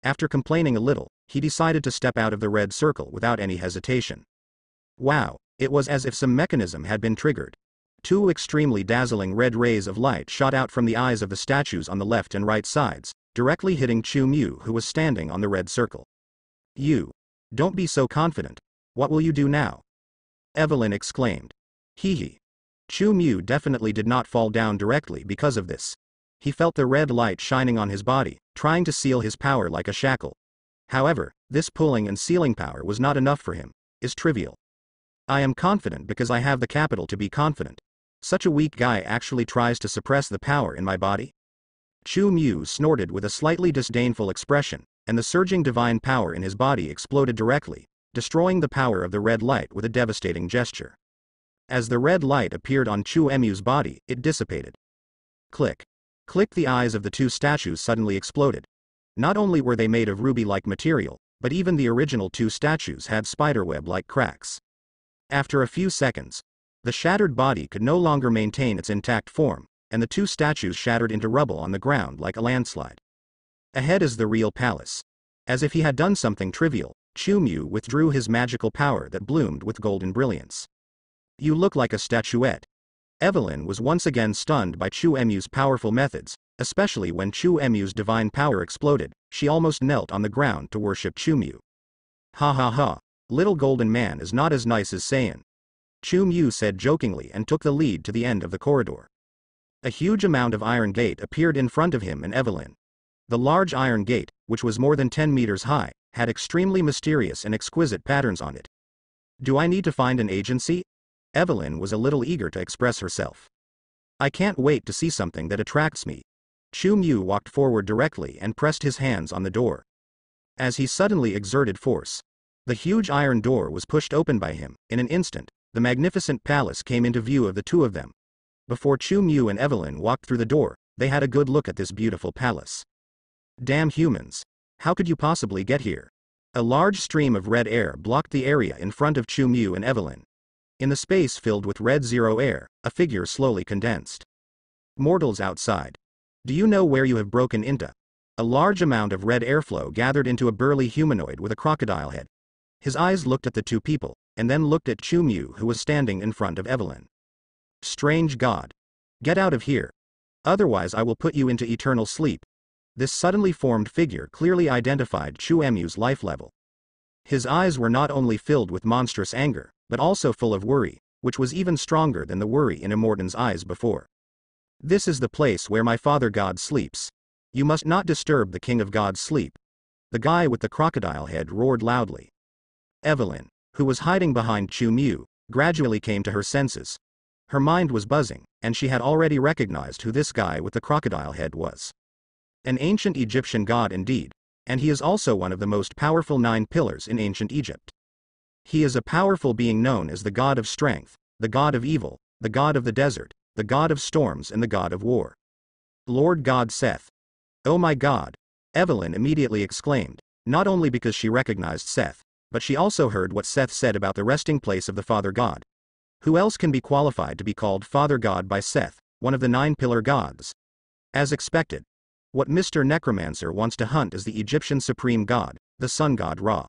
A: After complaining a little, he decided to step out of the red circle without any hesitation. Wow, it was as if some mechanism had been triggered. Two extremely dazzling red rays of light shot out from the eyes of the statues on the left and right sides, directly hitting Chu Mu, who was standing on the red circle. You. Don't be so confident. What will you do now? Evelyn exclaimed. Hee hee. Chu Mu definitely did not fall down directly because of this. He felt the red light shining on his body, trying to seal his power like a shackle. However, this pulling and sealing power was not enough for him. Is trivial. I am confident because I have the capital to be confident. Such a weak guy actually tries to suppress the power in my body? Chu Mu snorted with a slightly disdainful expression, and the surging divine power in his body exploded directly, destroying the power of the red light with a devastating gesture. As the red light appeared on Chu Mu's body, it dissipated. Click. Click. The eyes of the two statues suddenly exploded. Not only were they made of ruby-like material, but even the original two statues had spiderweb-like cracks. After a few seconds, the shattered body could no longer maintain its intact form, and the two statues shattered into rubble on the ground like a landslide. Ahead is the real palace. As if he had done something trivial, Chu Mu withdrew his magical power that bloomed with golden brilliance. You look like a statuette. Evelyn was once again stunned by Chu Mu's powerful methods, especially when Chu Mu's divine power exploded. She almost knelt on the ground to worship Chu Mu. Ha ha ha, little golden man is not as nice as Saiyan. Chu Mu said jokingly and took the lead to the end of the corridor. A huge amount of iron gate appeared in front of him and Evelyn. The large iron gate, which was more than 10 meters high, had extremely mysterious and exquisite patterns on it. Do I need to find an agency? Evelyn was a little eager to express herself. I can't wait to see something that attracts me. Chu Mu walked forward directly and pressed his hands on the door. As he suddenly exerted force, the huge iron door was pushed open by him. In an instant, the magnificent palace came into view of the two of them. Before Chu Mu and Evelyn walked through the door, they had a good look at this beautiful palace. Damn humans. How could you possibly get here? A large stream of red air blocked the area in front of Chu Mu and Evelyn. In the space filled with red zero air, a figure slowly condensed. Mortals outside. Do you know where you have broken into? A large amount of red airflow gathered into a burly humanoid with a crocodile head. His eyes looked at the two people, and then looked at Chu Mu, who was standing in front of Evelyn. Strange god. Get out of here. Otherwise I will put you into eternal sleep. This suddenly formed figure clearly identified Chu Mu's life level. His eyes were not only filled with monstrous anger, but also full of worry, which was even stronger than the worry in Immortan's eyes before. This is the place where my father god sleeps. You must not disturb the king of gods' sleep. The guy with the crocodile head roared loudly. Evelyn, who was hiding behind Chu Mu, gradually came to her senses. Her mind was buzzing, and she had already recognized who this guy with the crocodile head was. An ancient Egyptian god indeed, and he is also one of the most powerful 9 pillars in ancient Egypt. He is a powerful being known as the god of strength, the god of evil, the god of the desert, the god of storms and the god of war. Lord God Seth. Oh my god! Evelyn immediately exclaimed, not only because she recognized Seth, but she also heard what Seth said about the resting place of the Father God. Who else can be qualified to be called Father God by Seth, one of the 9 pillar gods? As expected. What Mr. Necromancer wants to hunt is the Egyptian supreme god, the sun god Ra.